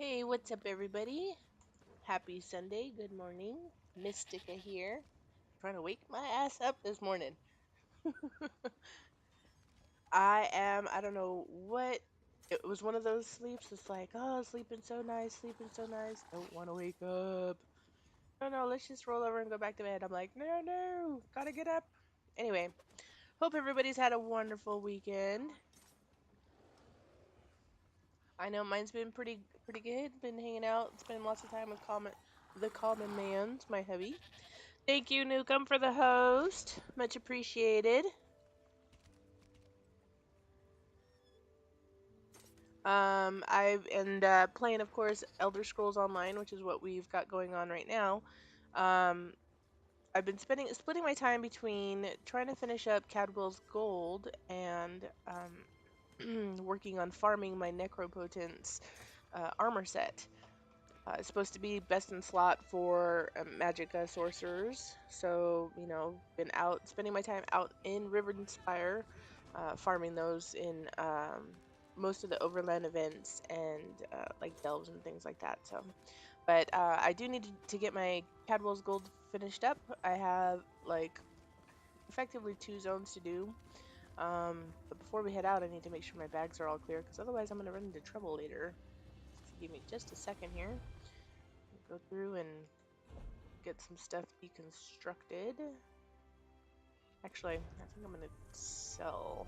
Hey, what's up, everybody? Happy Sunday. Good morning. Mystica here. Trying to wake my ass up this morning. I don't know what. It was one of those sleeps. It's like, oh, sleeping so nice, sleeping so nice. Don't want to wake up. No, no, let's just roll over and go back to bed. I'm like, no, no, gotta get up. Anyway, hope everybody's had a wonderful weekend. I know mine's been pretty good. Been hanging out, spending lots of time with the common man's my hubby. Thank you, Newcomb, for the host. Much appreciated. I've and playing, of course, Elder Scrolls Online, which is what we've got going on right now. Um, I've been splitting my time between trying to finish up Cadwell's Gold and working on farming my Necropotence armor set. It's supposed to be best in slot for Magicka sorcerers. So, been out spending my time out in Rivenspire, farming those in most of the overland events and like delves and things like that. So, but I do need to get my Cadwell's Gold finished up. I have like effectively 2 zones to do. But before we head out, I need to make sure my bags are all clear because otherwise I'm going to run into trouble later. So give me just a second here. Go through and get some stuff deconstructed. Actually, I think I'm gonna sell.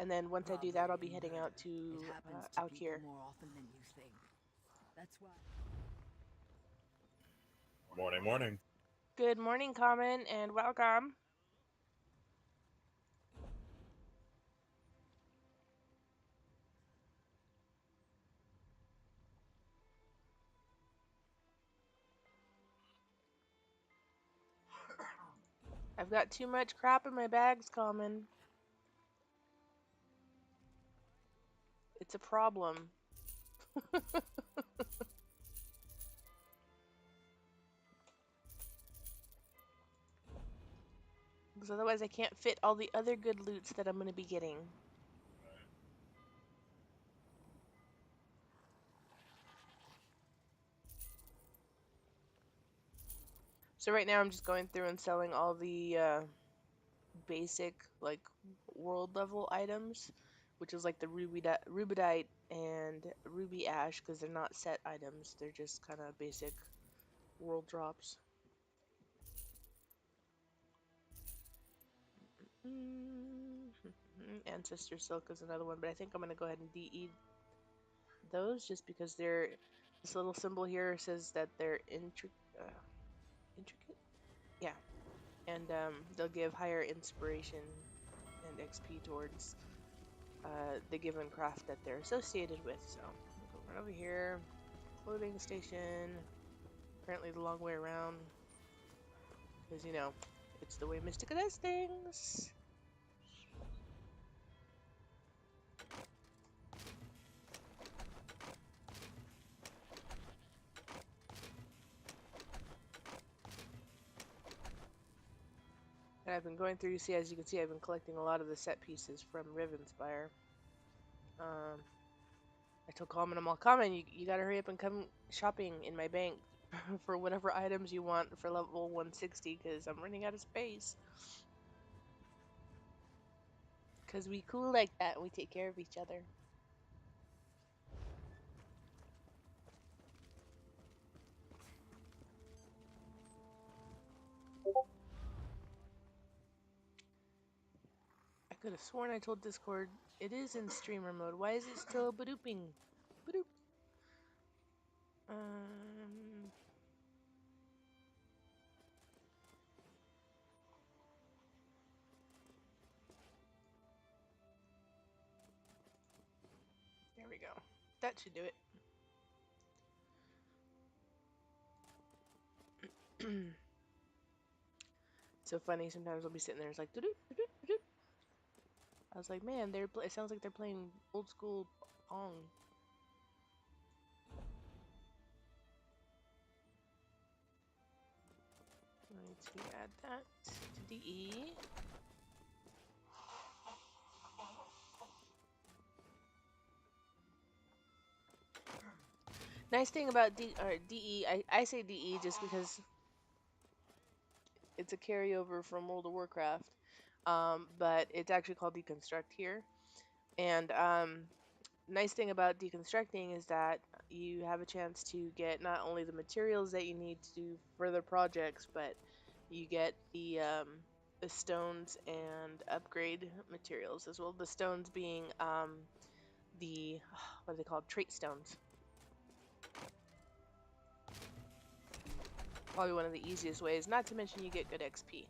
And then once I do that, I'll be heading out to out here. More often than you think. That's why. Morning, morning. Good morning, Common, and welcome. I've got too much crap in my bags, Common. It's a problem. Because otherwise I can't fit all the other good loots that I'm going to be getting. So right now I'm just going through and selling all the basic, like, world level items, which is like the rubidite and ruby ash, because they're not set items, they're just kind of basic world drops. Ancestor silk is another one, but I think I'm going to go ahead and de those just because they're, this little symbol here says that they're intricate, yeah, and they'll give higher inspiration and XP towards the given craft that they're associated with. So I'll go right over here. Clothing station. Apparently the long way around. Because, it's the way Mystica does things. And I've been going through, as you can see, I've been collecting a lot of the set pieces from Rivenspire. I told Common, I'm all, Common, you gotta hurry up and come shopping in my bank for whatever items you want for level 160, because I'm running out of space. Because we cool like that and we take care of each other. I could have sworn I told Discord it is in streamer mode. Why is it still badooping? Badoop. Um, there we go. That should do it. So funny. Sometimes I'll be sitting there, it's like, doo-doo, doo-doo, doo-doo. I was like, man, it sounds like they're playing old school Pong. I need to add that to DE. Nice thing about DE, I say DE just because it's a carryover from World of Warcraft, but it's actually called Deconstruct here. And nice thing about deconstructing is that you have a chance to get not only the materials that you need to do further projects, but you get the stones and upgrade materials as well. The stones being the what are they called? Trait stones. Probably one of the easiest ways. Not to mention you get good XP.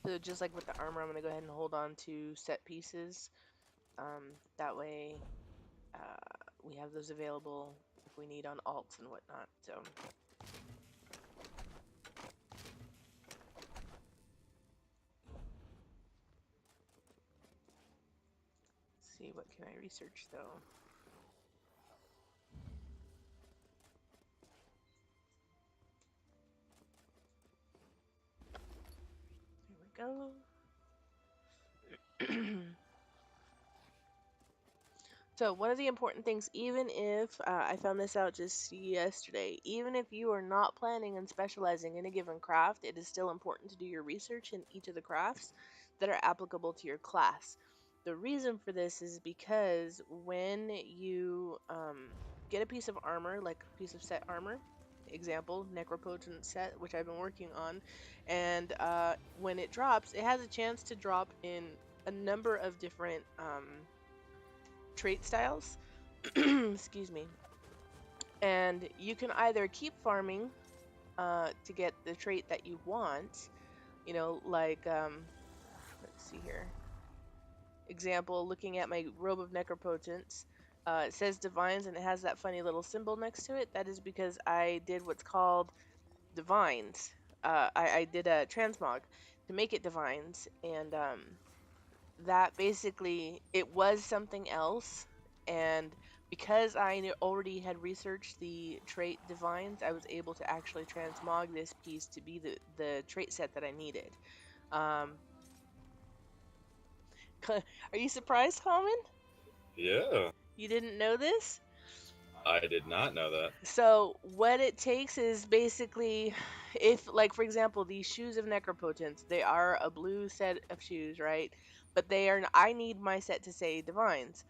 So just like with the armor, I'm gonna go ahead and hold on to set pieces. That way, we have those available if we need on alts and whatnot. So let's see what can I research though. Here we go. So one of the important things, even if I found this out just yesterday, even if you are not planning on specializing in a given craft, it is still important to do your research in each of the crafts that are applicable to your class. The reason for this is because when you get a piece of armor, like a piece of set armor, example, necropotent set, which I've been working on, and when it drops, it has a chance to drop in a number of different trait styles. Excuse me. And you can either keep farming to get the trait that you want, like, let's see here. Example, looking at my robe of necropotence, it says divines and it has that funny little symbol next to it. That is because I did what's called divines. I did a transmog to make it divines, and that basically it was something else, and because already had researched the trait divines, I was able to actually transmog this piece to be the trait set that I needed. um are you surprised, Common? Yeah, You didn't know this? I did not know that. So what it takes is basically, if, like, for example, these shoes of necropotence, they are a blue set of shoes, right? But I need my set to say divines.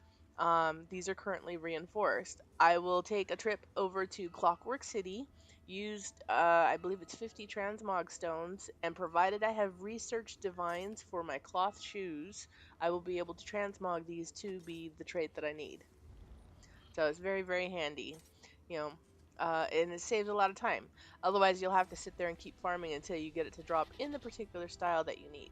These are currently reinforced. I will take a trip over to Clockwork City, used I believe it's 50 transmog stones, and provided I have researched divines for my cloth shoes, I will be able to transmog these to be the trait that I need. So it's very, very handy, you know, and it saves a lot of time. Otherwise, you'll have to sit there and keep farming until you get it to drop in the particular style that you need.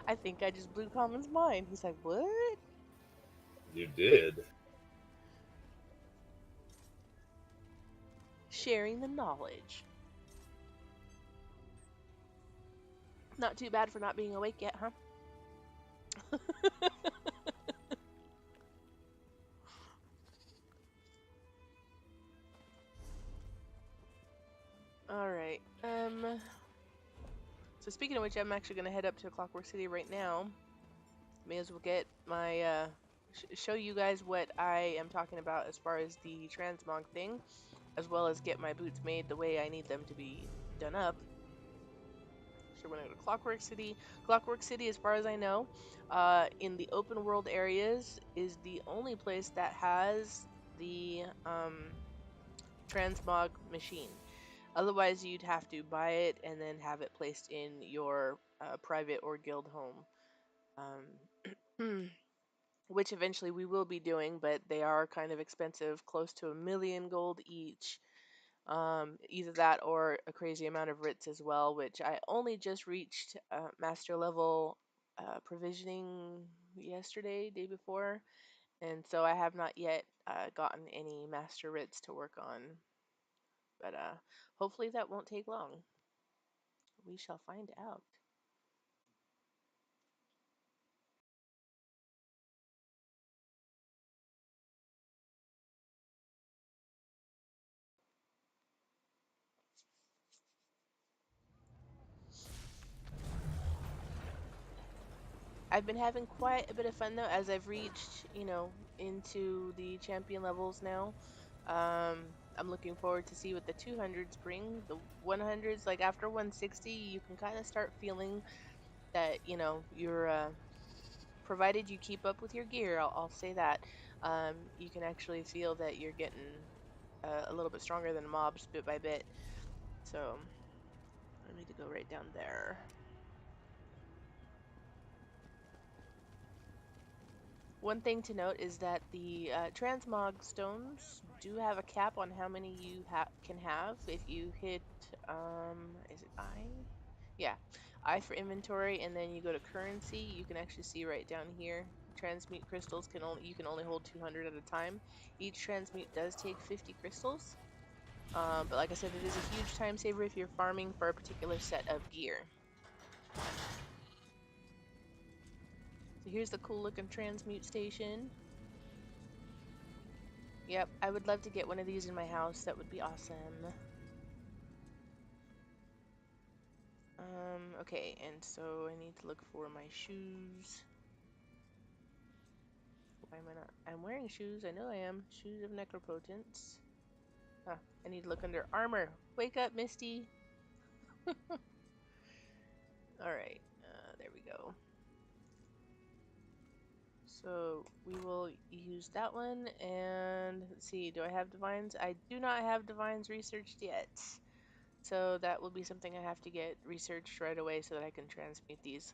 I think I just blew Common's mind. He's like, what? You did. Sharing the knowledge. Not too bad for not being awake yet, huh? All right. So speaking of which, I'm actually gonna head up to Clockwork City right now. May as well get my show you guys what I am talking about as far as the transmog thing, as well as get my boots made the way I need them to be done up. So we're gonna go to Clockwork City. Clockwork City, as far as I know, in the open world areas, is the only place that has the transmog machine. Otherwise, you'd have to buy it and then have it placed in your private or guild home. Um, which eventually we will be doing, but they are kind of expensive, close to 1,000,000 gold each. Either that or a crazy amount of writs as well, which I only just reached master level provisioning yesterday, day before, And so I have not yet gotten any master writs to work on, but hopefully that won't take long. We shall find out. I've been having quite a bit of fun though as I've reached, into the champion levels now. I'm looking forward to see what the 200s bring. The 100s, like after 160, you can kind of start feeling that, you're provided you keep up with your gear. I'll say that. You can actually feel that you're getting a little bit stronger than mobs bit by bit. So I need to go right down there. One thing to note is that the transmog stones do have a cap on how many you can have. If you hit, is it I? Yeah, I for inventory, and then you go to currency. You can actually see right down here. Transmute crystals you can only hold 200 at a time. Each transmute does take 50 crystals. But like I said, it is a huge time saver if you're farming for a particular set of gear. So here's the cool looking transmute station. Yep, I would love to get one of these in my house. That would be awesome. Okay, and so I need to look for my shoes. Why am I not? I'm wearing shoes. I know I am. Shoes of Necropotence. Huh, I need to look under armor. Wake up, Misty. Alright, there we go. So we will use that one, and let's see, do I have divines? I do not have divines researched yet. So that will be something I have to get researched right away so that I can transmute these.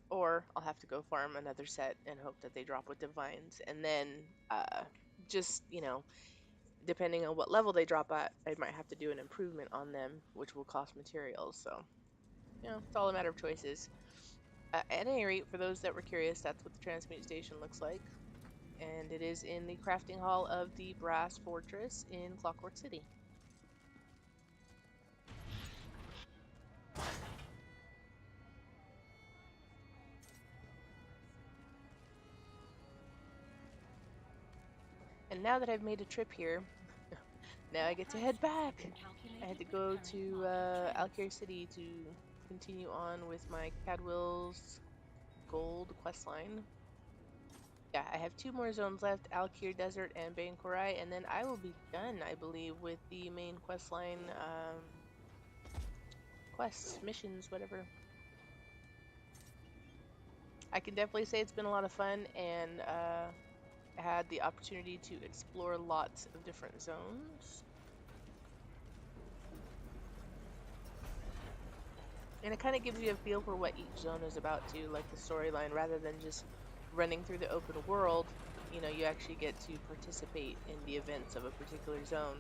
Or I'll have to go farm another set and hope that they drop with divines. And then, just, depending on what level they drop at, I might have to do an improvement on them, which will cost materials. So, it's all a matter of choices. At any rate, for those that were curious, that's what the transmute station looks like. And it is in the crafting hall of the Brass Fortress in Clockwork City. And now that I've made a trip here, now I get to head back. I had to go to Alkir City to continue on with my Cadwell's Gold questline. Yeah, I have two more zones left, Alkir Desert and Bankorai, and then I will be done, I believe, with the main questline quests, missions, whatever. I can definitely say it's been a lot of fun, and had the opportunity to explore lots of different zones. And it kind of gives you a feel for what each zone is about too, like the storyline, rather than just running through the open world. You actually get to participate in the events of a particular zone.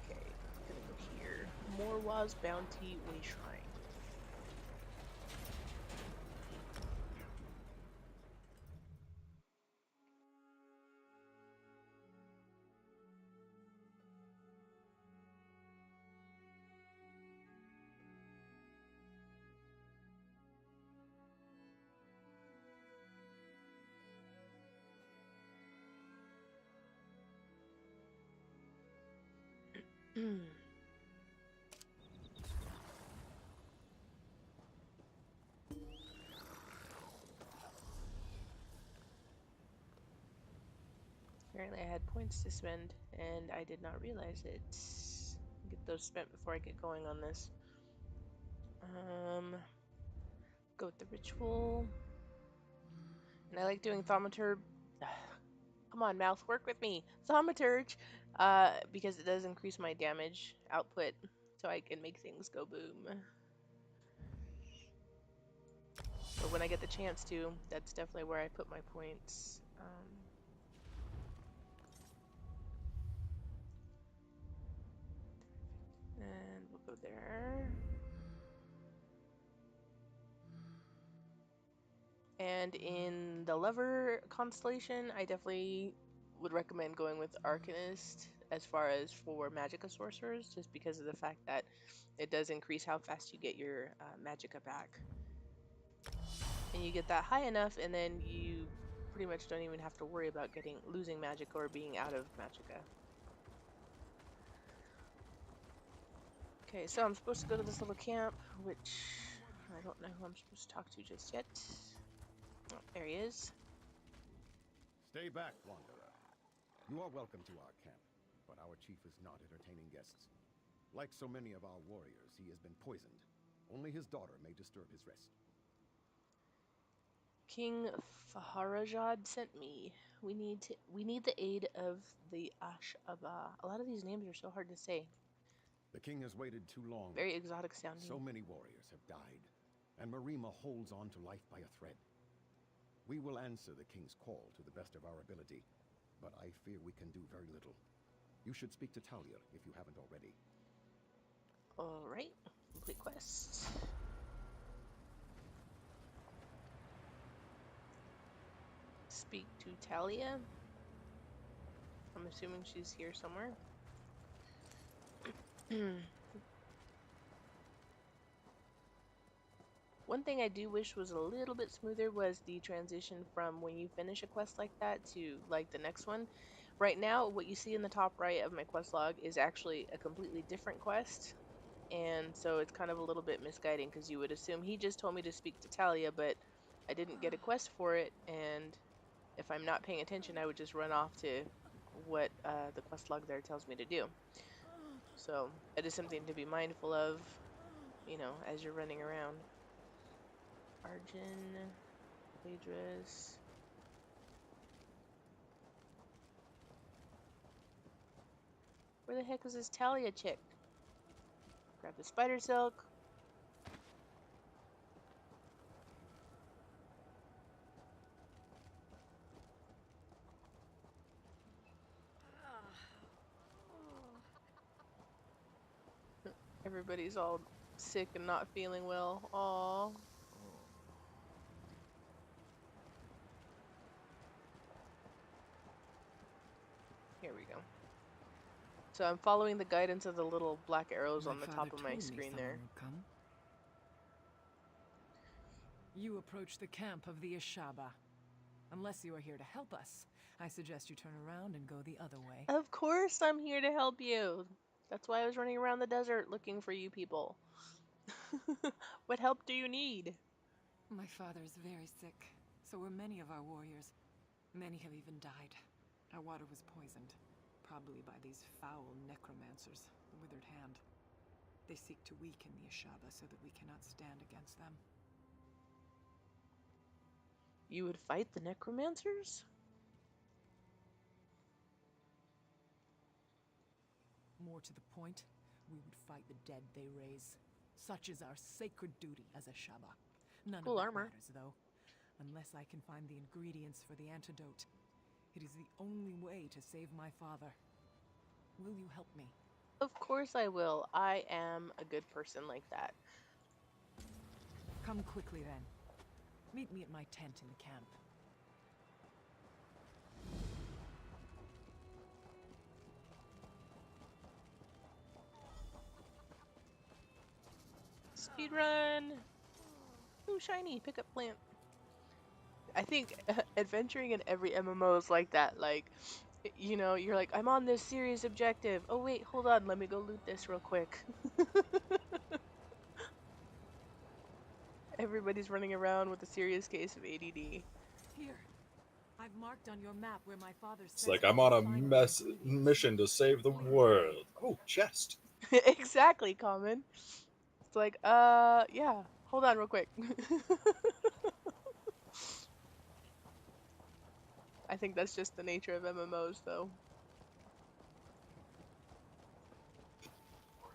Okay, gonna go here. Morwa's Bounty Way Shrine. Apparently I had points to spend, and I did not realize it. Get those spent before I get going on this. Go with the ritual. And I like doing thaumaturge. Come on, mouth, work with me. Thaumaturge, because it does increase my damage output, so I can make things go boom. But when I get the chance to, that's definitely where I put my points. And we'll go there. And in the lover constellation, I definitely would recommend going with Arcanist as far as for Magicka sorcerers, just because of the fact that it does increase how fast you get your Magicka back. And you get that high enough, and then you pretty much don't even have to worry about losing Magicka or being out of Magicka. Okay, so I'm supposed to go to this little camp, which I don't know who I'm supposed to talk to just yet. Oh, there he is. Stay back, Wanderer. You are welcome to our camp, but our chief is not entertaining guests. Like so many of our warriors, he has been poisoned. Only his daughter may disturb his rest. King Faharajad sent me. We need the aid of the Ash'aba. A lot of these names are so hard to say. The king has waited too long. Very exotic sounding. So many warriors have died, and Marima holds on to life by a thread. We will answer the king's call to the best of our ability, but I fear we can do very little. You should speak to Talia if you haven't already. Alright, complete quest. Speak to Talia. I'm assuming she's here somewhere. One thing I do wish was a little bit smoother was the transition from when you finish a quest like that to like the next one. Right now, what you see in the top right of my quest log is actually a completely different quest. And so it's kind of a little bit misguiding because you would assume he just told me to speak to Talia, but I didn't get a quest for it. And if I'm not paying attention, I would just run off to what the quest log there tells me to do. So it is something to be mindful of, as you're running around. Arjun, Phaedrus. Where the heck is this Talia chick? Grab the spider silk. Everybody's all sick and not feeling well. Aww. Here we go. So I'm following the guidance of the little black arrows on the top of my screen there. Come. You approach the camp of the Ashaba. Unless you are here to help us, I suggest you turn around and go the other way. Of course I'm here to help you. That's why I was running around the desert looking for you people. What help do you need? My father is very sick. So were many of our warriors. Many have even died. Our water was poisoned. Probably by these foul necromancers, the Withered Hand. They seek to weaken the Ashaba so that we cannot stand against them. You would fight the necromancers? More to the point, we would fight the dead they raise. Such is our sacred duty as Ashaba. None Cool of that armor. matters, though. Unless I can find the ingredients for the antidote. It is the only way to save my father. Will you help me? Of course I will. I am a good person like that. Come quickly, then. Meet me at my tent in the camp. Speedrun! Ooh, shiny, pick up plant. I think adventuring in every MMO is like that. Like, you're like, I'm on this serious objective. Oh wait, hold on, let me go loot this real quick. Everybody's running around with a serious case of ADD. Here. I've marked on your map where my father It's says like we I'm can on a find the ingredients. mission to save the world. Oh, chest. Exactly, Common. It's like, yeah. Hold on real quick. I think that's just the nature of MMOs, though.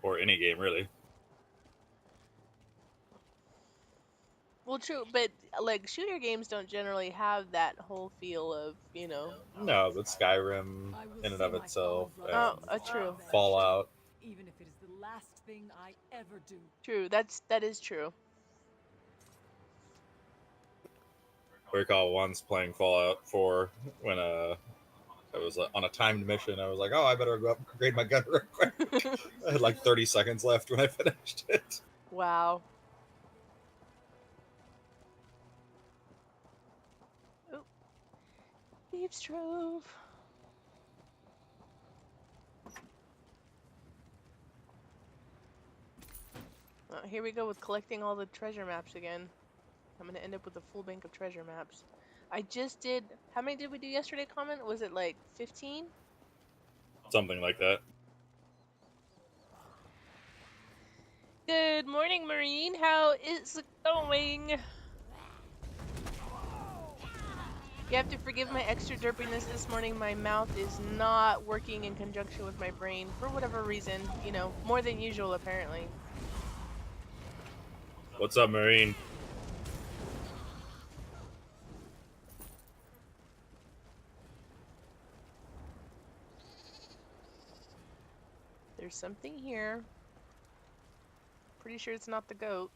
Or any game, really. Well, true, but like shooter games don't generally have that whole feel of, No, but Skyrim, I will in and see of my itself, fallen and Oh, brothers true. Fallout. even if it is the last thing I ever do. True, that is true. I recall once playing Fallout 4 when I was on a timed mission. I was like, oh, I better go upgrade my gun real quick. I had like 30 seconds left when I finished it. Wow. Oh, Thieves Trove. Well, here we go with collecting all the treasure maps again. I'm gonna end up with a full bank of treasure maps. I just did. How many did we do yesterday? Comment, was it like 15? Something like that. Good morning, Marine. How is it going? You have to forgive my extra derpiness this morning. My mouth is not working in conjunction with my brain for whatever reason. You know, more than usual, apparently. What's up, Marine? There's something here. Pretty sure it's not the goat.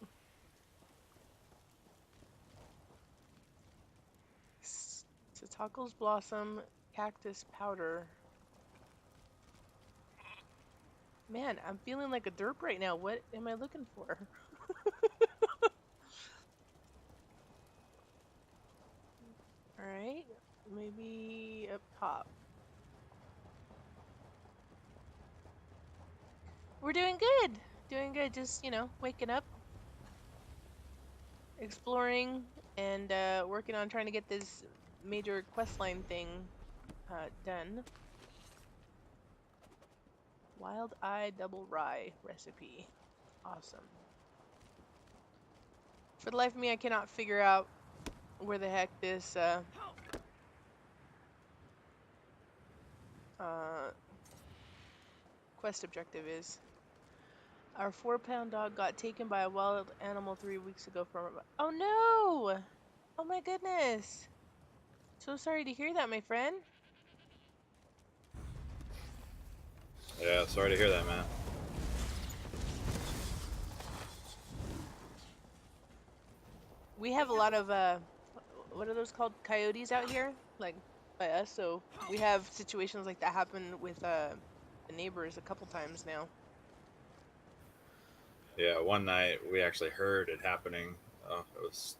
Tentacles blossom, cactus powder. Man, I'm feeling like a derp right now. What am I looking for? Alright, maybe up top. We're doing good. Doing good. Just, waking up, exploring, and working on trying to get this major questline thing done. Wild Eye Double Rye recipe. Awesome. For the life of me, I cannot figure out where the heck this quest objective is. Our 4-pound dog got taken by a wild animal 3 weeks ago from... Oh no! Oh my goodness! So sorry to hear that, my friend. Yeah, sorry to hear that, man. We have a lot of, what are those called? Coyotes out here? Like, by us, so we have situations like that happen with, the neighbors a couple times now. Yeah, one night we actually heard it happening. It was.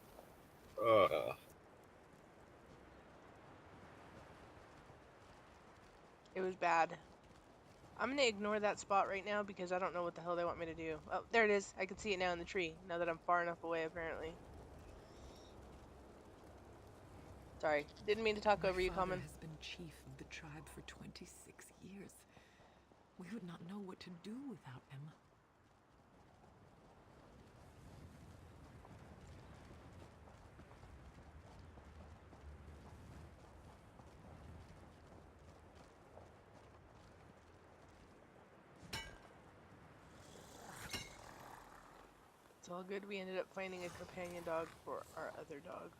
It was bad. I'm gonna ignore that spot right now because I don't know what the hell they want me to do. Oh, there it is. I can see it now in the tree, now that I'm far enough away, apparently. Sorry, didn't mean to talk over you, My father Common. has been chief of the tribe for 26 years. We would not know what to do without him. It's all good. We ended up finding a companion dog for our other dog.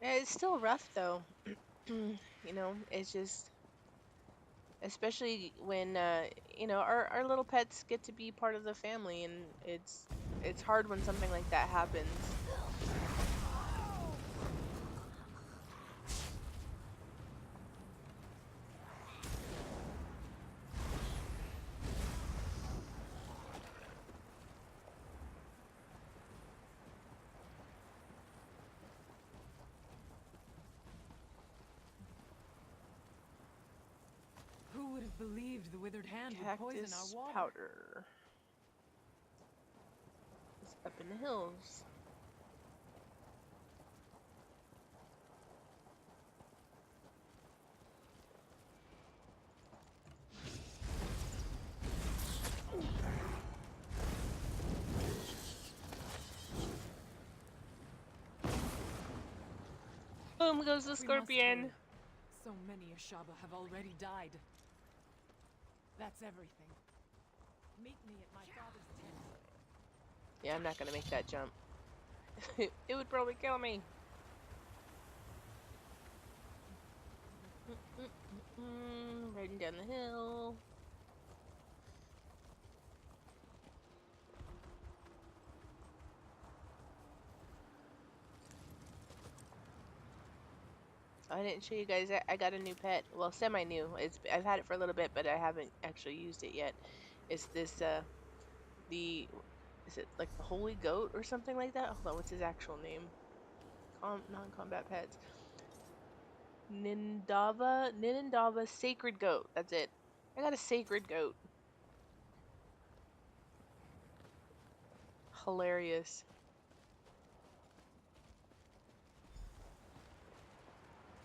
Yeah, it's still rough though. It's just, especially when our little pets get to be part of the family, and it's hard when something like that happens. Who would have believed the withered hand would poison our Cactus water? powder. It's up in the hills. Boom goes the We must scorpion. hurry. So many Ashaba have already died. That's everything. Meet me at my father's tent. Yeah, I'm not gonna make that jump. It would probably kill me. Riding down the hill. I didn't show you guys. I got a new pet. Well, semi-new. I've had it for a little bit, but I haven't actually used it yet. It's this the is it like the holy goat or something like that? Hold on, what's his actual name? Non-combat pets. Ninindava sacred goat. That's it. I got a sacred goat. Hilarious.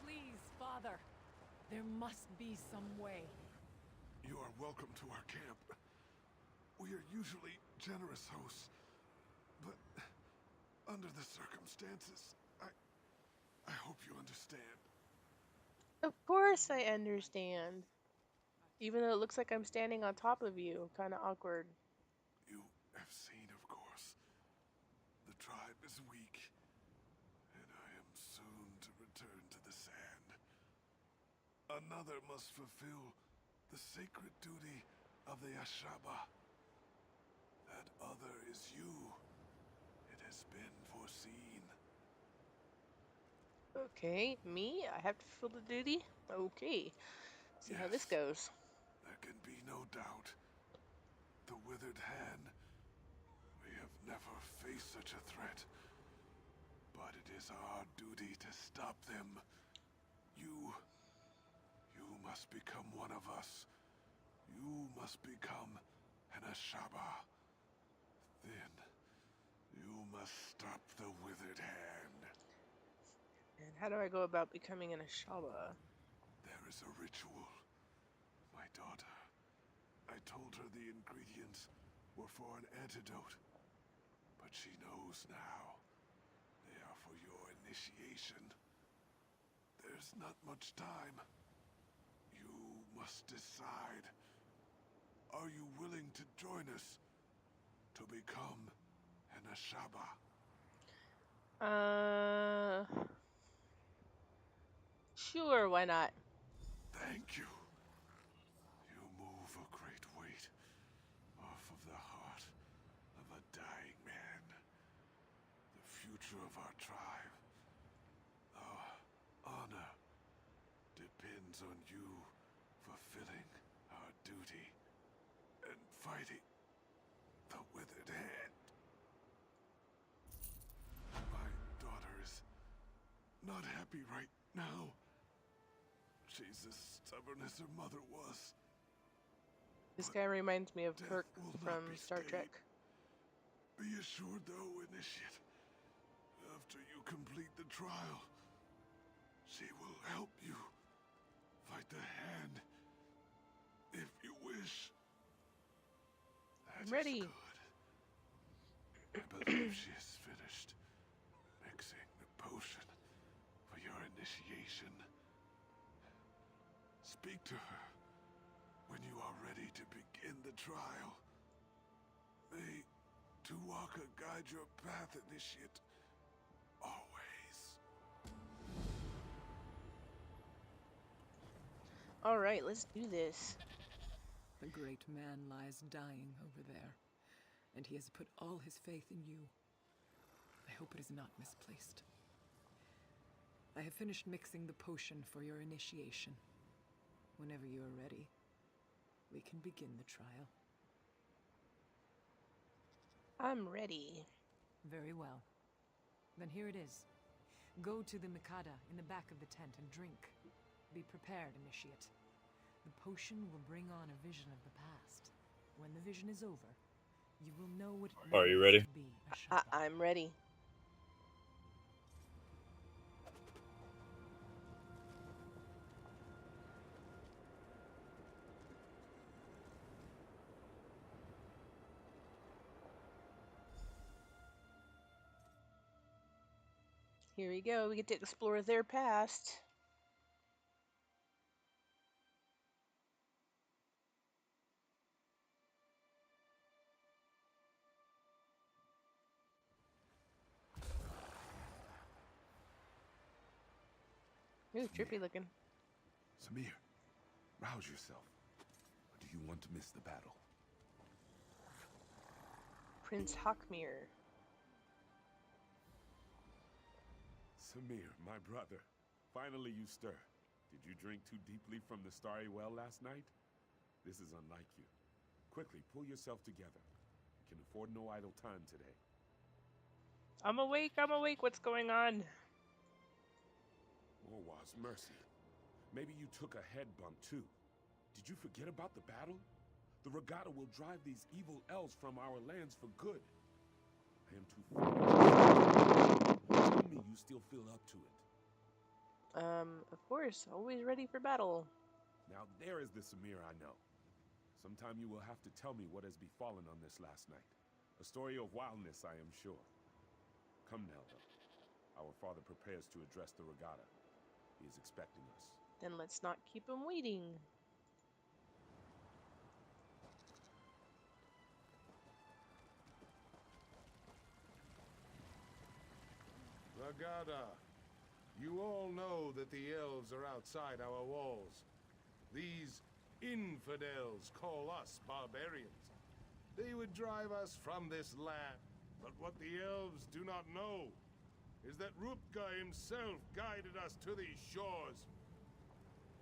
Please, Father. There must be some way. You are welcome to our camp. We are usually generous hosts, but under the circumstances, I hope you understand. Of course I understand. Even though it looks like I'm standing on top of you, kind of awkward. You have seen, of course, the tribe is weak, and I am soon to return to the sand. Another must fulfill the sacred duty of the Ashaba. That other is you. It has been foreseen. Okay, me? I have to fulfill the duty? Okay. See how this Yes, goes. there can be no doubt. The withered hand. We have never faced such a threat. But it is our duty to stop them. You must become one of us. You must become an Ashaba. Then, you must stop the withered hand. And how do I go about becoming an Ashaba? There is a ritual. My daughter. I told her the ingredients were for an antidote. But she knows now. They are for your initiation. There's not much time. You must decide. Are you willing to join us to become an Ashaba? Uh, sure, why not? Thank you. You move a great weight off of the heart of a dying man. The future of our tribe, our honor, depends on you fulfilling our duty and fighting the withered hand. My daughter is not happy right now. She's as stubborn as her mother was. This But guy reminds me of death Kirk will not from be Star Trek. stayed. Be assured, though, Initiate, after you complete the trial, she will help you fight the hand, if you wish. That I'm is ready. good. I believe she is finished mixing the potion for your initiation. Speak to her when you are ready to begin the trial. May Tuwaka guide your path, Initiate. Always. Alright, let's do this. The great man lies dying over there, and he has put all his faith in you. I hope it is not misplaced. I have finished mixing the potion for your initiation. Whenever you are ready, we can begin the trial. I'm ready. Very well. Then here it is. Go to the Mikada in the back of the tent and drink. Be prepared, Initiate. The potion will bring on a vision of the past. When the vision is over, you will know what it Are you means ready? to be a Shaba. I'm ready. Here we go. We get to explore their past. Ooh, trippy looking. Samir, rouse yourself. Or do you want to miss the battle? Prince Hawkmere. Samir, my brother. Finally you stir. Did you drink too deeply from the starry well last night? This is unlike you. Quickly, pull yourself together. We can afford no idle time today. I'm awake, what's going on? Morwa's mercy. Maybe you took a head bump too. Did you forget about the battle? The regatta will drive these evil elves from our lands for good. I am too far. Tell me you still feel up to it. Of course, always ready for battle. Now there is the Samir I know. Sometime you will have to tell me what has befallen on this last night. A story of wildness, I am sure. Come now, though. Our father prepares to address the regatta. He is expecting us. Then let's not keep him waiting. Regatta, you all know that the elves are outside our walls. These infidels call us barbarians. They would drive us from this land. But what the elves do not know is that Rupka himself guided us to these shores.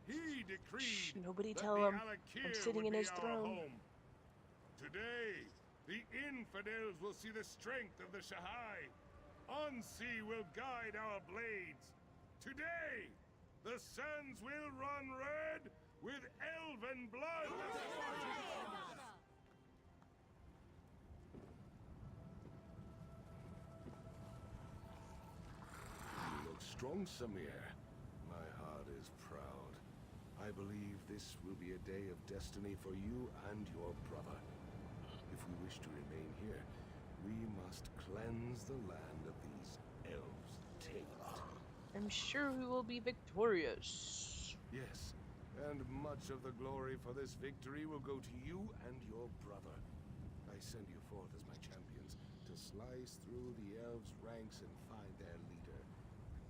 He decreed Shh, nobody that tell the him. Alakir I'm sitting would in be his our throne. home. Today, the infidels will see the strength of the Shahai. Unsea will guide our blades. Today, the sands will run red with elven blood. You look strong, Samir. My heart is proud. I believe this will be a day of destiny for you and your brother. If we wish to remain here, we must cleanse the land of these elves' taint. I'm sure we will be victorious. Yes, and much of the glory for this victory will go to you and your brother. I send you forth as my champions to slice through the elves' ranks and find their leader.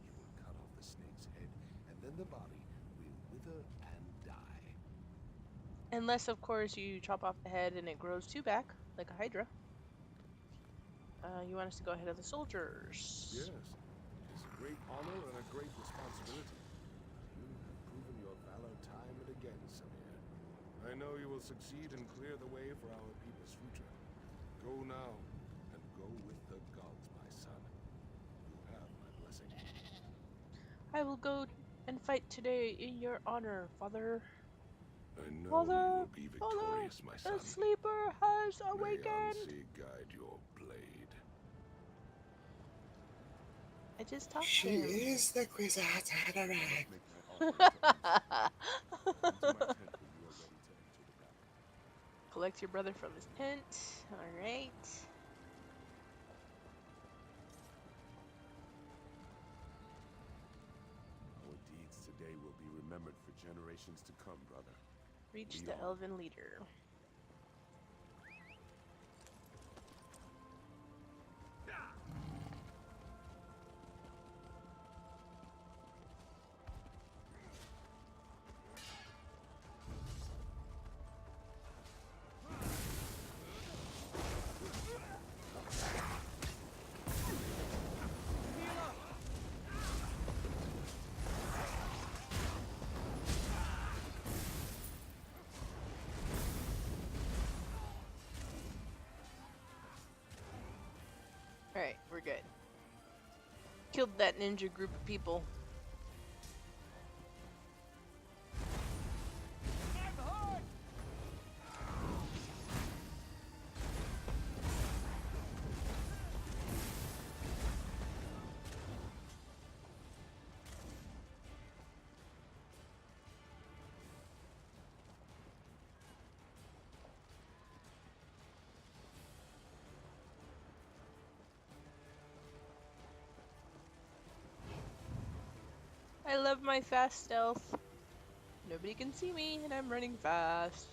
You will cut off the snake's head, and then the body will wither and die. Unless, of course, you chop off the head and it grows two back, like a hydra. You want us to go ahead of the soldiers. Yes, it is a great honor and a great responsibility. You have proven your valor time and again, Samir. I know you will succeed and clear the way for our people's future. Go now, And go with the gods, my son. You have my blessing. I will go and fight today in your honor, father. I know Father, you will be father, victorious, my son. the sleeper has May awakened. Unsea guide your blade. I just talked She to him. is the Quizatararak. Make my offer to Unsea. Come to my tent when you are ready to enter the battle. Collect your brother from his tent. Alright. Our deeds today will be remembered for generations to come, brother. Reach Lead the on. elven leader. Alright, we're good. Killed that ninja group of people. I love my fast stealth. Nobody can see me, and I'm running fast.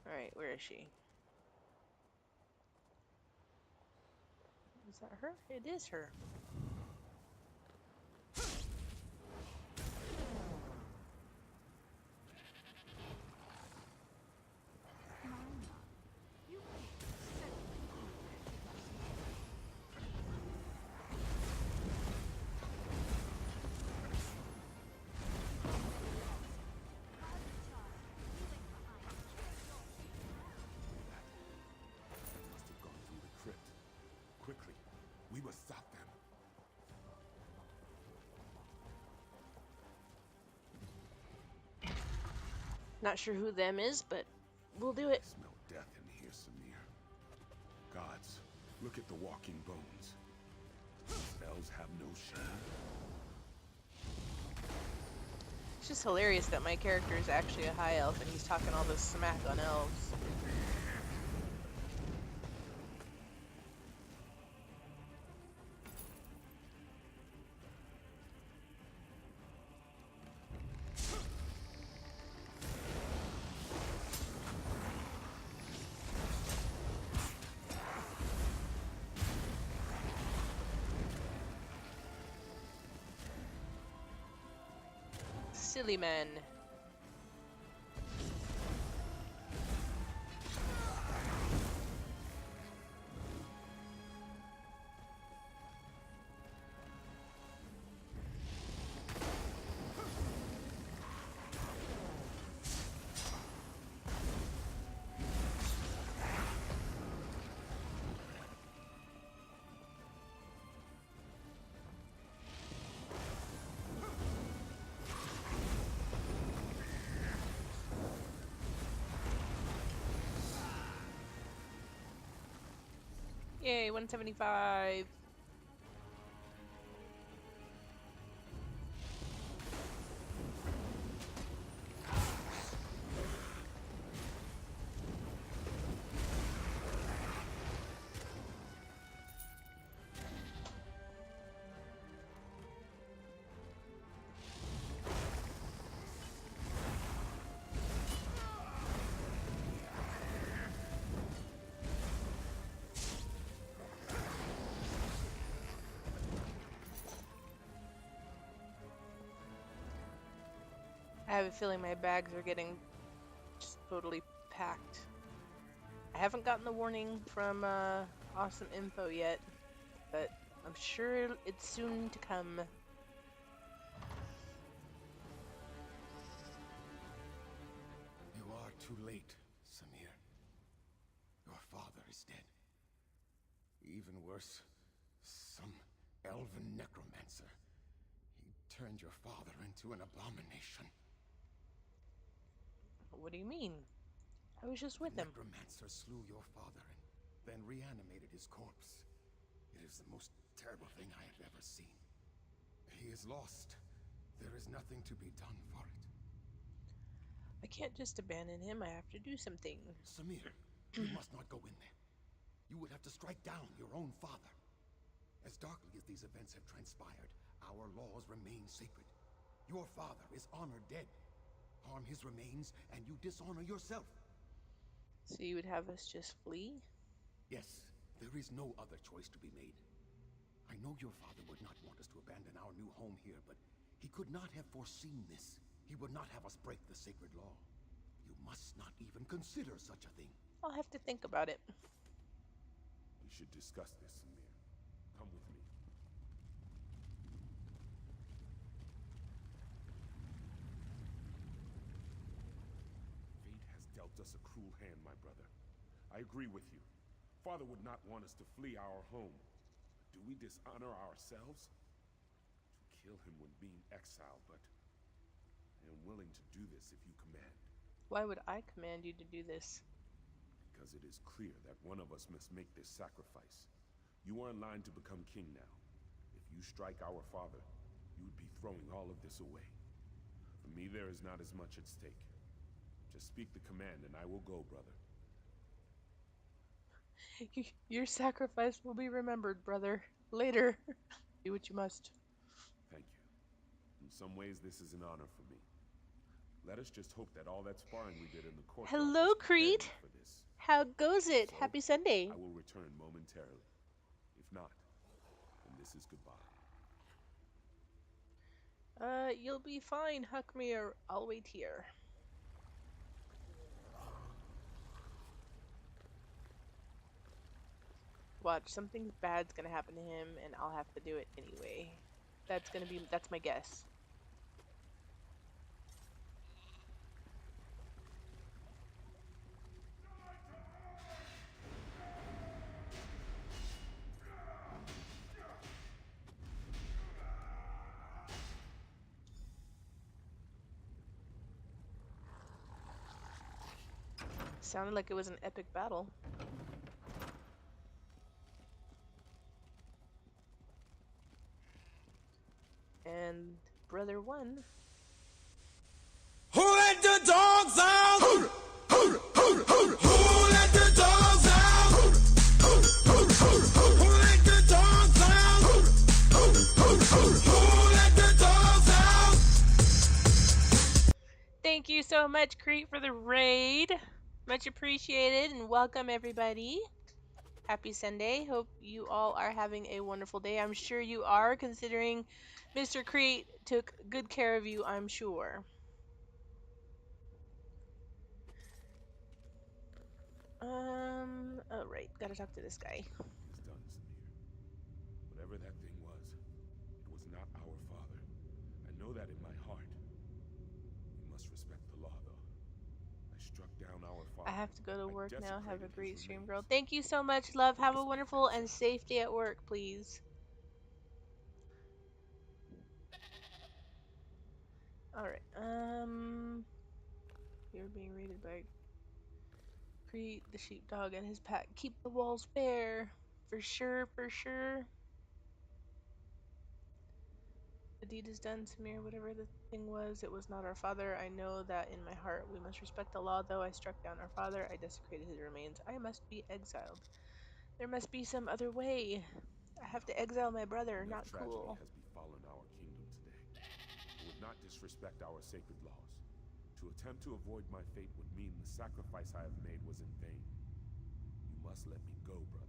Alright, where is she? Is that her? It is her. Not sure who them is, but we'll do I it. smell death in here, Samir. Gods, look at the walking bones. These elves have no shame. It's just hilarious that my character is actually a high elf and he's talking all this smack on elves. Silly man. Yay, 175. I have a feeling my bags are getting just totally packed. I haven't gotten the warning from Awesome Info yet, but I'm sure it's soon to come. You are too late, Samir. Your father is dead. Even worse, some elven necromancer. He turned your father into an abomination. What do you mean? I was just with The him. necromancer slew your father and then reanimated his corpse. It is the most terrible thing I have ever seen. He is lost. There is nothing to be done for it. I can't just abandon him. I have to do something. Samir, you must not go in there. You would have to strike down your own father. As darkly as these events have transpired, our laws remain sacred. Your father is honored dead. Harm his remains, and you dishonor yourself. So you would have us just flee? Yes, there is no other choice to be made. I know your father would not want us to abandon our new home here, but he could not have foreseen this. He would not have us break the sacred law. You must not even consider such a thing. I'll have to think about it. We should discuss this, Samir. Come with me. Fate has dealt us a cruel hand, my brother. I agree with you. Father would not want us to flee our home. Do we dishonor ourselves? To kill him when being exiled, but I am willing to do this if you command. Why would I command you to do this? Because it is clear that one of us must make this sacrifice. You are in line to become king now. If you strike our father, you would be throwing all of this away. For me, there is not as much at stake. Just speak the command and I will go, brother. Your sacrifice will be remembered, brother. Later. Do what you must. Thank you. In some ways, this is an honor for me. Let us just hope that all that sparring we did in the courtyard Hello, has prepared Creed. me for this. How goes it? So, Happy Sunday. I will return momentarily. If not, then this is goodbye. You'll be fine, Huckmere. I'll wait here. Watch, something bad's gonna happen to him, and I'll have to do it anyway. That's my guess. Sounded like it was an epic battle. And brother won. Who let the dogs out? Who let the dogs out? Who let the dogs out? Who let the dogs out? Thank you so much, Crete, for the raid. Much appreciated, and welcome everybody. Happy Sunday. Hope you all are having a wonderful day. I'm sure you are, considering Mr. Crete took good care of you, I'm sure. Oh right, gotta talk to this guy. It's done, Samir. Whatever that thing was, it was not our father. I know that in my heart. We must respect the law, though. I struck down our I father. have to go to I work now. Have a desecrated great his stream, remains. girl. Thank you so much, love. I Have a respect wonderful that and sacrifice. safe day at work, please. Alright, you're being raided by Crete, the sheepdog, and his pack. Keep the walls bare. For sure, for sure. The deed is done, Samir. Whatever the thing was, it was not our father. I know that in my heart. We must respect the law, though. I struck down our father. I desecrated his remains. I must be exiled. There must be some other way. I have to exile my brother. Enough Not tragedy cool. has befallen our kingdom today. I would not disrespect our sacred laws. To attempt to avoid my fate would mean the sacrifice I have made was in vain. You must let me go, brother.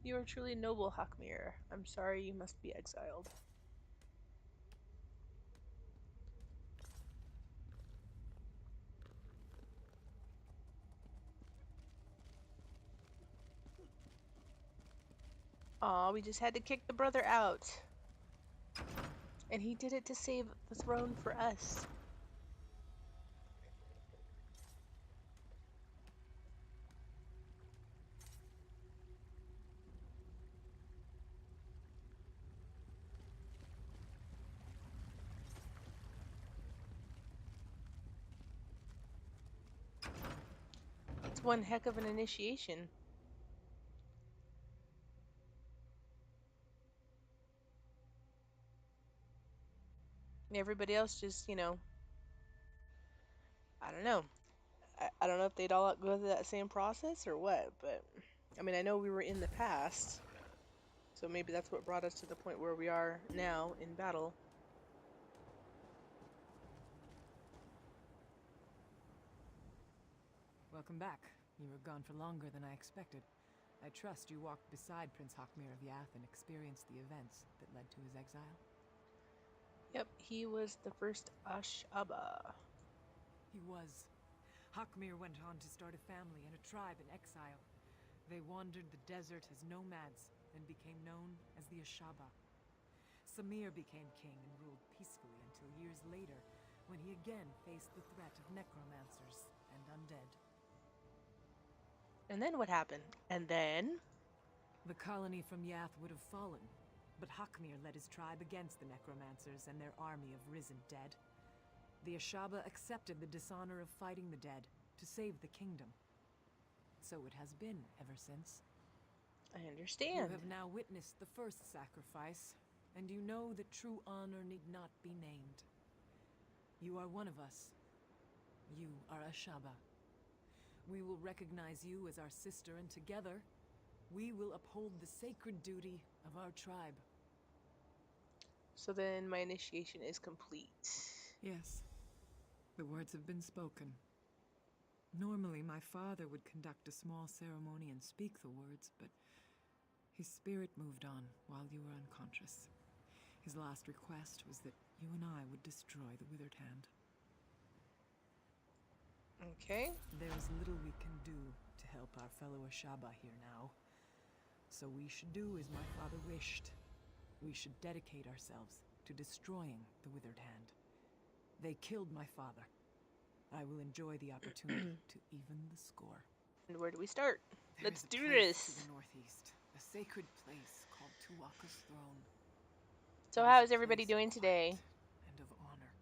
You are truly noble, Hakmir. I'm sorry you must be exiled. Aw, we just had to kick the brother out. And he did it to save the throne for us. It's one heck of an initiation. Everybody else just, I don't know. I don't know if they'd all go through that same process or what, but I mean, I know we were in the past, so maybe that's what brought us to the point where we are now in battle. Welcome back. You were gone for longer than I expected. I trust you walked beside Prince Hakmir of Yath and experienced the events that led to his exile. Yep, he was the first Ashaba. He was. Hakmir went on to start a family and a tribe in exile. They wandered the desert as nomads and became known as the Ashaba. Samir became king and ruled peacefully until years later, when he again faced the threat of necromancers and undead. And then what happened? And then? The colony from Yath would have fallen, but Hakmir led his tribe against the necromancers and their army of risen dead. The Ashaba accepted the dishonor of fighting the dead to save the kingdom. So it has been ever since. I You understand. have now witnessed the first sacrifice, and you know that true honor need not be named. You are one of us. You are Ashaba. We will recognize you as our sister, and together, we will uphold the sacred duty of our tribe. So then my initiation is complete. Yes. The words have been spoken. Normally, my father would conduct a small ceremony and speak the words, but his spirit moved on while you were unconscious. His last request was that you and I would destroy the Withered Hand. Okay. There is little we can do to help our fellow Ashaba here now. So we should do as my father wished. We should dedicate ourselves to destroying the Withered Hand. They killed my father. I will enjoy the opportunity to even the score. And where do we start? There Let's is a do place this. to the northeast, a sacred place called Tuwaka's throne. So It how is is a everybody place of doing today? quiet and of honor.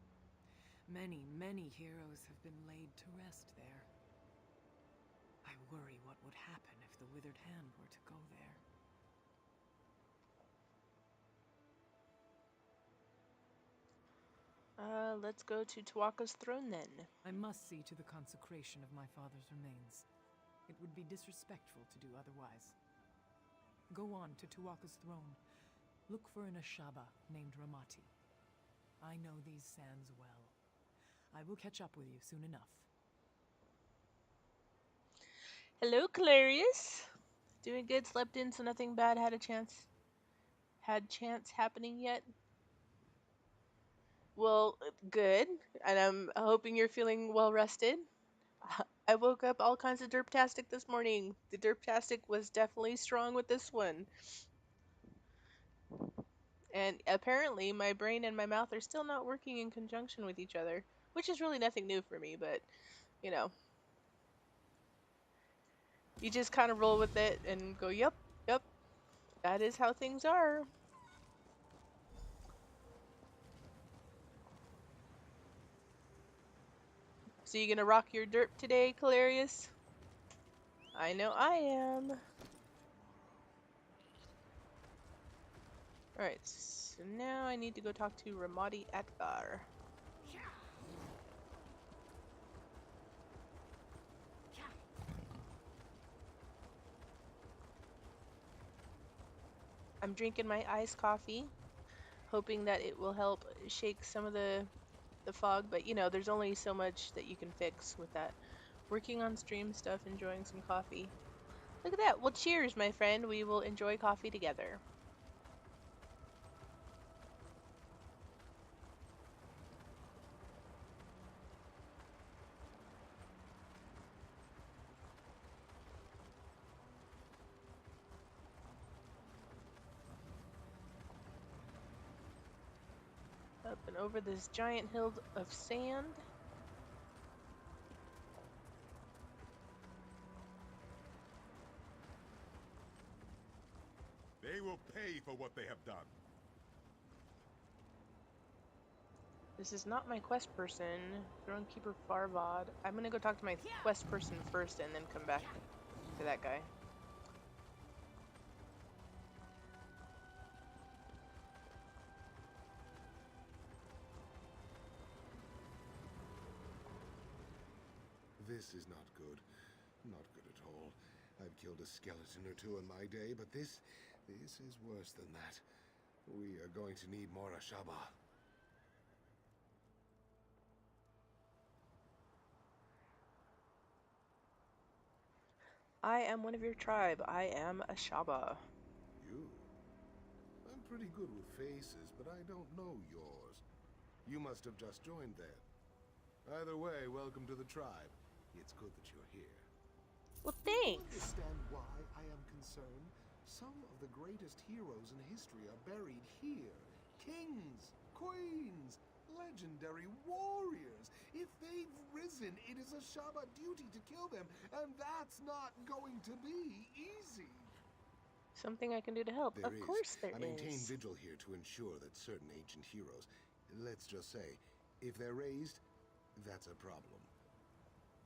Many, many heroes have been laid to rest there. I worry what would happen if the Withered Hand were to go there. Let's go to Tuaka's throne then. I must see to the consecration of my father's remains. It would be disrespectful to do otherwise. Go on to Tuaka's throne. Look for an Ashaba named Ramati. I know these sands well. I will catch up with you soon enough. Hello, Clarius. Doing good. Slept in, so nothing bad had chance happening yet. Well, good. And I'm hoping you're feeling well rested. I woke up all kinds of derptastic this morning. The derptastic was definitely strong with this one. And apparently, my brain and my mouth are still not working in conjunction with each other, which is really nothing new for me, but, you know, you just kind of roll with it and go, yep, yep, that is how things are. So you gonna rock your derp today, Calarius? I know I am. Alright, so now I need to go talk to Ramadi Atgar. I'm drinking my iced coffee, hoping that it will help shake some of the fog, but you know, there's only so much that you can fix with that. Working on stream stuff, enjoying some coffee. Look at that. Well, cheers, my friend. We will enjoy coffee together. Up and over this giant hill of sand. They will pay for what they have done. This is not my quest person, Thronekeeper Farvod. I'm gonna go talk to my quest person first and then come back to that guy. This is not good. Not good at all. I've killed a skeleton or two in my day, but this is worse than that. We are going to need more Ashaba. I am one of your tribe. I am a Shaba. You? I'm pretty good with faces, but I don't know yours. You must have just joined then. Either way, welcome to the tribe. It's good that you're here. Well, Do you thanks. understand why I am concerned? Some of the greatest heroes in history are buried here. Kings, queens, legendary warriors. If they've risen, it is a Shaba duty to kill them, and that's not going to be easy. Something I can do to help. There Of is. course there I maintain is. vigil here to ensure that certain ancient heroes, let's just say, if they're raised, that's a problem.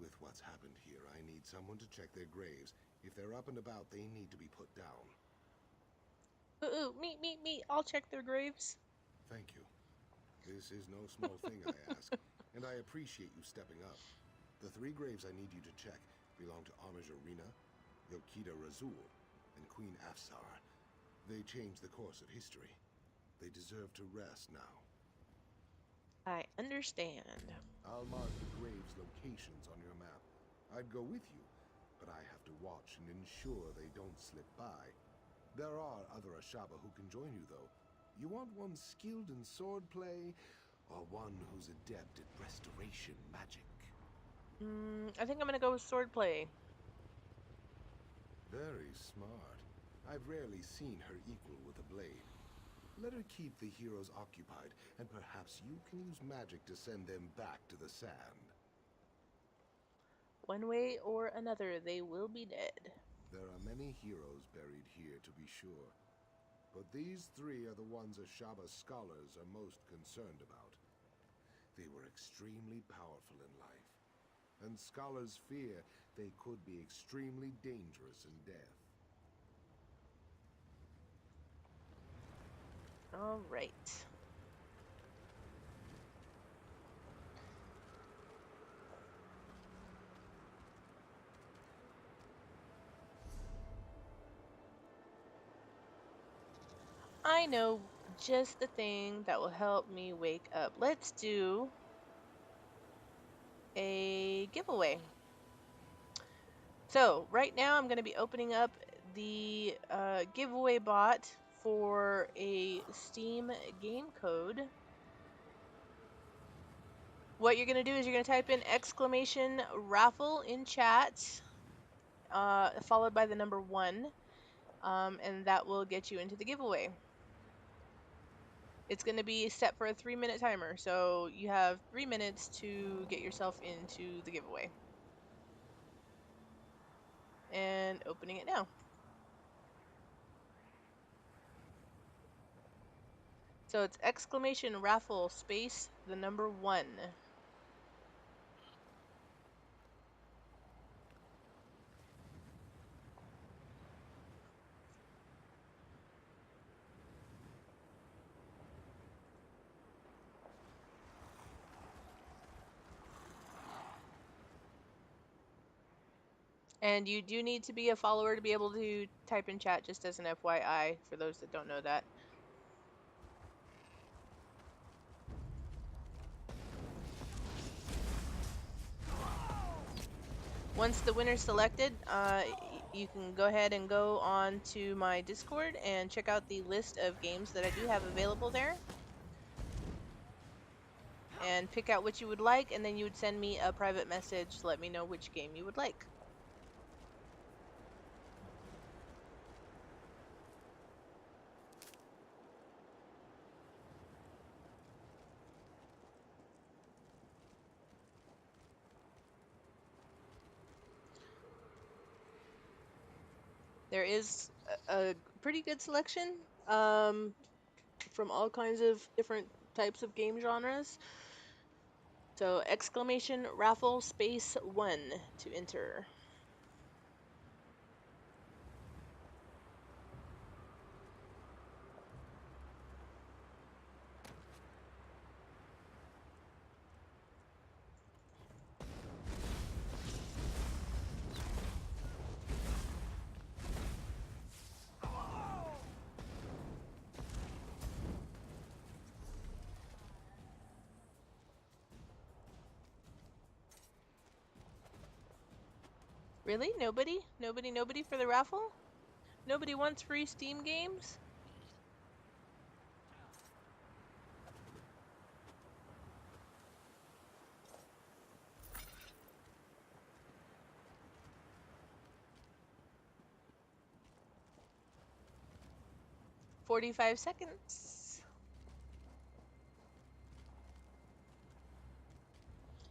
With what's happened here, I need someone to check their graves. If they're up and about, they need to be put down. Ooh, me. I'll check their graves. Thank you. This is no small thing, I ask, and I appreciate you stepping up. The 3 graves I need you to check belong to Armaj Arena, Yokida Razul, and Queen Afsar. They changed the course of history. They deserve to rest now. I understand. I'll mark the graves' locations on your map. I'd go with you, but I have to watch and ensure they don't slip by. There are other Ashaba who can join you, though. You want one skilled in swordplay, or one who's adept at restoration magic? I think I'm gonna go with swordplay. Very smart. I've rarely seen her equal with a blade. Let her keep the heroes occupied, and perhaps you can use magic to send them back to the sand. One way or another, they will be dead. There are many heroes buried here, to be sure. But these 3 are the ones Ashaba scholars are most concerned about. They were extremely powerful in life, and scholars fear they could be extremely dangerous in death. All right. I know just the thing that will help me wake up. Let's do a giveaway. So right now I'm going to be opening up the giveaway bot for a Steam game code. What you're going to do is you're going to type in exclamation raffle in chat, followed by the number 1, and that will get you into the giveaway. It's going to be set for a 3-minute timer, so you have 3 minutes to get yourself into the giveaway. And opening it now. So it's exclamation raffle space the number 1. And you do need to be a follower to be able to type in chat, just as an FYI, for those that don't know that. Once the winner's selected, you can go ahead and go on to my Discord and check out the list of games that I do have available there. And pick out which you would like, and then you would send me a private message to let me know which game you would like. There is a pretty good selection from all kinds of different types of game genres. So exclamation raffle space 1 to enter. Really? Nobody? Nobody for the raffle? Nobody wants free Steam games? $45.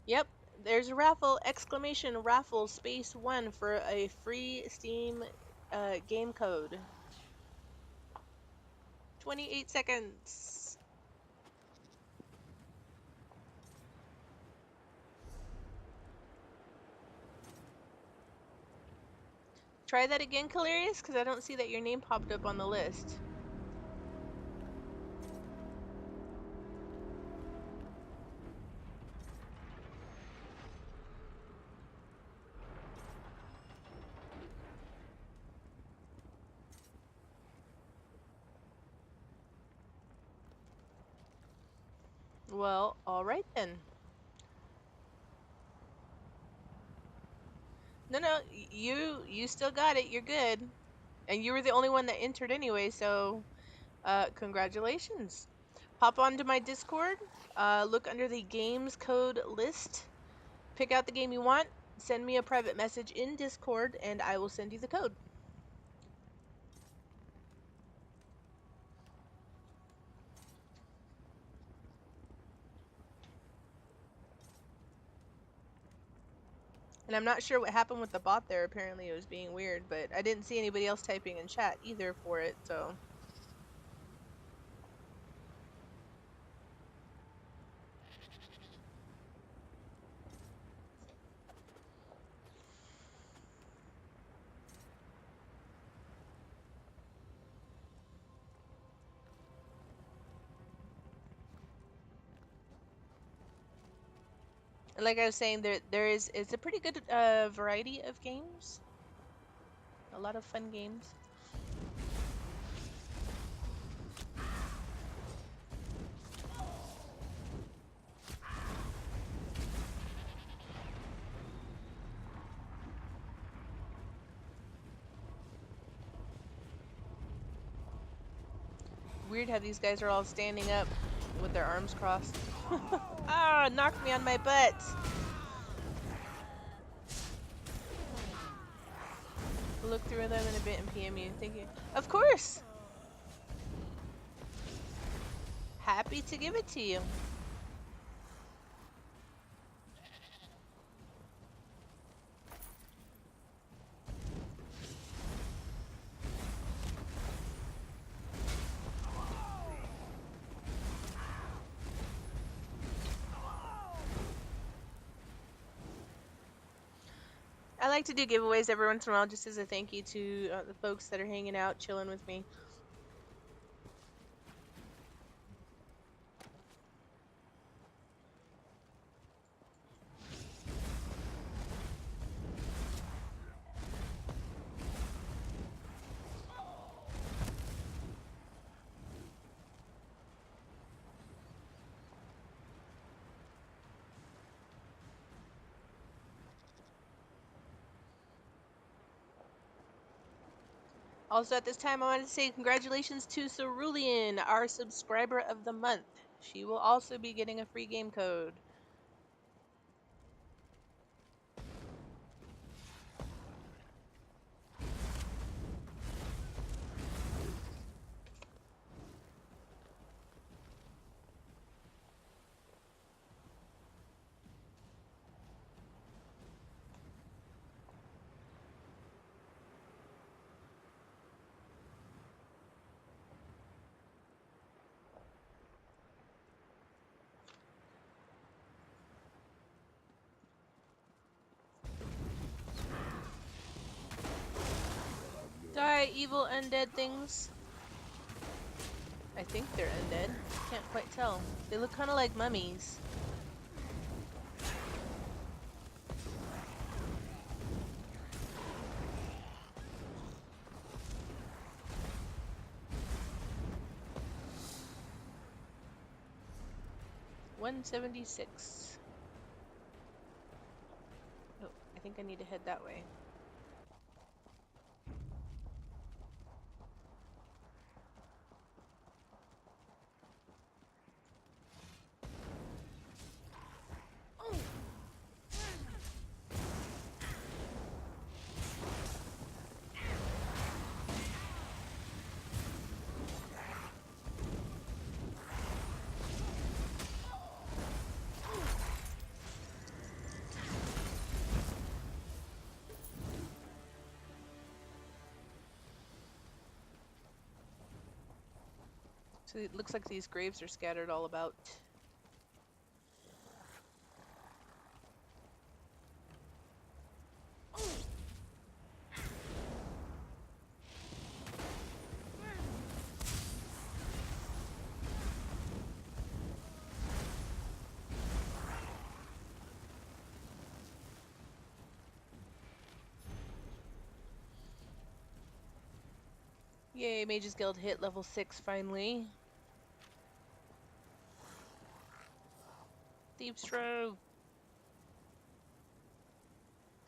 Yep, there's a raffle, exclamation raffle space 1 for a free Steam game code. 28 seconds. Try that again, Calarius, because I don't see that your name popped up on the list. Well, alright then. No, you still got it. You're good. And you were the only one that entered anyway, so congratulations. Hop onto my Discord, look under the games code list, pick out the game you want, send me a private message in Discord, and I will send you the code. And I'm not sure what happened with the bot there. Apparently it was being weird, but I didn't see anybody else typing in chat either for it, so. And like I was saying, there is it's a pretty good variety of games. A lot of fun games. Weird how these guys are all standing up with their arms crossed. Ah, knocked me on my butt. Look through them in a bit and PM you. Thank you. Of course. Happy to give it to you. I like to do giveaways every once in a while just as a thank you to the folks that are hanging out, chilling with me. Also, at this time, I wanted to say congratulations to Cerulean, our subscriber of the month. She will also be getting a free game code. Die, evil undead things. I think they're undead. Can't quite tell. They look kind of like mummies. $176. Oh, I think I need to head that way. So it looks like these graves are scattered all about. Yay, Mage's Guild hit level 6 finally. Thieves' Trove.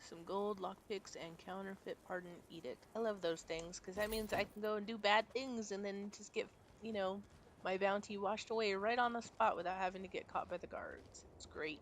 Some gold, lockpicks, and counterfeit pardon edict. I love those things because that means I can go and do bad things and then just get, you know, my bounty washed away right on the spot without having to get caught by the guards. It's great.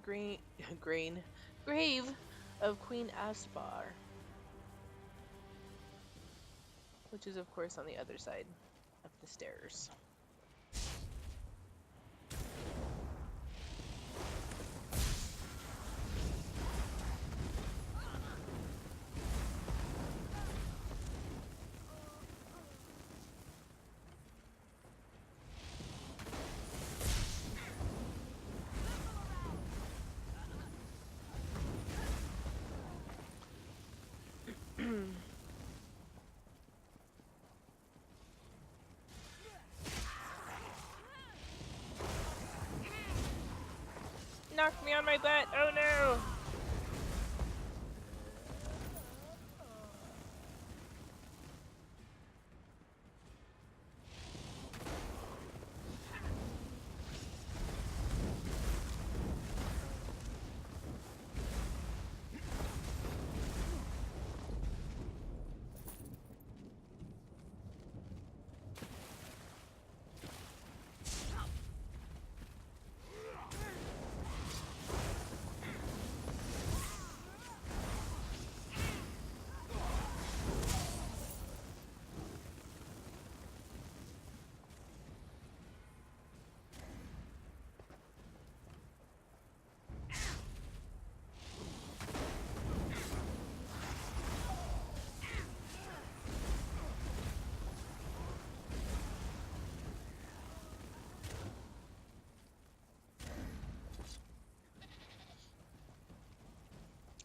green green grave of Queen Aspar, which is of course on the other side of the stairs. Knocked me on my butt. Oh no.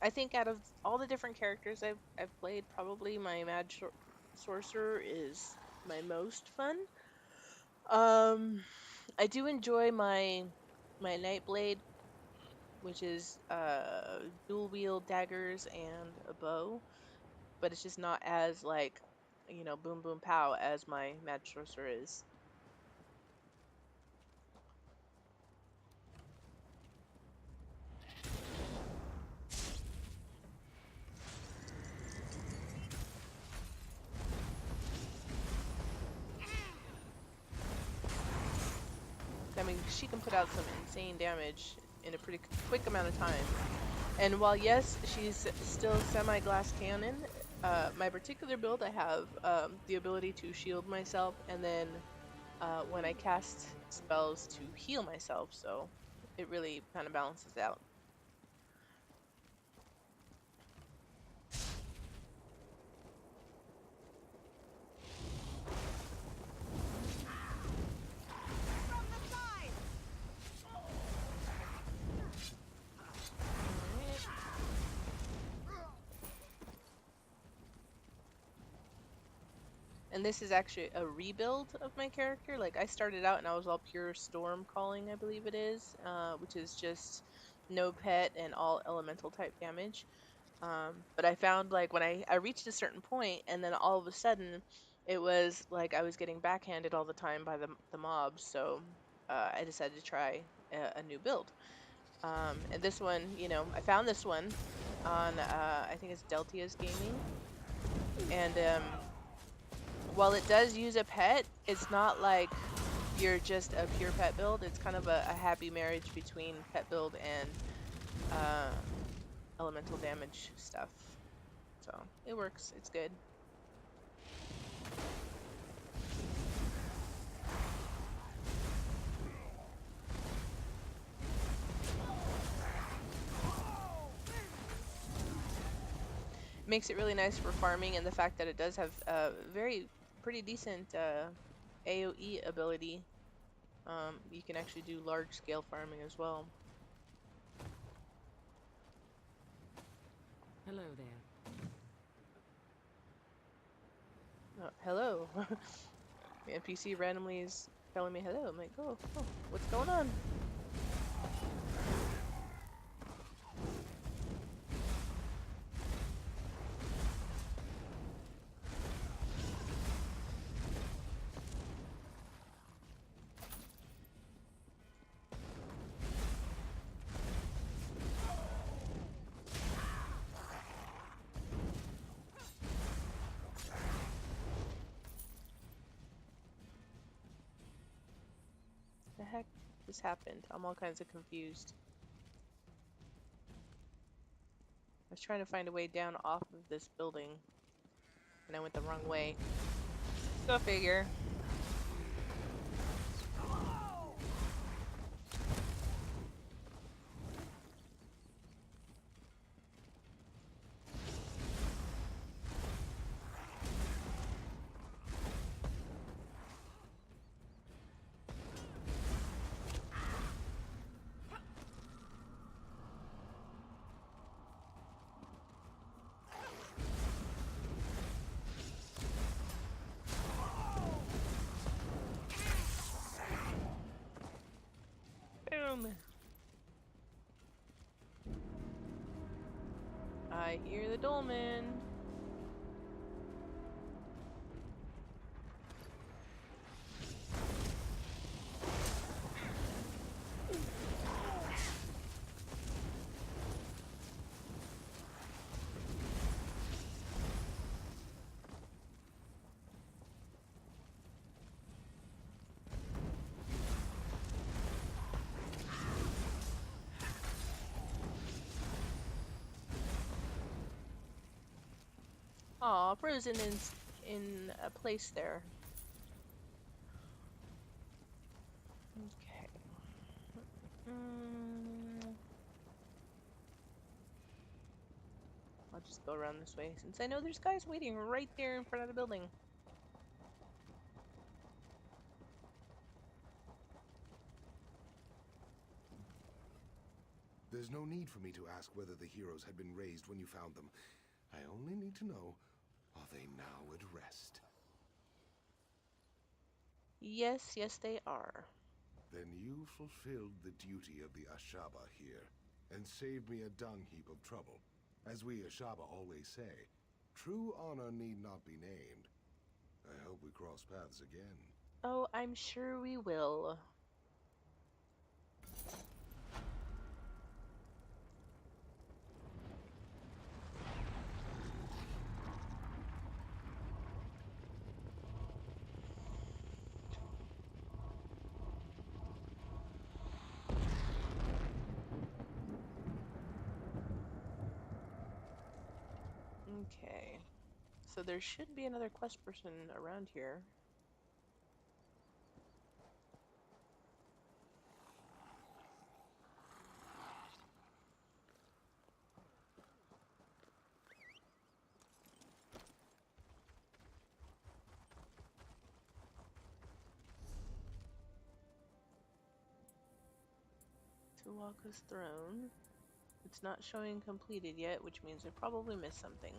I think out of all the different characters I've played, probably my sorcerer is my most fun. Um, I do enjoy my Nightblade, which is dual wield daggers and a bow, but it's just not as like, boom boom pow as my mad sorcerer is. I mean, she can put out some insane damage in a pretty quick amount of time. And while yes, she's still semi-glass cannon, my particular build, I have the ability to shield myself, and then when I cast spells to heal myself, so it really kind of balances out. And this is actually a rebuild of my character. Like, I started out and I was all pure storm calling, I believe it is, which is just no pet and all elemental type damage. But I found like when I reached a certain point, and then all of a sudden, it was like I was getting backhanded all the time by the mobs. So I decided to try a new build. And this one, I found this one on I think it's Deltia's Gaming, and while it does use a pet, it's not like you're just a pure pet build. It's kind of a happy marriage between pet build and uh, elemental damage stuff. So it works. It's good. Makes it really nice for farming, and the fact that it does have pretty decent AoE ability. You can actually do large scale farming as well. Hello there. Hello. The NPC randomly is telling me hello. I'm like, oh, what's going on? The heck just happened? I'm all kinds of confused. was trying to find a way down off of this building, and I went the wrong way. Go figure. Boom. I hear the dolmen. Aw, frozen in a place there. Okay. I'll just go around this way since I know there's guys waiting right there in front of the building. There's no need for me to ask whether the heroes had been raised when you found them. I only need to know, are they now at rest? Yes, yes, they are. Then you fulfilled the duty of the Ashaba here, and saved me a dung heap of trouble. As we Ashaba always say, true honor need not be named. I hope we cross paths again. Oh, I'm sure we will. Okay. So there should be another quest person around here. Tuwaka's throne. It's not showing completed yet, which means I probably missed something.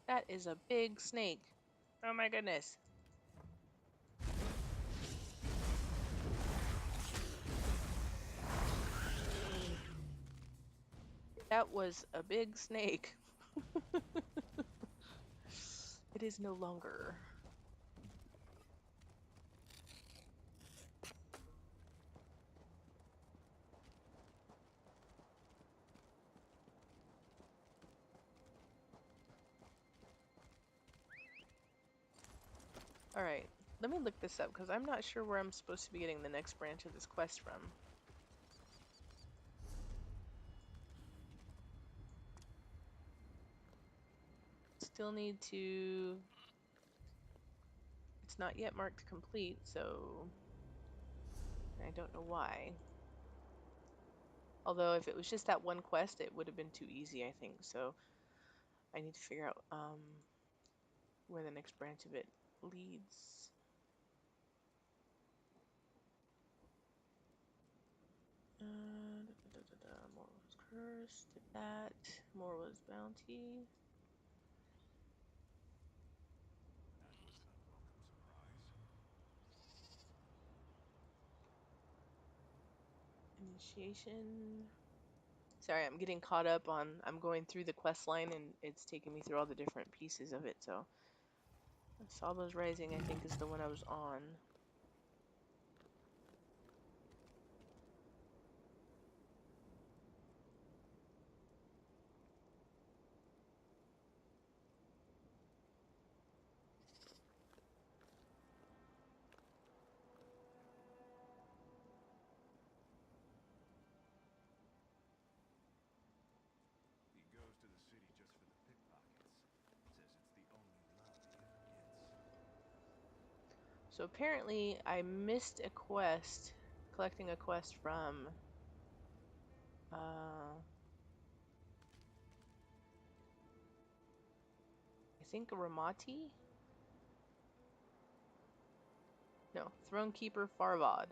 That is a big snake. Oh my goodness. That was a big snake. It is no longer. Alright, let me look this up because I'm not sure where I'm supposed to be getting the next branch of this quest from. Still need to... It's not yet marked complete, so... I don't know why. Although if it was just that one quest, it would have been too easy, I think. So I need to figure out where the next branch of it leads. More was curse, did that. More was bounty. Initiation. Sorry, I'm getting caught up on. I'm going through the quest line and it's taking me through all the different pieces of it. So, Saba's Rising, I think, is the one I was on. He goes to the city just for the pickpockets. Says it's the only love he ever gets. So apparently, I missed a quest, collecting a quest from. I think Ramati? No, Thronekeeper Farvod.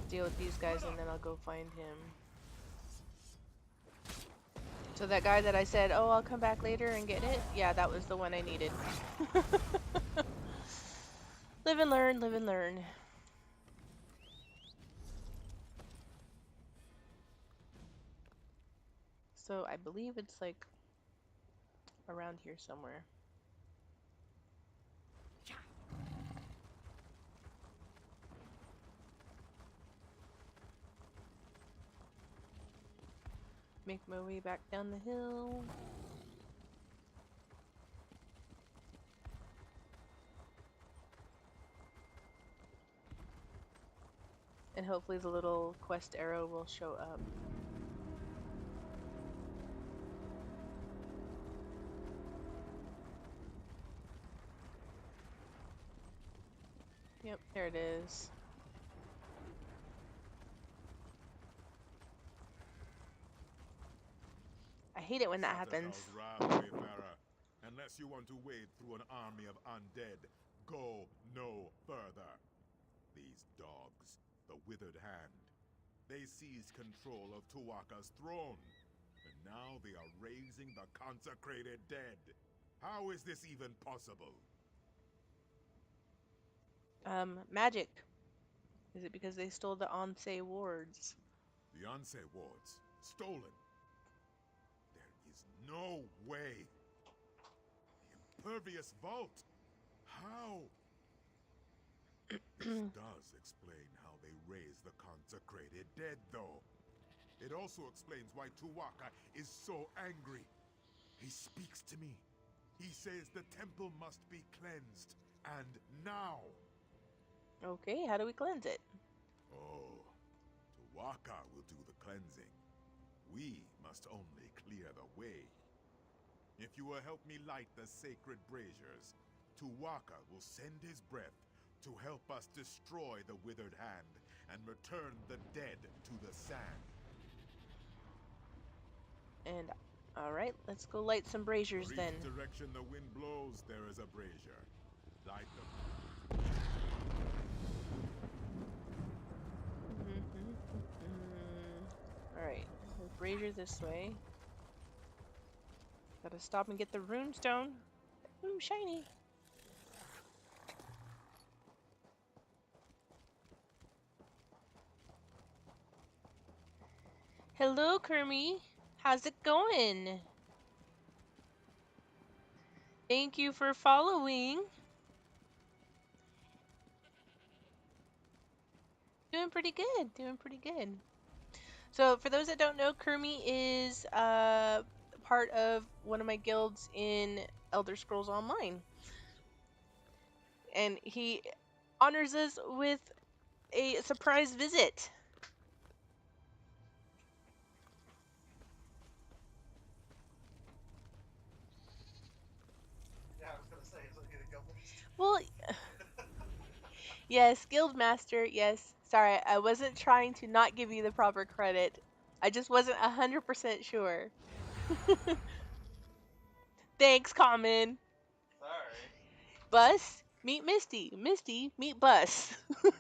Deal with these guys and then I'll go find him. So that guy that I said, oh, I'll come back later and get it? Yeah, that was the one I needed. Live and learn, live and learn. So I believe it's like around here somewhere. Make my way back down the hill. And hopefully the little quest arrow will show up. Yep, there it is. I hate it when that happens. Unless you want to wade through an army of undead, go no further. These dogs, the Withered Hand, they seized control of Tuwaka's throne, and now they are raising the consecrated dead. How is this even possible? Magic. Is it because they stole the Ansei wards? The Ansei wards, stolen. There is no way. The Impervious Vault. How? This does explain how they raise the consecrated dead, though. It also explains why Tuwaka is so angry. He speaks to me. He says the temple must be cleansed, and now. Okay, how do we cleanse it? Oh, Tuwaka will do the cleansing. We must only clear the way. If you will help me light the sacred braziers, Tuwaka will send his breath to help us destroy the Withered Hand and return the dead to the sand. And, alright, let's go light some braziers For then. each direction the wind blows, there is a brazier. Light them. Alright, brazier this way. Gotta stop and get the runestone. Ooh, shiny. Hello, Kermie. How's it going? Thank you for following. Doing pretty good. Doing pretty good. So, for those that don't know, Kermie is part of one of my guilds in Elder Scrolls Online. And he honors us with a surprise visit. Yeah, I was gonna say, is it a guild master? Well, yes, guild master, yes. Sorry, I wasn't trying to not give you the proper credit. I just wasn't 100% sure. Thanks, Common. Sorry. Bus, meet Misty. Misty, meet Bus. As I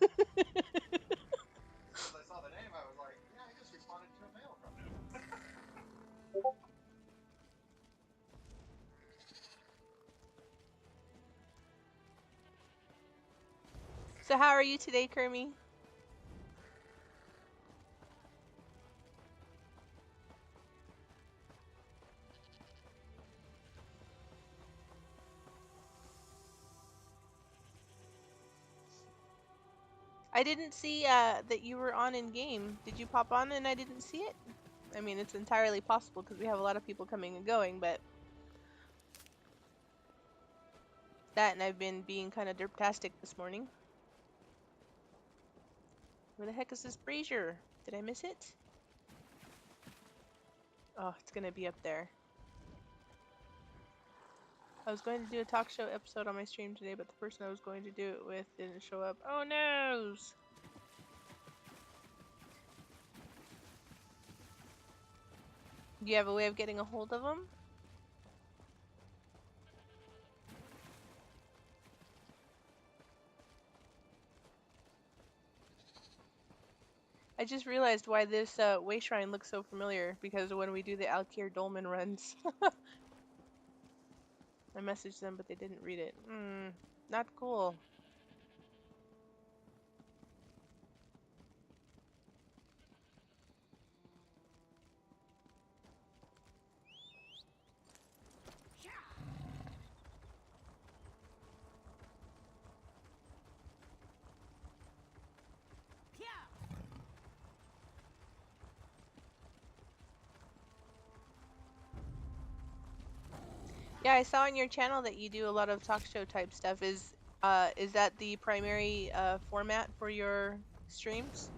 saw the name, I was like, yeah, I just responded to a mail from him. So how are you today, Kermie? I didn't see that you were on in game. Did you pop on and I didn't see it? I mean, it's entirely possible because we have a lot of people coming and going, but that and I've been being kind of derptastic this morning. Where the heck is this brazier? Did I miss it? Oh, it's gonna be up there. I was going to do a talk show episode on my stream today, but the person I was going to do it with didn't show up. Oh noes! Do you have a way of getting a hold of them? I just realized why this way shrine looks so familiar, because when we do the Alkir Dolmen runs, I messaged them but they didn't read it. Not cool. Yeah, I saw on your channel that you do a lot of talk show type stuff. Is that the primary format for your streams?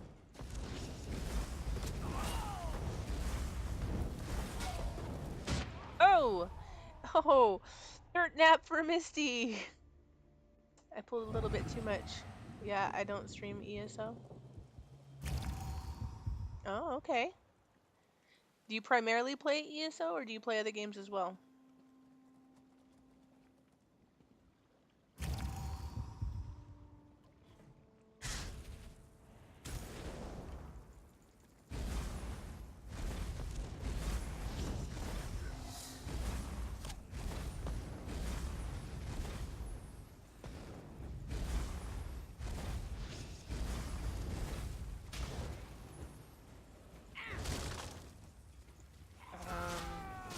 Oh! Oh! Dirt nap for Misty! I pulled a little bit too much. Yeah, I don't stream ESO. Oh, okay. Do you primarily play ESO or do you play other games as well?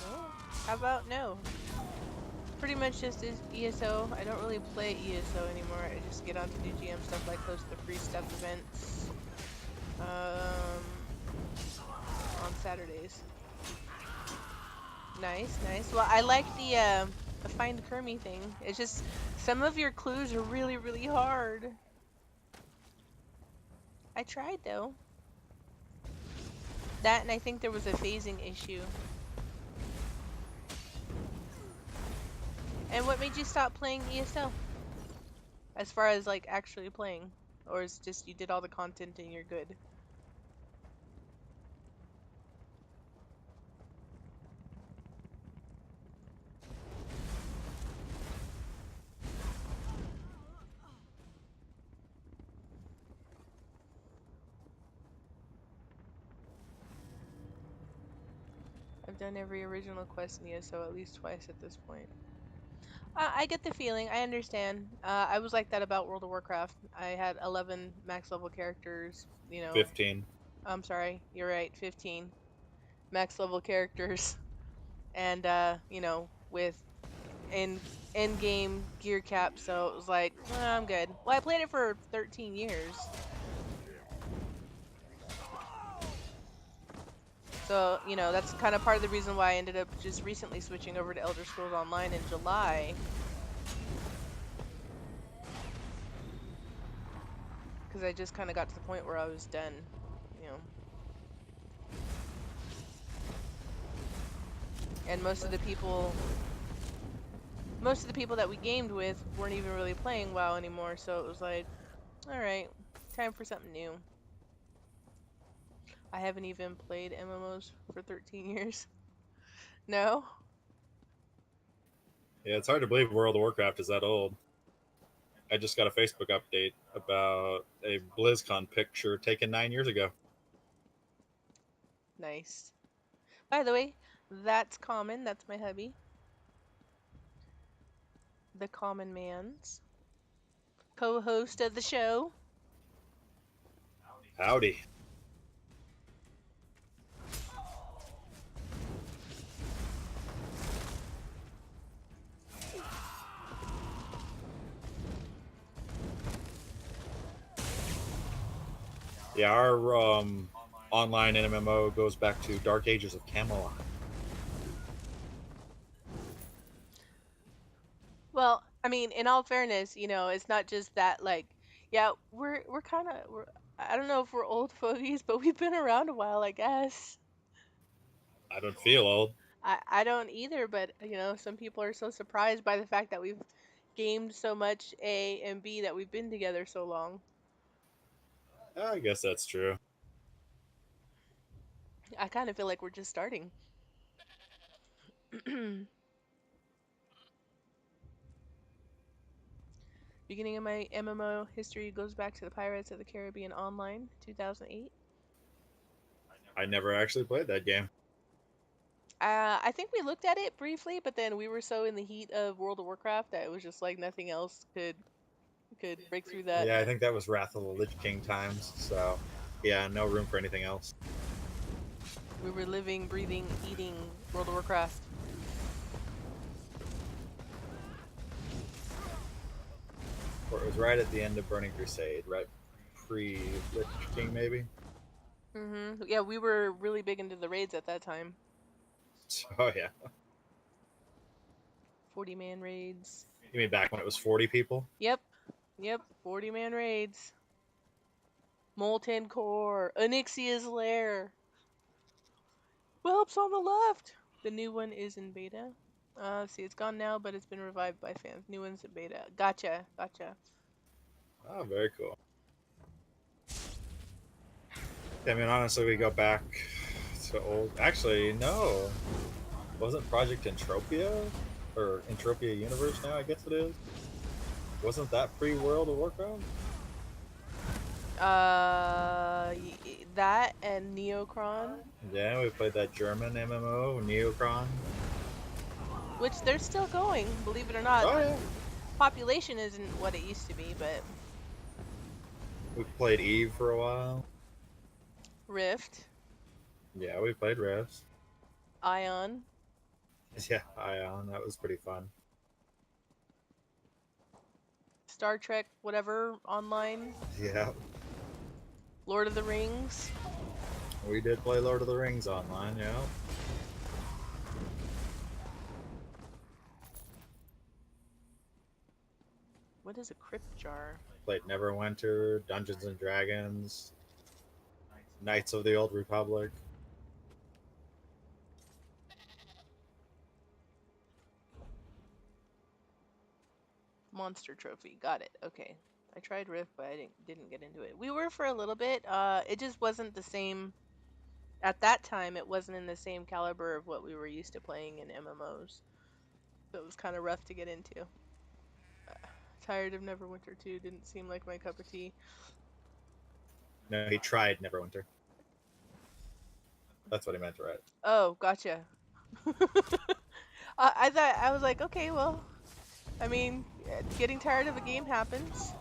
No. How about no? Pretty much just is ESO. I don't really play ESO anymore. I just get on to do GM stuff like host the free stuff events on Saturdays. Nice, nice. Well, I like the find Kermie thing. It's just some of your clues are really, really hard. I tried though. That and I think there was a phasing issue. And what made you stop playing ESO? As far as like actually playing, or is just you did all the content and you're good? I've done every original quest in ESO at least twice at this point. I get the feeling. I understand. I was like that about World of Warcraft. I had 11 max level characters. 15. I'm sorry. You're right. 15 max level characters, and with end game gear cap. So it was like, I'm good. Well, I played it for 13 years. So, that's kind of part of the reason why I ended up just recently switching over to Elder Scrolls Online in July. Because I just kind of got to the point where I was done, And most of the people that we gamed with weren't even really playing WoW anymore, so it was like, alright, time for something new. I haven't even played MMOs for 13 years. No? Yeah, it's hard to believe World of Warcraft is that old. I just got a Facebook update about a BlizzCon picture taken 9 years ago. Nice. By the way, that's Common. That's my hubby. The Common Mans. co-host of the show. Howdy. Yeah, our online MMO goes back to Dark Ages of Camelot. Well, I mean, in all fairness, it's not just that. Like, yeah, we're kind of I don't know if we're old fogies, but we've been around a while, I guess. I don't feel old. I don't either, but some people are so surprised by the fact that we've gamed so much A and B that we've been together so long. I guess that's true. I kind of feel like we're just starting. Beginning of my MMO history goes back to the Pirates of the Caribbean Online, 2008. I never actually played that game. I think we looked at it briefly, but then we were so in the heat of World of Warcraft that it was just like nothing else could break through that. Yeah, I think that was Wrath of the Lich King times. So, yeah, no room for anything else. We were living, breathing, eating World of Warcraft. Or it was right at the end of Burning Crusade, right pre Lich King, maybe. Yeah, we were really big into the raids at that time. Oh yeah. 40-man raids. You mean back when it was 40 people? Yep. 40-man raids. Molten Core. Onyxia's Lair. Whelps on the left. The new one is in beta. See, it's gone now, but it's been revived by fans. New one's in beta. Gotcha. Oh, very cool. I mean, honestly, we go back to old. Actually, no. Wasn't Project Entropia? Or Entropia Universe now, I guess it is? Wasn't that pre World of Warcraft? That and Neocron, Yeah, we played that German MMO, Neocron. which they're still going, believe it or not. Oh, yeah. Population isn't what it used to be, but We played Eve for a while. Rift, Yeah, we played Rifts. Ion, Yeah, Ion. That was pretty fun. Star Trek, whatever, online, Yeah, Lord of the Rings. we did play Lord of the Rings online, yeah. What is a crypt jar? Played Neverwinter, Dungeons and Dragons, Knights of the Old Republic. Monster Trophy. Got it. Okay. I tried Rift, but I didn't get into it. We were for a little bit. It just wasn't the same. At that time, it wasn't in the same caliber of what we were used to playing in MMOs. So it was kind of rough to get into. Tired of Neverwinter 2 didn't seem like my cup of tea. No, he tried Neverwinter. That's what he meant, right? Oh, gotcha. I thought I was like, okay, well, I mean, getting tired of a game happens.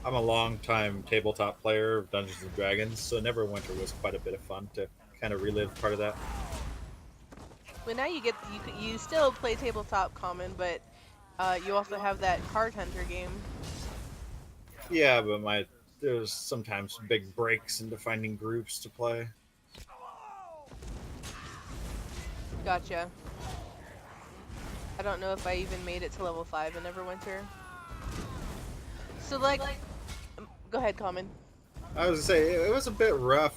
I'm a long-time tabletop player of Dungeons and Dragons, so Neverwinter was quite a bit of fun to kind of relive part of that. Well, now you still play tabletop common, but you also have that card hunter game. Yeah, but there's sometimes big breaks into finding groups to play. Gotcha. I don't know if I even made it to level 5 in Neverwinter. So like, go ahead, Common. I was gonna say it was a bit rough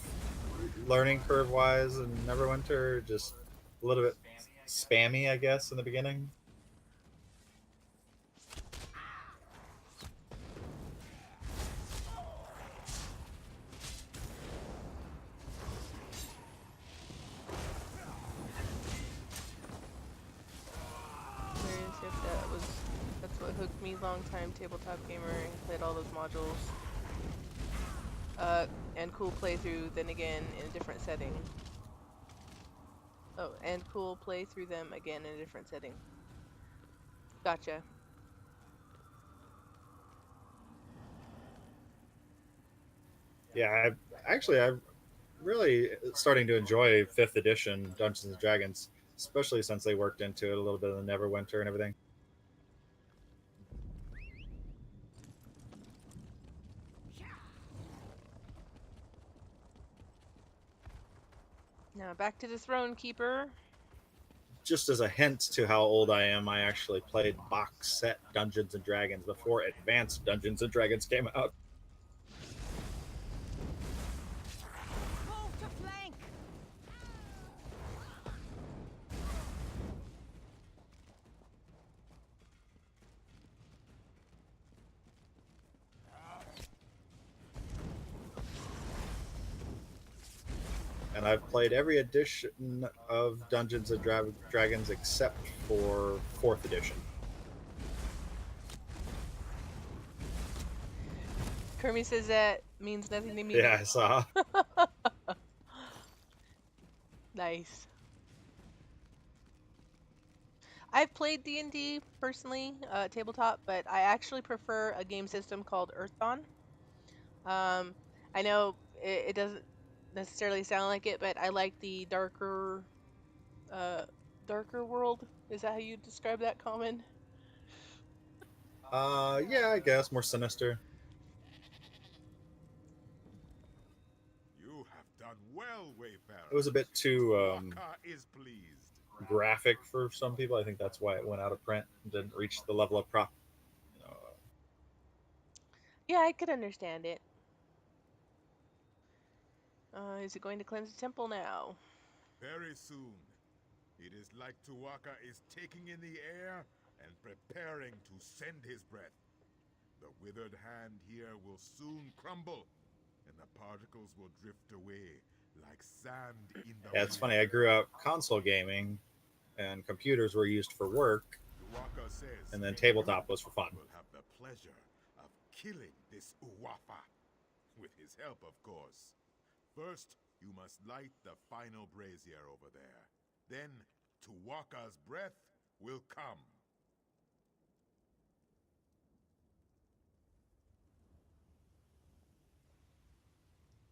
learning curve wise in Neverwinter, just a little bit spammy, I guess, in the beginning. That's what hooked me. Long time tabletop gamer and played all those modules. And cool playthrough. Then again, in a different setting. Oh, and cool. Play through them again in a different setting. Gotcha. Yeah, I'm really starting to enjoy Fifth Edition Dungeons and Dragons, especially since they worked into it a little bit of the Neverwinter and everything. Now back to the Throne Keeper. Just as a hint to how old I am, I actually played box set Dungeons and Dragons before Advanced Dungeons and Dragons came out. Move to flank! And I've played every edition of Dungeons and Dragons except for Fourth Edition. Kermie says that means nothing to me. Yeah, I saw. Nice. I've played D&D personally, tabletop, but I actually prefer a game system called Earthdawn. Um, I know it doesn't necessarily sound like it, but I like the uh, darker world. Is that how you describe that, Common? Yeah, I guess more sinister. You have done well, It was Wayfarer. a bit too Tuaka is pleased. graphic for some people. I think that's why it went out of print and didn't reach the level of prop. You know, Yeah, I could understand it. Is it going to cleanse the temple now? Very soon, it is like Tuaka is taking in the air and preparing to send his breath. The withered hand here will soon crumble, and the particles will drift away like sand in the yeah, it's wind. funny. I grew up console gaming, and computers were used for work, Tuaka says and then you tabletop was for fun. will have the pleasure of killing this Uwafa. With his help, of course. First, you must light the final brazier over there. Then, Tuwaka's breath will come.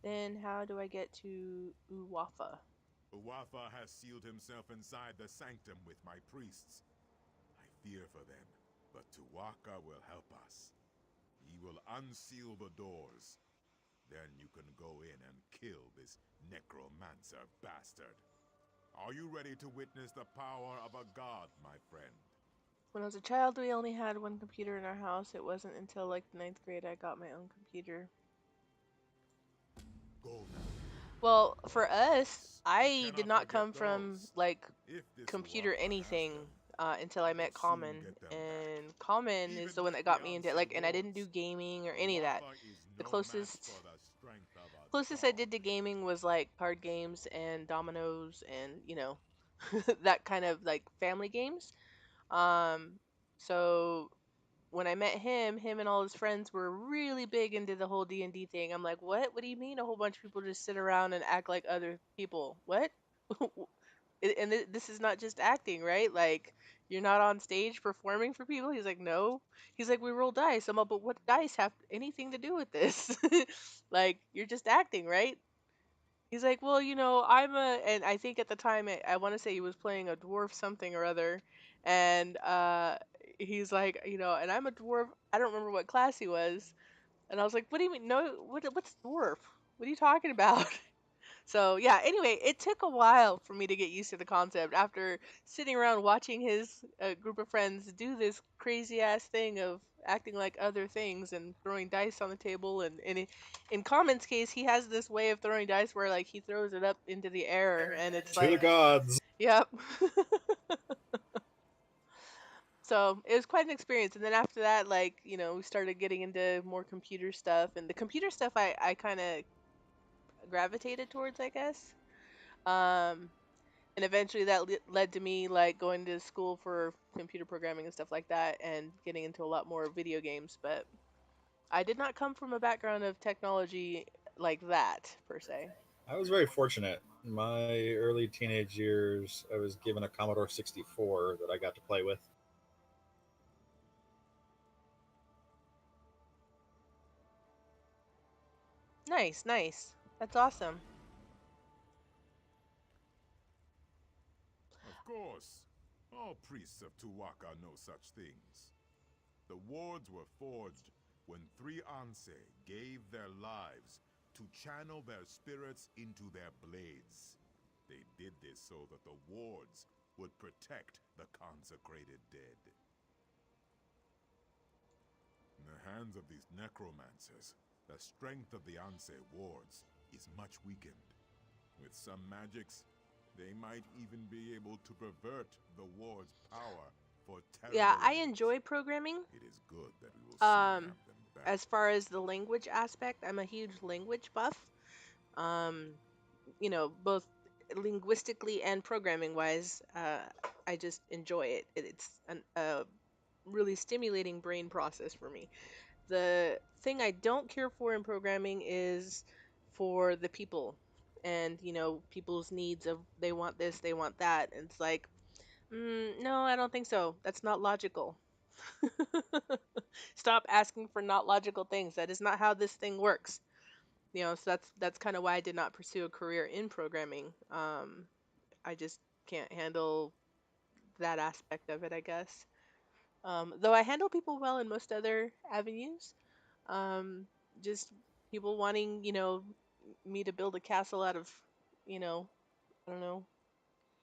Then how do I get to Uwafa? Uwafa has sealed himself inside the sanctum with my priests. I fear for them, but Tuwaka will help us. He will unseal the doors. Then you can go in and kill this necromancer bastard. Are you ready to witness the power of a god, my friend? When I was a child, we only had one computer in our house. It wasn't until like the ninth grade I got my own computer. Go now. Well, for us, Yes, we I did cannot not forget come from those. like If this computer Uwafa has them, anything until I we will met soon Common, get them back. and Common is Even the one with that the got me into it. Like, unsealed and I didn't do doors, gaming or any of that. Uwafa is The no match closest for the strength of a closest I dog. did to gaming was like card games and dominoes and that kind of like family games. Um, so when I met him and all his friends were really big into the whole D&D thing. I'm like, what? What do you mean a whole bunch of people just sit around and act like other people? What? And this is not just acting, right? Like, you're not on stage performing for people. He's like, no. He's like, we roll dice. I'm like, but what dice have anything to do with this? Like, you're just acting, right? He's like, well, and I think at the time, I want to say he was playing a dwarf something or other. And he's like, and I'm a dwarf. I don't remember what class he was. And I was like, what do you mean? No, what's dwarf? What are you talking about? So yeah, anyway, it took a while for me to get used to the concept after sitting around watching his group of friends do this crazy ass thing of acting like other things and throwing dice on the table. In Common's case, he has this way of throwing dice where like he throws it up into the air and it's To the like, gods. yep. So it was quite an experience. And then after that, like, we started getting into more computer stuff. And the computer stuff I kind of gravitated towards, I guess. Um, and eventually that led to me like going to school for computer programming and stuff like that and getting into a lot more video games, but I did not come from a background of technology like that per se. I was very fortunate. In my early teenage years, I was given a Commodore 64 that I got to play with. Nice, nice. That's awesome. Of course. All priests of Tuwaka know such things. The wards were forged when three Anse gave their lives to channel their spirits into their blades. They did this so that the wards would protect the consecrated dead. In the hands of these necromancers, the strength of the Anse wards is much weakened. With some magics, they might even be able to pervert the ward's power for Yeah, terrible I ends. enjoy programming. It is good that we will soon Um, have them back. as far as the language aspect, I'm a huge language buff. Um, both linguistically and programming wise, I just enjoy it. A really stimulating brain process for me. The thing I don't care for in programming is for the people and, people's needs of they want this, they want that. And it's like, no, I don't think so. That's not logical. Stop asking for not logical things. That is not how this thing works. So that's kind of why I did not pursue a career in programming. I just can't handle that aspect of it, I guess. Though I handle people well in most other avenues. Um, just people wanting, me to build a castle out of, you know, I don't know,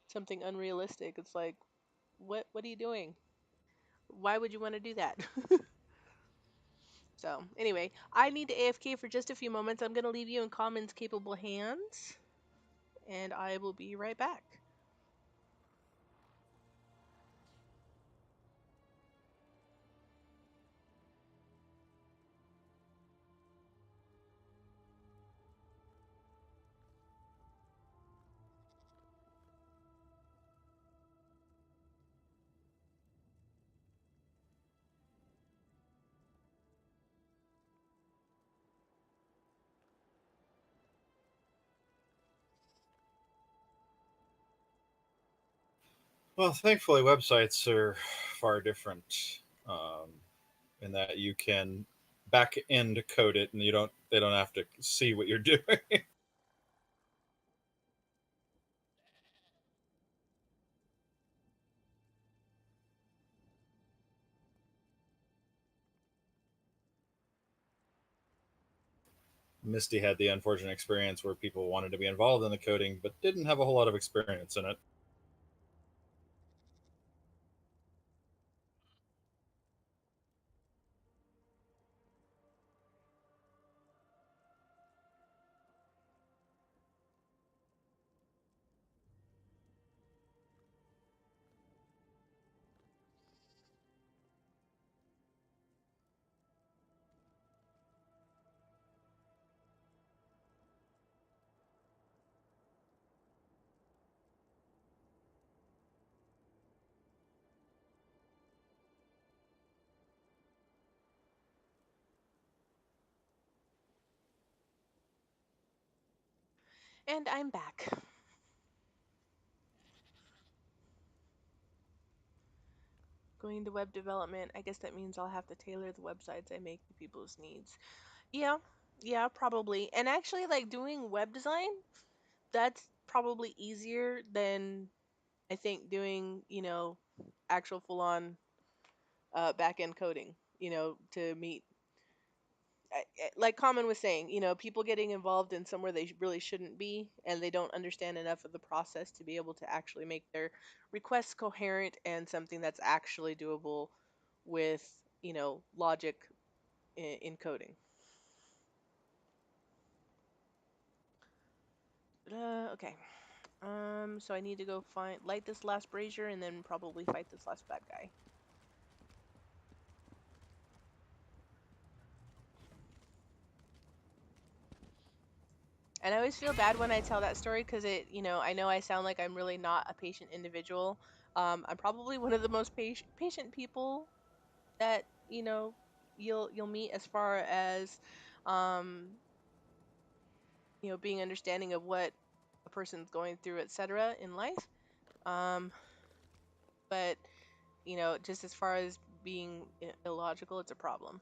something unrealistic. It's like, what are you doing? Why would you want to do that? So, anyway, I need to AFK for just a few moments. I'm going to leave you in Common's capable hands, and I will be right back. Well, thankfully, websites are far different in that you can back end code it, and they don't have to see what you're doing. Misty had the unfortunate experience where people wanted to be involved in the coding but didn't have a whole lot of experience in it. And I'm back. Going to web development, I guess that means I'll have to tailor the websites I make to people's needs. Yeah, yeah, probably. And actually, like doing web design, that's probably easier than I think doing, actual full on back end coding, to meet. Like Common was saying, people getting involved in somewhere they really shouldn't be, and they don't understand enough of the process to be able to actually make their requests coherent and something that's actually doable with, logic in coding. Okay. So I need to go light this last brazier and then probably fight this last bad guy. And I always feel bad when I tell that story because I know I sound like I'm really not a patient individual. I'm probably one of the most patient people that you'll meet as far as um being understanding of what a person's going through, etc. in life. Um, but just as far as being illogical, it's a problem.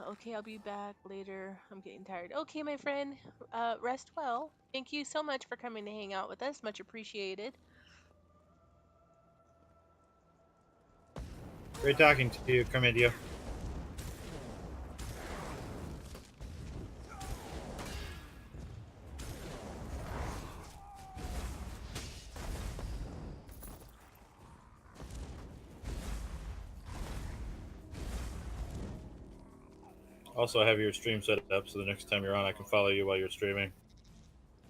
Okay, I'll be back later. I'm getting tired. Okay, my friend, rest well. Thank you so much for coming to hang out with us. Much appreciated. Great talking to you, Comedia. Also, I have your stream set up so the next time you're on, I can follow you while you're streaming.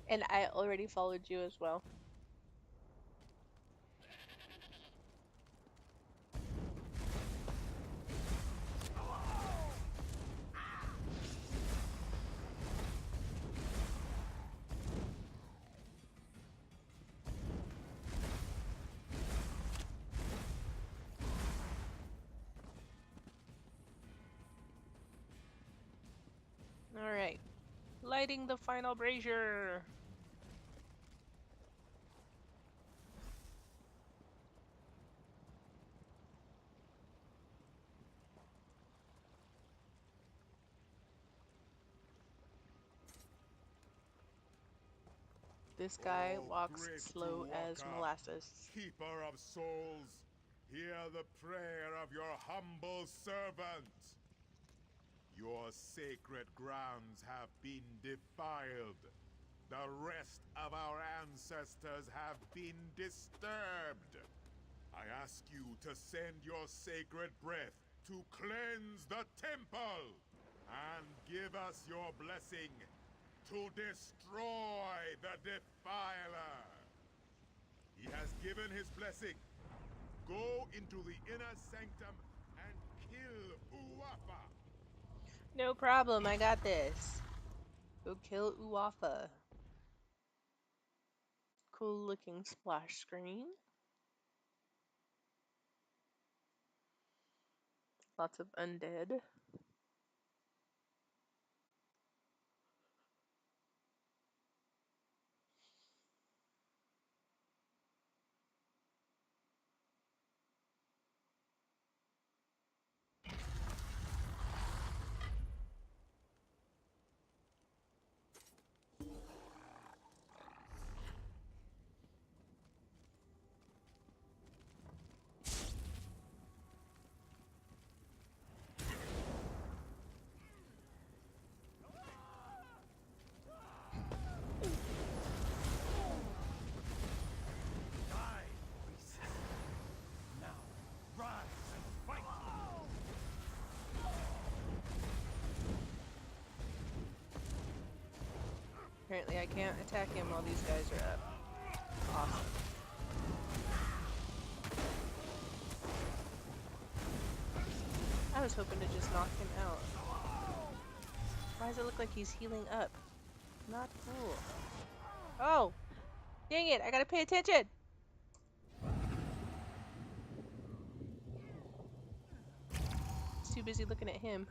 And I already followed you as well. All right. Lighting the final brazier. This guy Oh, walks great slow as walker, molasses. keeper of souls, hear the prayer of your humble servant. Your sacred grounds have been defiled. The rest of our ancestors have been disturbed. I ask you to send your sacred breath to cleanse the temple and give us your blessing to destroy the defiler. He has given his blessing. Go into the inner sanctum and kill Uwafa. No problem, I got this. Go kill Uwafa. Cool looking splash screen. Lots of undead. Apparently I can't attack him while these guys are up. Awesome. I was hoping to just knock him out. Why does it look like he's healing up? Not cool. Oh! Dang it, I gotta pay attention! He's too busy looking at him.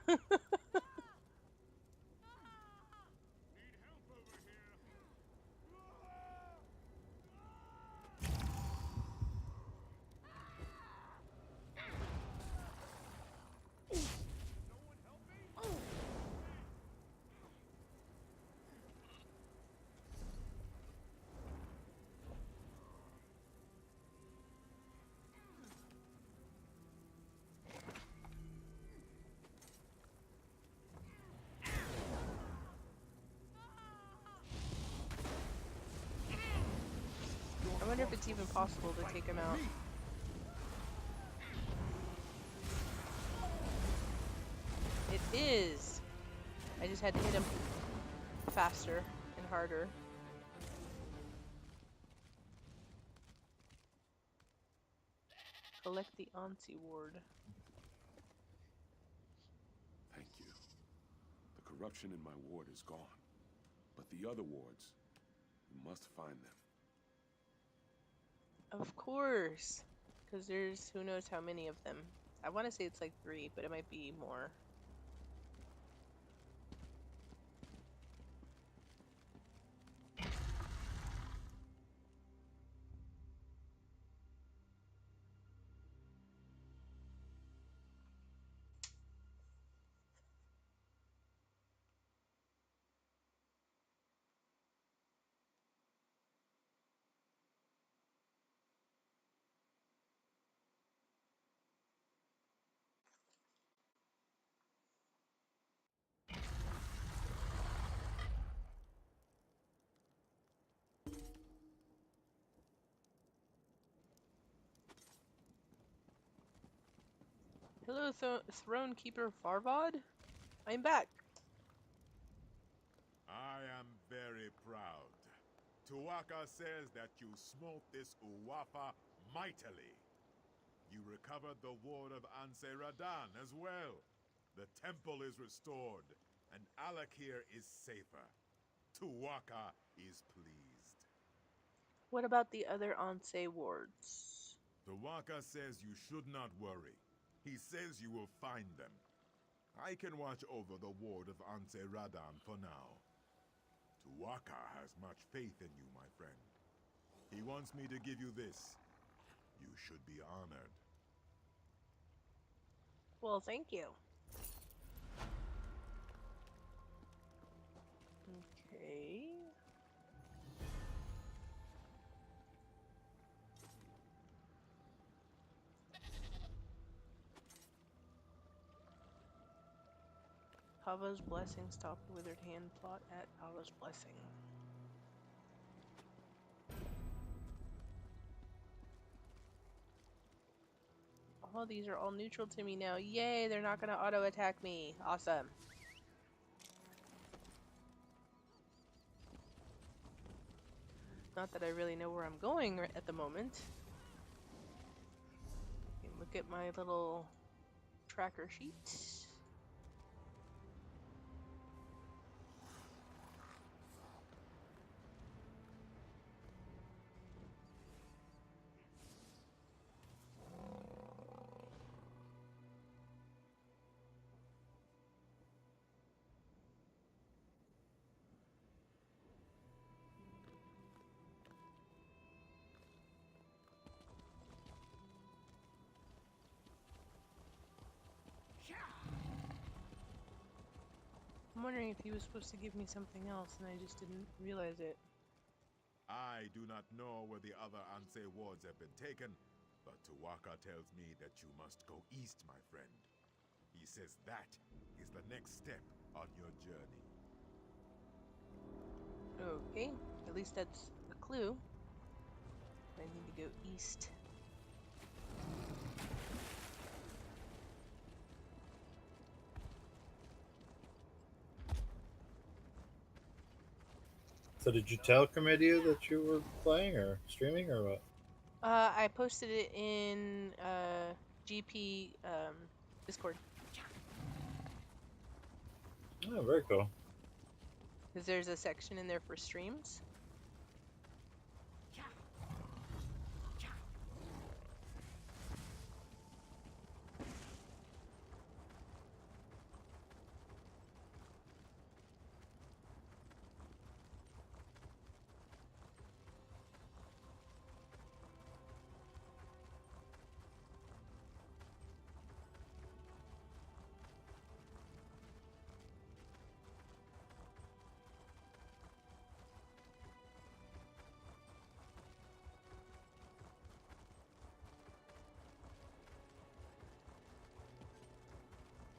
I wonder if it's even possible to take him out. It is! I just had to hit him faster and harder. Collect the Ansi ward. Thank you. The corruption in my ward is gone. But the other wards, you must find them. Of course! Because there's who knows how many of them. I want to say it's like 3, but it might be more. Hello, Throne Keeper Farvod. I'm back. I am very proud. Tuwaka says that you smote this Uwafa mightily. You recovered the ward of Anse Radan as well. The temple is restored, and Alakir is safer. Tuwaka is pleased. What about the other Anse wards? Tuwaka says you should not worry. He says you will find them. I can watch over the ward of Anse Radan for now. Tuwaka has much faith in you, my friend. He wants me to give you this. You should be honored. Well, thank you. Okay. Hava's Blessing. Stop the Withered Hand plot at Hava's Blessing. Oh, these are all neutral to me now. Yay, they're not going to auto-attack me. Awesome. Not that I really know where I'm going at the moment. Look at my little tracker sheet. I'm wondering if he was supposed to give me something else and I just didn't realize it. I do not know where the other Anse wards have been taken, but Tuwaka tells me that you must go east, my friend. He says that is the next step on your journey. Okay, at least that's a clue. I need to go east. So did you tell Comedia that you were playing or streaming or what? I posted it in GP Discord. Oh, very cool. Because there's a section in there for streams.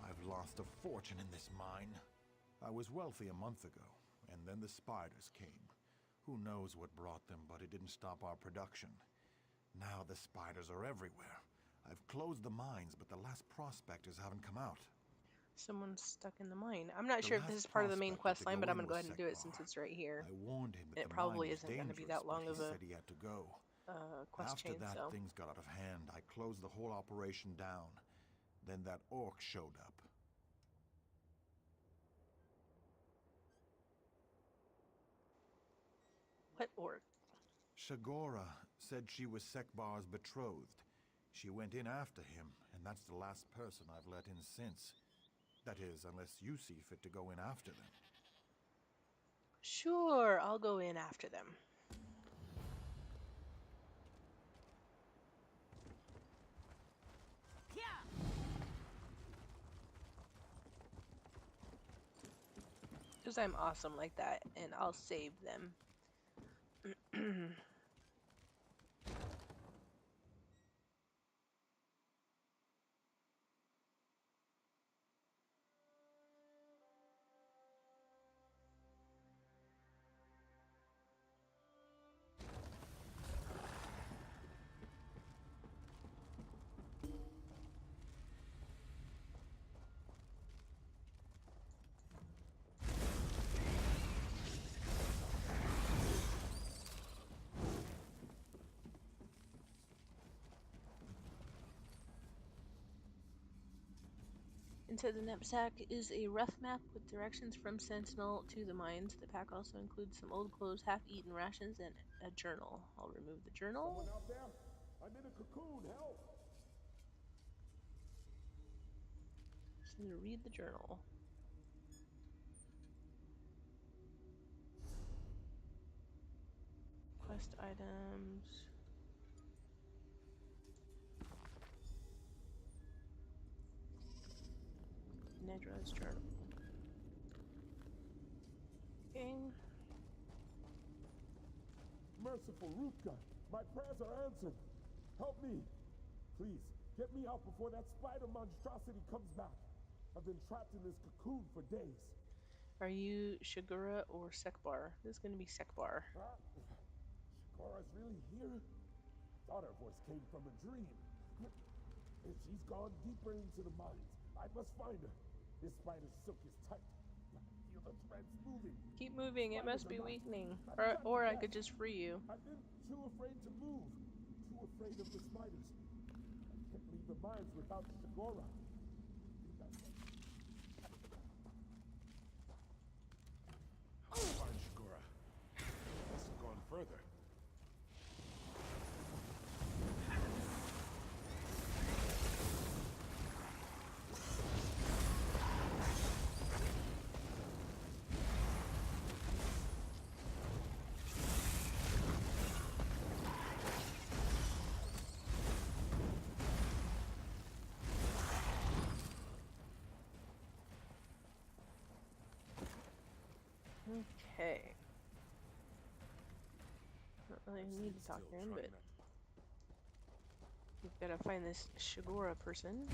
I've lost a fortune in this mine. I was wealthy a month ago, and then the spiders came. Who knows what brought them, but it didn't stop our production. Now the spiders are everywhere. I've closed the mines, but the last prospectors haven't come out. Someone's stuck in the mine. I'm not The sure if this last is part of the main prospector quest line, to but go I'm in going to go was ahead and do it Sekbar. since it's right here. I warned him that It the probably mine was isn't going to be dangerous, that long but of he a said he had to go. quest After chain, that, so. things got out of hand. I closed the whole operation down. Then that orc showed up. What orc? Shagora said she was Sekbar's betrothed. She went in after him, and that's the last person I've let in since. That is, unless you see fit to go in after them. Sure, I'll go in after them. Because I'm awesome like that, and I'll save them. Inside the knapsack is a rough map with directions from Sentinel to the mines. The pack also includes some old clothes, half-eaten rations, and a journal. I'll remove the journal. Someone out there? I'm in a cocoon, help! Just need to read the journal. Quest items. Nedra's journal. Okay. Merciful Ruthka, my prayers are answered. Help me. Please, get me out before that spider monstrosity comes back. I've been trapped in this cocoon for days. Are you Shigura or Sekbar? This is going to be Sekbar. Shikora's really here? Thought her voice came from a dream. If she's gone deeper into the mines, I must find her. This spider's silk is tight. I feel the threads moving. Keep moving, it must Spiders be are not- weakening. I've got Or to I could rest. just free you. I've been too afraid to move. Too afraid of the spiders. I can't leave the mines without Shigora. I'll find Shigora. Must have gone further. Okay. Not really need to talk to him, but we've got to find this Shigura person.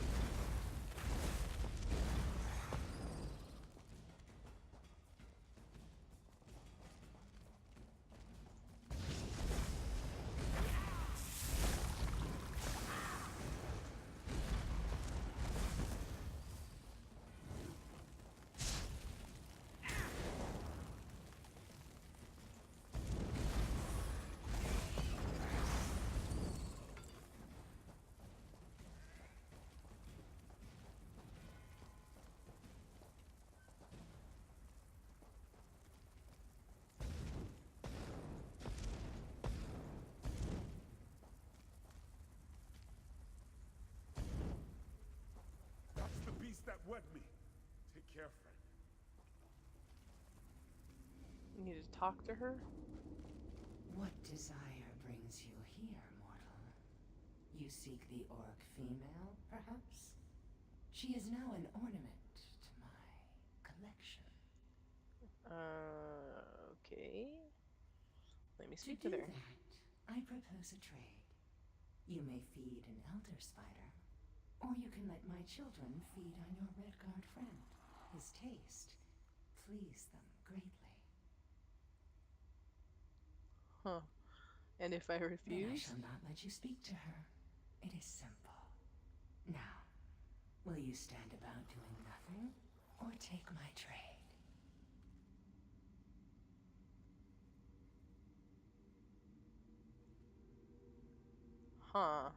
That's the beast that wet me. Take care, friend. You need to talk to her? What desire brings you here, mortal? You seek the orc female, perhaps? She is now an ornament to my collection. Okay. Let me To speak do with her. that, I propose a trade. You may feed an elder spider, or you can let my children feed on your Redguard friend. His taste pleased them greatly. Huh. And if I Then I refuse? shall not let you speak to her. It is simple. Now, will you stand about doing nothing, or take my trade? Huh.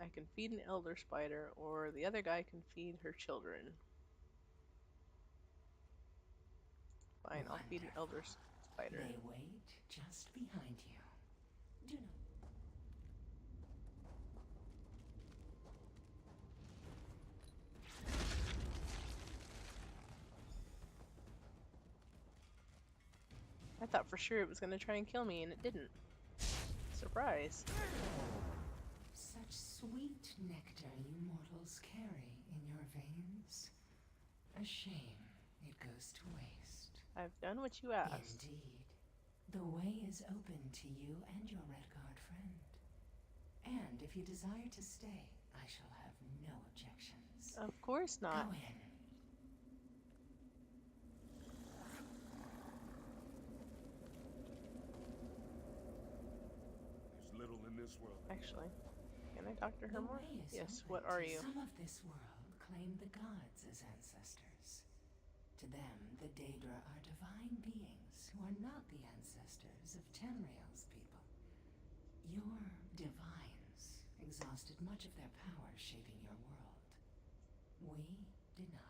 I can feed an elder spider, or the other guy can feed her children. Fine, I'll feed an elder Wonderful. spider. They wait just behind you. Do not. I thought for sure it was going to try and kill me, and it didn't. Surprise. Such sweet nectar you mortals carry in your veins. A shame it goes to waste. I've done what you asked. Indeed. The way is open to you and your Redguard friend. And if you desire to stay, I shall have no objections. Of course not. Go in. There's little in this world. Actually, can I talk to her The more? way is Yes, open what are to you? Some of this world claim the gods as ancestors. To them, the Daedra are divine beings who are not the ancestors of Tamriel's people. Your divines exhausted much of their power shaping your world. We did not.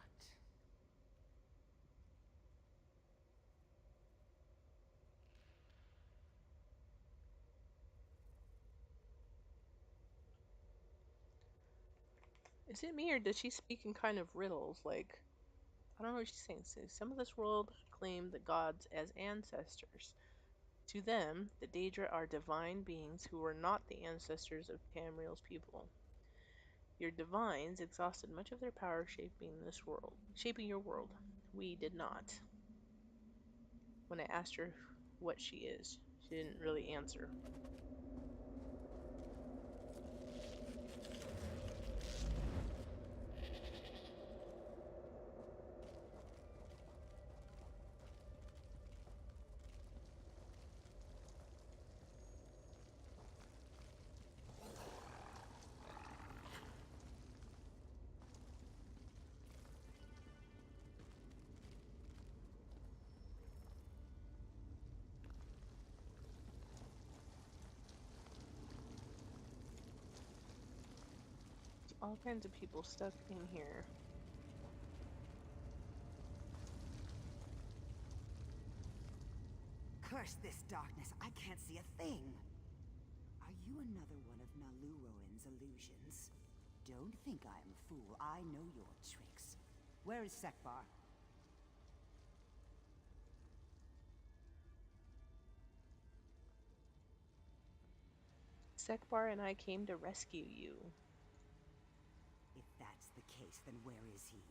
Is it me or does she speak in kind of riddles? Like, I don't know what she's saying. So some of this world claim the gods as ancestors. To them, the Daedra are divine beings who were not the ancestors of Tamriel's people. Your divines exhausted much of their power shaping your world. We did not. When I asked her what she is, she didn't really answer. There's all kinds of people stuck in here. Curse this darkness, I can't see a thing. Are you another one of Naluroan's illusions? Don't think I am a fool, I know your tricks. Where is Sekbar? Sekbar and I came to rescue you. If that's the case, then where is he?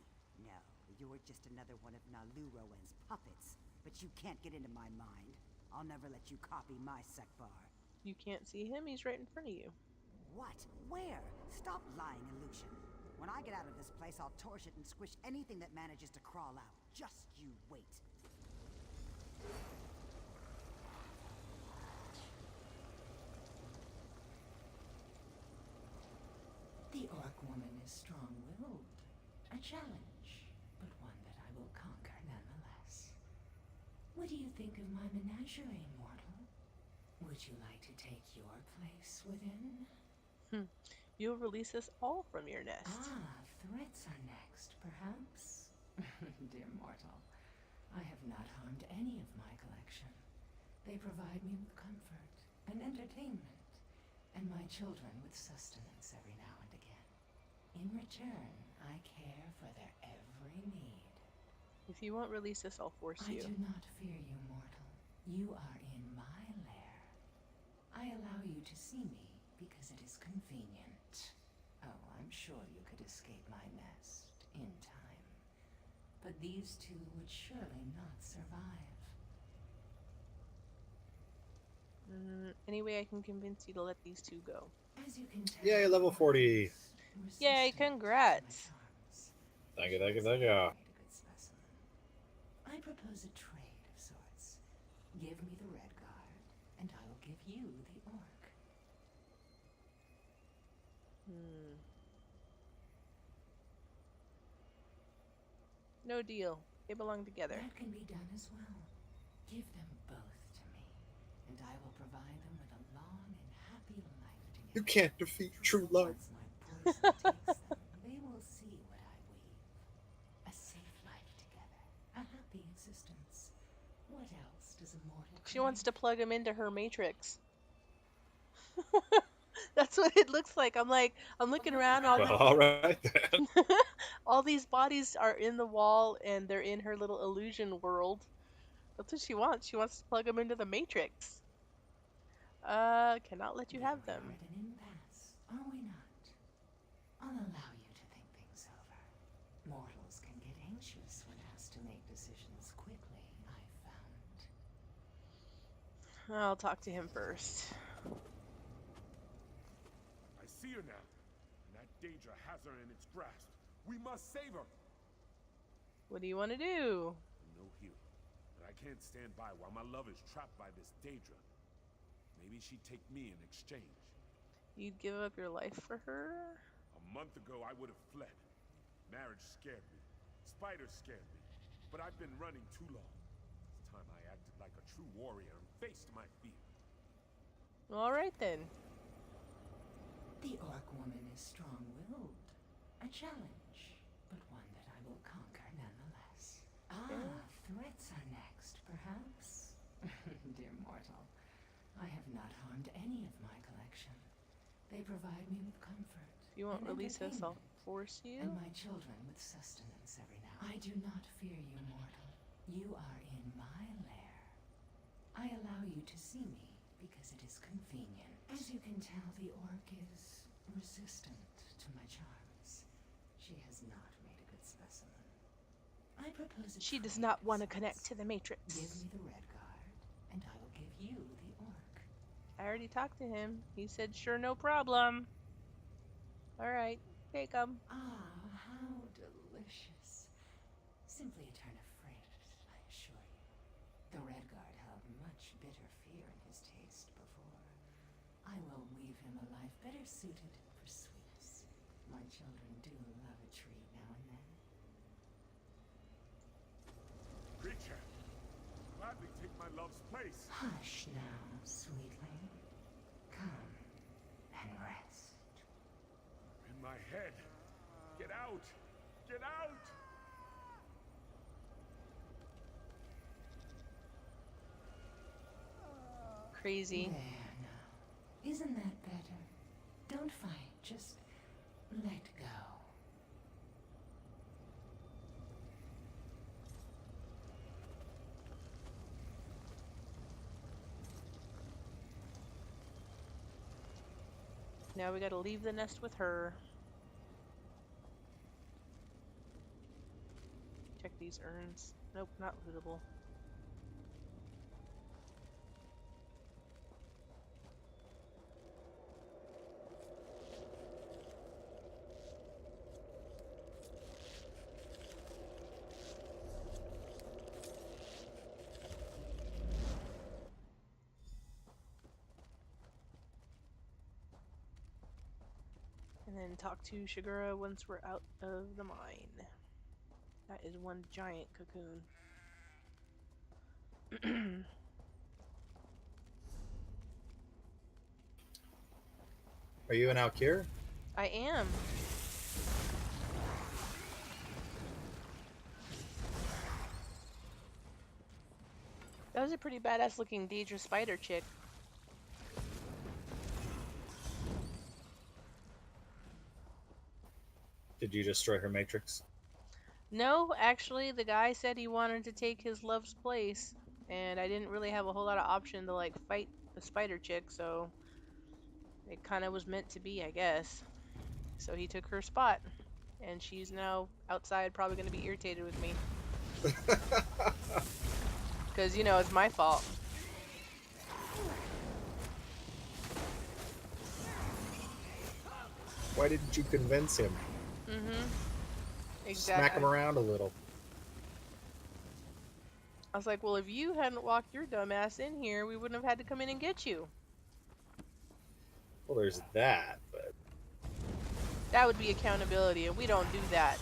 No, you're just another one of Naluroan's puppets. But you can't get into my mind. I'll never let you copy my Sekbar. You can't see him, he's right in front of you. What? Where? Stop lying, illusion. When I get out of this place, I'll torch it and squish anything that manages to crawl out. Just you wait. The orc woman is strong-willed. A challenge, but one that I will conquer nonetheless. What do you think of my menagerie, mortal? Would you like to take your place within? You'll release us all from your nest. Ah, threats are next, perhaps? Dear mortal, I have not harmed any of my collection. They provide me with comfort and entertainment, and my children with sustenance every now and again. In return, I care for their every need. If you won't release us, I'll force I you. do not fear you, mortal. You are in my lair. I allow you to see me because it is convenient. Oh, I'm sure you could escape my nest in time. But these two would surely not survive. Any way I can convince you to let these two go? As you can tell, Yay, level 40. Yay, resistant to my congrats! charms. Thank you, thank you, Seems thank like you. I've made a good specimen. I propose a trade of sorts. Give me the red guard, and I will give you the orc. No deal. They belong together. That can be done as well. Give them both to me, and I will provide them with a long and happy life together. You can't defeat true love. Once my poison takes them, they will see what I weave. A safe life together, a happy existence. What else does a mortal She wants crave? to plug him into her matrix. That's what it looks like. I'm looking around. Well, alright then. All these bodies are in the wall, and they're in her little illusion world. That's what she wants. She wants to plug them into the matrix. Cannot let you Then have we them. are at an impasse, are we not? I'll allow you to think things over. Mortals can get anxious when asked to make decisions quickly, I've found. I'll talk to him first. I see her now, and that Daedra has her in its grasp. We must save her. What do you want to do? I'm no hero, but I can't stand by while my love is trapped by this Daedra. Maybe she'd take me in exchange. You'd give up your life for her? A month ago, I would have fled. Marriage scared me. Spiders scared me. But I've been running too long. It's time I acted like a true warrior and faced my fear. All right then. The orc woman is strong-willed. A challenge, but one that I will conquer nonetheless. Okay. Threats are next, perhaps? Dear mortal, I have not harmed any of my collection. They provide me with comfort If you won't and release us, I'll entertainment, force you. and my children with sustenance every now. I do not fear you, mortal. You are in my lair. I allow you to see me because it is convenient. As you can tell, the orc is resistant to my charms. She has not made a good specimen. I propose a She does trade, not want to connect Princess. to the Matrix. Give me the red guard, and I will give you the orc. I already talked to him. He said, sure, no problem. Alright, take him. How delicious. Simply a turn of fate, I assure you. The red guard held much bitter fear in his taste before. I will weave him a life better suited for sweetness. My children do love a treat now and then. Creature, gladly take my love's place. Hush now, sweetling. Come and rest. In my head. Get out! Get out! Crazy. There now. Isn't that better? Don't fight, just let go. Now we gotta leave the nest with her. Check these urns. Nope, not lootable. And then talk to Shigura once we're out of the mine. That is one giant cocoon. Are you an Alkir? I am. That was a pretty badass looking Daedra spider chick. Did you destroy her matrix? No, actually, the guy said he wanted to take his love's place, and I didn't really have a whole lot of option to like fight the spider chick, so it kind of was meant to be, I guess. So he took her spot, and she's now outside, probably going to be irritated with me. Because, you know, it's my fault. Why didn't you convince him? Mm-hmm. Exactly. Smack him around a little. I was like, well, if you hadn't walked your dumb ass in here, we wouldn't have had to come in and get you. Well, there's that, but That would be accountability, and we don't do that.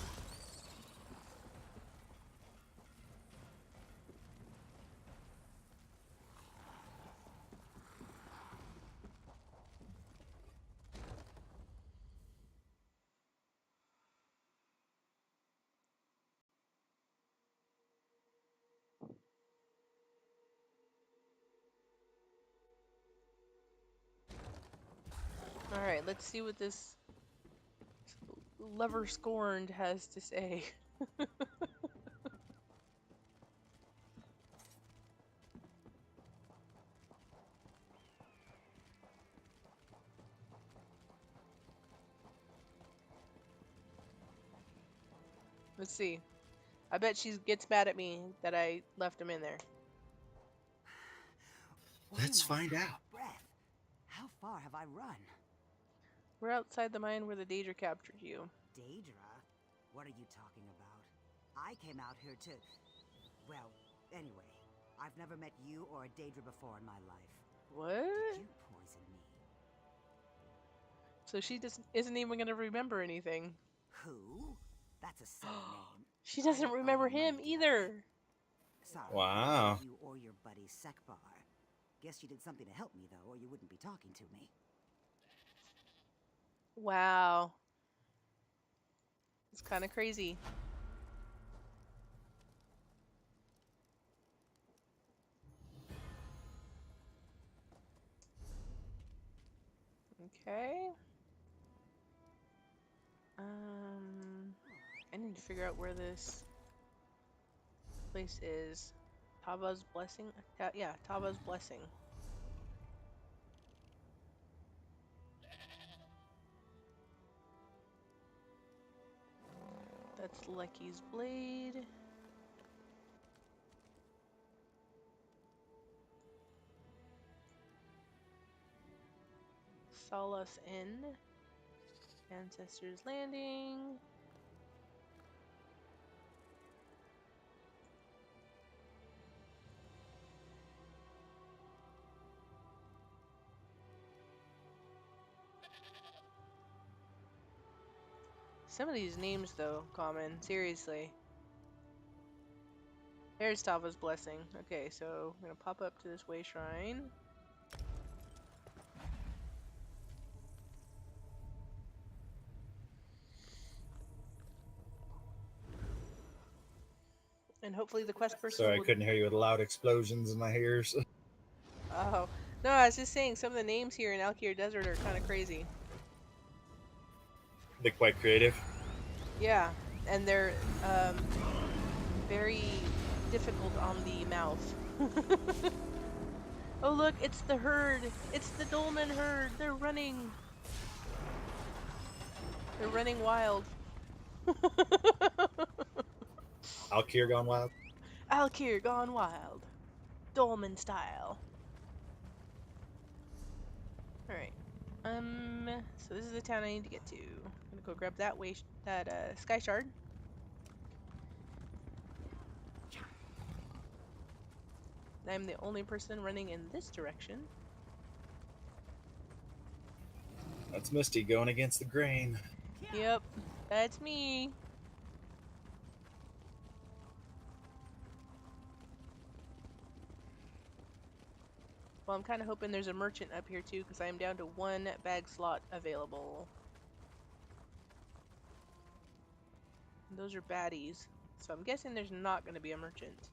Alright, let's see what this lover scorned has to say. Let's see. I bet she gets mad at me that I left him in there. Why let's am I find out of out. breath? How far have I run? We're outside the mine where the Daedra captured you. Daedra? What are you talking about? I came out here to... Well, anyway, I've never met you or a Daedra before in my life. What? Did you poison me? So she just isn't even gonna remember anything. Who? That's a silly name. She I doesn't don't owe remember you money, him do I? either. Sorry. Wow. You or your buddy Sekbar. Guess you did something to help me, though, or you wouldn't be talking to me. Wow. It's kind of crazy. Okay. I need to figure out where this place is. Tava's Blessing? Yeah, Tava's Blessing. That's Lecky's Blade. Solace Inn. Ancestors Landing. Some of these names, though, common. Seriously. There's Tava's Blessing. Okay, so I'm gonna pop up to this way shrine. And hopefully the quest person Sorry, I will... couldn't hear you with loud explosions in my ears. Oh. No, I was just saying, some of the names here in Alkir Desert are kind of crazy. They're quite creative. Yeah, and they're very difficult on the mouth. Oh look, it's the herd! It's the dolmen herd! They're running! They're running wild. Alkir gone wild. Alkir gone wild. Dolmen style. Alright. So this is the town I need to get to. I'm gonna go grab that sky shard. I'm the only person running in this direction. That's Misty going against the grain. Yep, that's me. Well, I'm kind of hoping there's a merchant up here too, because I am down to 1 bag slot available. And those are baddies, so I'm guessing there's not going to be a merchant.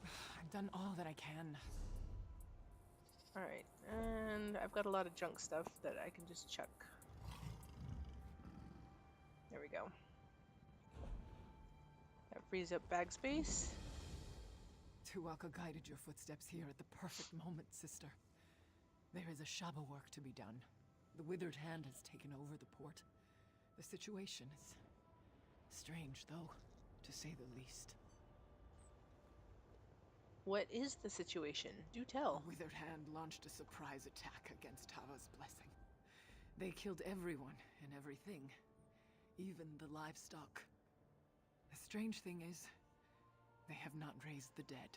I've done all that I can. Alright, and I've got a lot of junk stuff that I can just chuck. There we go. That frees up bag space. Tuaka guided your footsteps here at the perfect moment, sister. There is a Shaba work to be done. The Withered Hand has taken over the port. The situation is strange, though, to say the least. What is the situation? Do tell. The Withered Hand launched a surprise attack against Tava's Blessing. They killed everyone and everything, even the livestock. The strange thing is, they have not raised the dead.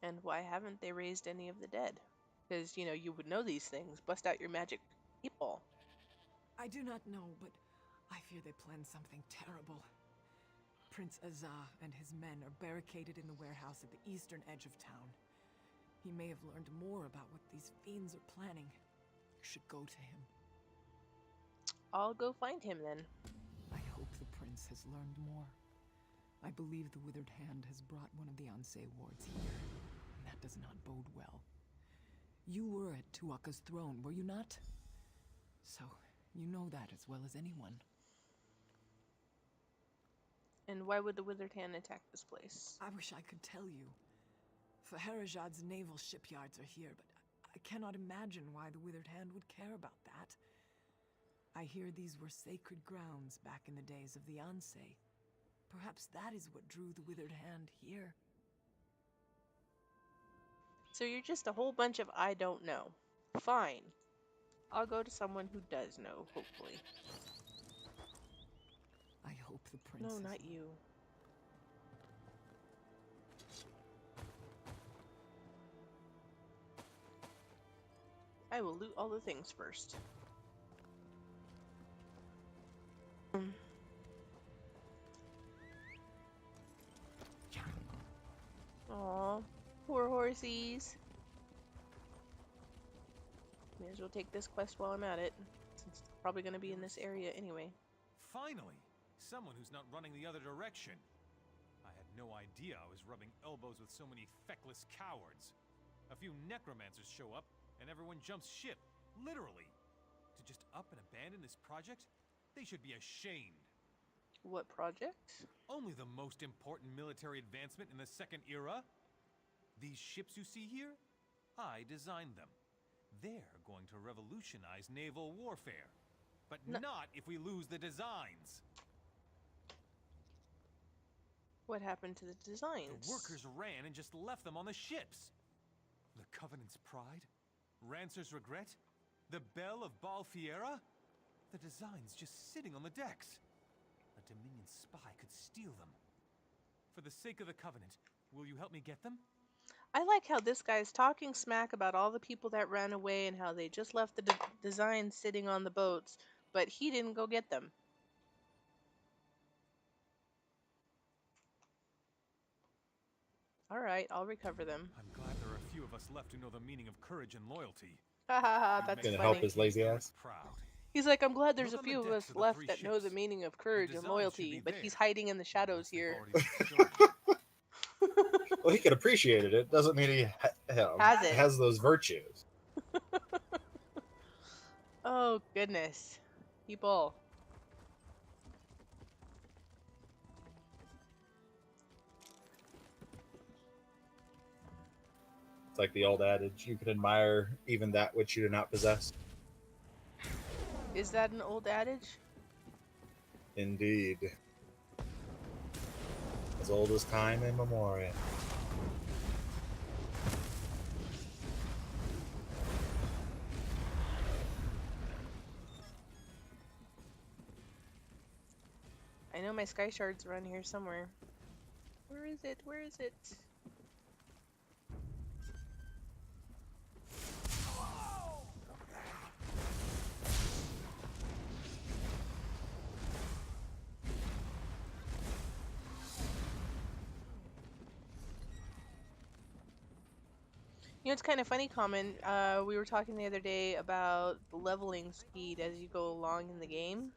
And why haven't they raised any of the dead? Because, you would know these things. Bust out your magic 8-ball. I do not know, but I fear they planned something terrible. Prince Azah and his men are barricaded in the warehouse at the eastern edge of town. He may have learned more about what these fiends are planning. You should go to him. I'll go find him then. I hope the prince has learned more. I believe the Withered Hand has brought one of the Ansei wards here, and that does not bode well. You were at Tuaka's throne, were you not? So, you know that as well as anyone. And why would the Withered Hand attack this place? I wish I could tell you. Faharajad's naval shipyards are here, but I cannot imagine why the Withered Hand would care about that. I hear these were sacred grounds back in the days of the Ansei. Perhaps that is what drew the Withered Hand here. So you're just a whole bunch of I don't know. Fine. I'll go to someone who does know, hopefully. I hope the prince No, is... not you. I will loot all the things first. Aw, poor horsies. May as well take this quest while I'm at it, since probably going to be in this area anyway. Finally! Someone who's not running the other direction. I had no idea I was rubbing elbows with so many feckless cowards. A few necromancers show up, and everyone jumps ship. Literally. To just up and abandon this project? They should be ashamed. What project? Only the most important military advancement in the Second Era? These ships you see here? I designed them. They're going to revolutionize naval warfare. But not if we lose the designs. What happened to the designs? The workers ran and just left them on the ships. The Covenant's pride? Rancer's regret? The Bell of Balfiera? The designs just sitting on the decks. A Dominion spy could steal them. For the sake of the Covenant, will you help me get them? I like how this guy's talking smack about all the people that ran away and how they just left the designs sitting on the boats, but he didn't go get them. All right, I'll recover them. I'm glad there are a few of us left who know the meaning of courage and loyalty. Ha ha ha, that's Gonna funny. help his lazy ass. Proud. He's like, I'm glad there's Look a on the few of decks us of the left three that know the ships. meaning of courage and designs should loyalty, be but there. he's hiding in the shadows They've here. already been shown. Well, he could appreciate it. It doesn't mean he Has it. has those virtues. Oh, goodness. People. It's like the old adage: you can admire even that which you do not possess. Is that an old adage? Indeed. As old as time immemorial. I know my sky shards around here somewhere. Where is it? Where is it? You know, it's kind of funny, Common. We were talking the other day about the leveling speed as you go along in the game.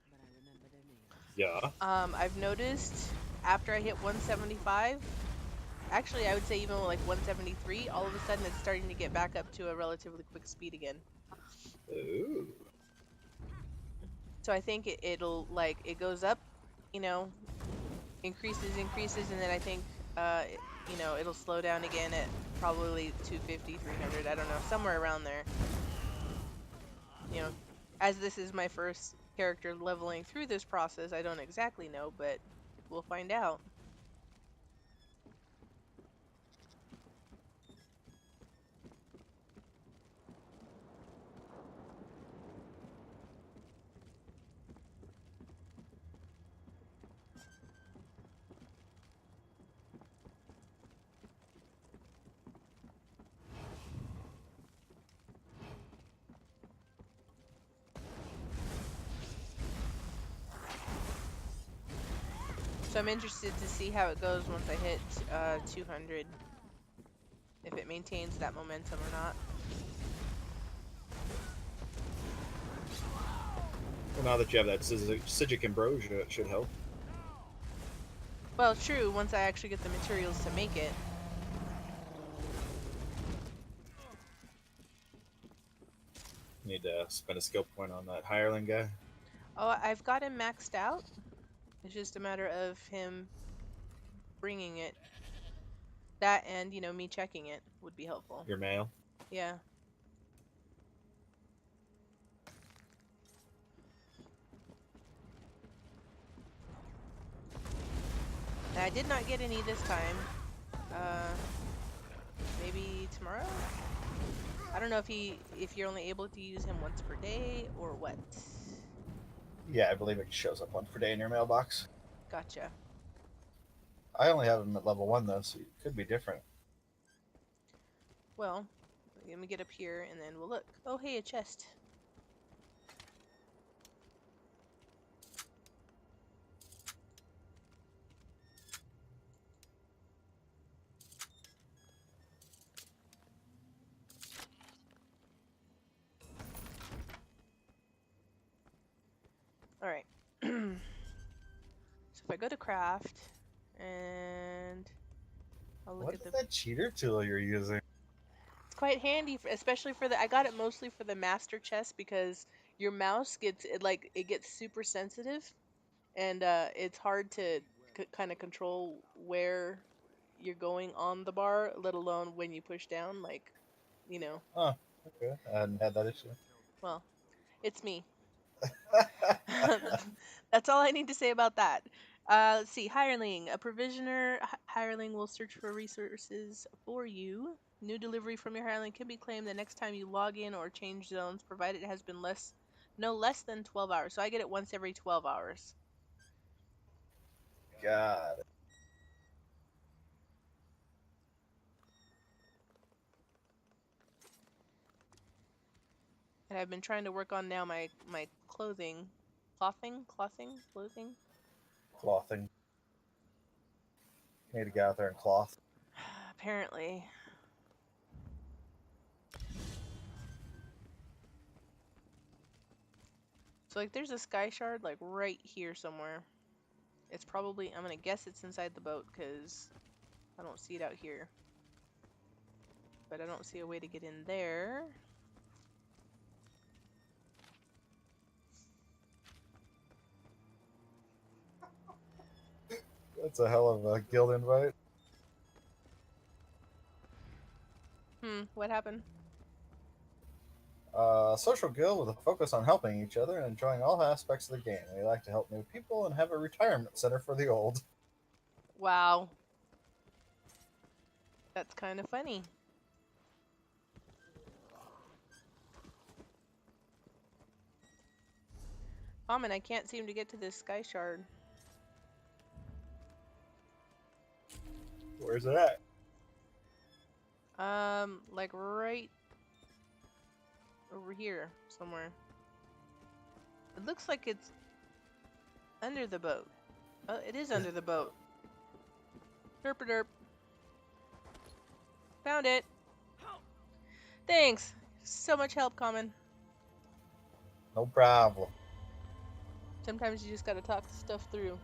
Yeah. I've noticed after I hit 175, actually I would say even like 173, all of a sudden it's starting to get back up to a relatively quick speed again. Ooh. So I think it'll like, it goes up, you know, increases, and then I think, you know, it'll slow down again at probably 250, 300, I don't know, somewhere around there. You know, as this is my first character leveling through this process, I don't exactly know, but we'll find out. So I'm interested to see how it goes once I hit 200. If it maintains that momentum or not. Well, now that you have that Psijic Ambrosia, it should help. Well, true, once I actually get the materials to make it. Need to spend a skill point on that hireling guy. Oh, I've got him maxed out. It's just a matter of him bringing it. That and, you know, me checking it would be helpful. Your mail. Yeah. Now, I did not get any this time. Maybe tomorrow? I don't know if you're only able to use him once per day or what. Yeah, I believe it shows up once per day in your mailbox. Gotcha. I only have him at level 1 though, so it could be different. Well, let me get up here and then we'll look. Oh, hey, a chest. If I go to craft and I'll look What at is the. that cheater tool you're using? It's quite handy, for, especially for the. I got it mostly for the master chest because your mouse gets it like it gets super sensitive, and it's hard to kind of control where you're going on the bar, let alone when you push down. Like, you know, Oh, okay. I hadn't had that issue. well, it's me. That's all I need to say about that. Let's see. Hireling. A provisioner hireling will search for resources for you. New delivery from your hireling can be claimed the next time you log in or change zones, provided it has been no less than 12 hours. So I get it once every 12 hours. God. And I've been trying to work on now my clothing. Clothing. You need to get out there and cloth. Apparently. So like there's a sky shard like right here somewhere. It's probably I'm gonna guess it's inside the boat because I don't see it out here. But I don't see a way to get in there. That's a hell of a guild invite. What happened? Social guild with a focus on helping each other and enjoying all aspects of the game. We like to help new people and have a retirement center for the old. Wow. That's kind of funny. And I can't seem to get to this sky shard. Where's it at? Like right over here somewhere. It looks like it's under the boat. Oh, it is under the boat. Derp derp. Found it. Thanks. So much help, Common. No problem. Sometimes you just gotta talk stuff through.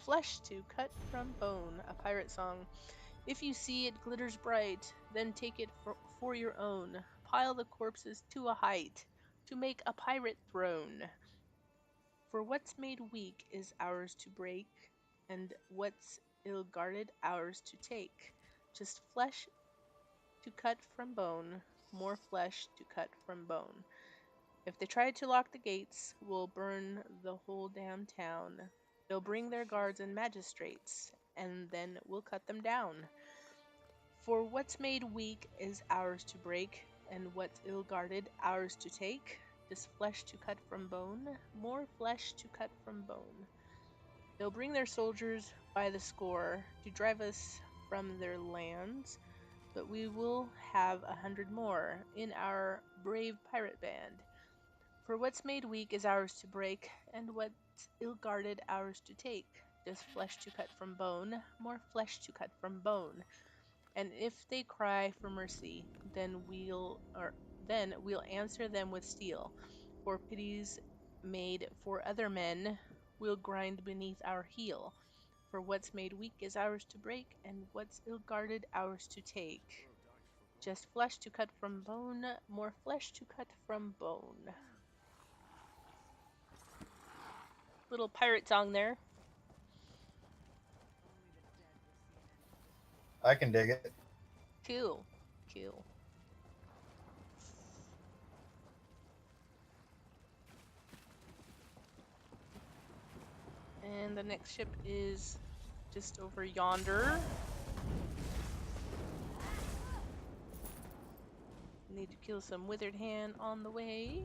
Flesh to cut from bone, a pirate song. If you see it glitters bright, then take it for your own. Pile the corpses to a height to make a pirate throne. For what's made weak is ours to break, and what's ill guarded ours to take. Just flesh to cut from bone, more flesh to cut from bone. If they try to lock the gates, we'll burn the whole damn town. They'll bring their guards and magistrates, and then we'll cut them down. For what's made weak is ours to break, and what's ill guarded ours to take. This flesh to cut from bone, more flesh to cut from bone. They'll bring their soldiers by the score to drive us from their lands, but we will have 100 more in our brave pirate band. For what's made weak is ours to break, and what's ill guarded ours to take. Just flesh to cut from bone, more flesh to cut from bone. And if they cry for mercy, then we'll answer them with steel. For pities made for other men, we'll grind beneath our heel. For what's made weak is ours to break, and what's ill guarded ours to take. Just flesh to cut from bone, more flesh to cut from bone. Little pirate song there. I can dig it. Cool. Cool. And the next ship is just over yonder. Need to kill some withered hand on the way.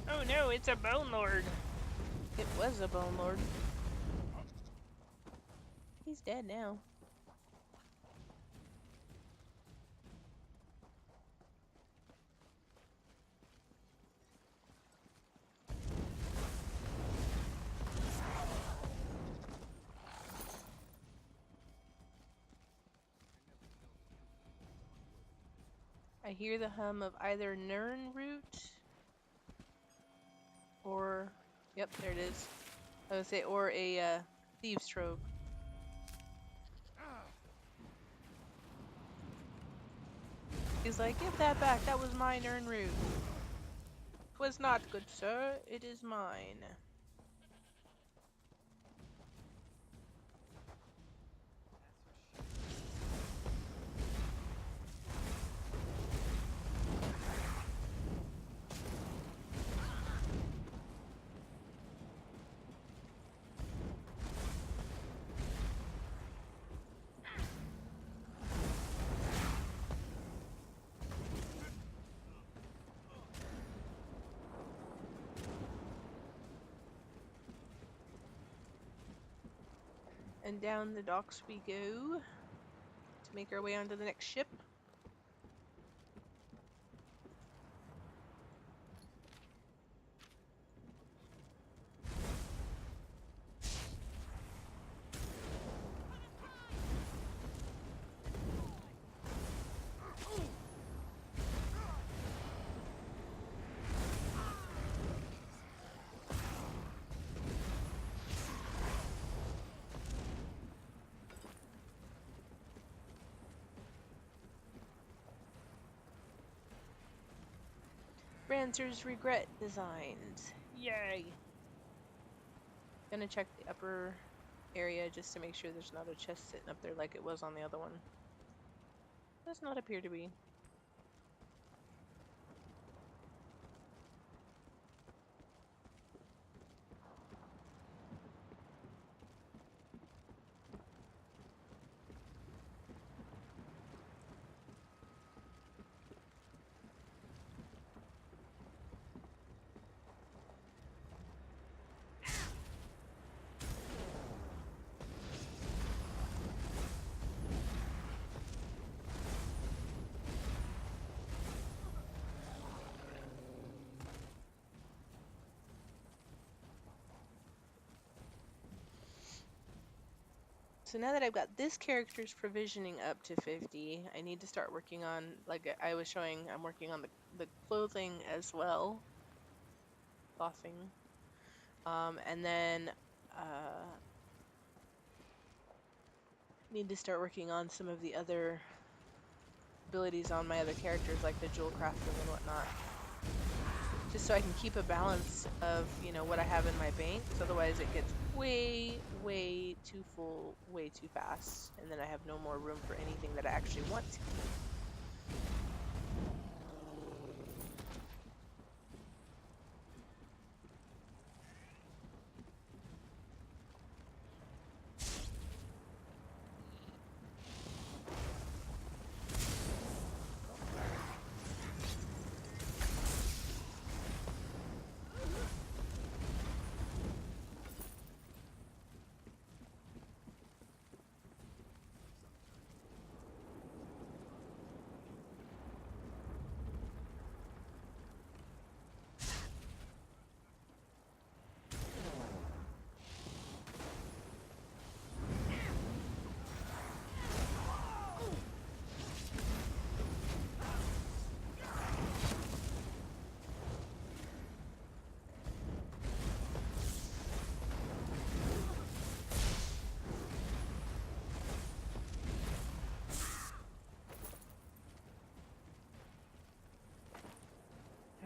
Oh no, it's a Bone Lord. It was a Bone Lord. He's dead now. I hear the hum of either Nern root or, yep, there it is. I would say, or a thieves trove. He's like, give that back. That was my Nern root. 'Twas not, good sir. It is mine. And down the docks we go to make our way onto the next ship. Rancer's Regret designs. Yay! Gonna check the upper area just to make sure there's not a chest sitting up there like it was on the other one. Does not appear to be. So now that I've got this character's provisioning up to 50, I need to start working on, like I was showing, I'm working on the clothing as well. Clothing. And then need to start working on some of the other abilities on my other characters, like the jewel crafting and whatnot. Just so I can keep a balance of, you know, what I have in my bank, because otherwise it gets way, way too full, way too fast, and then I have no more room for anything that I actually want to keep.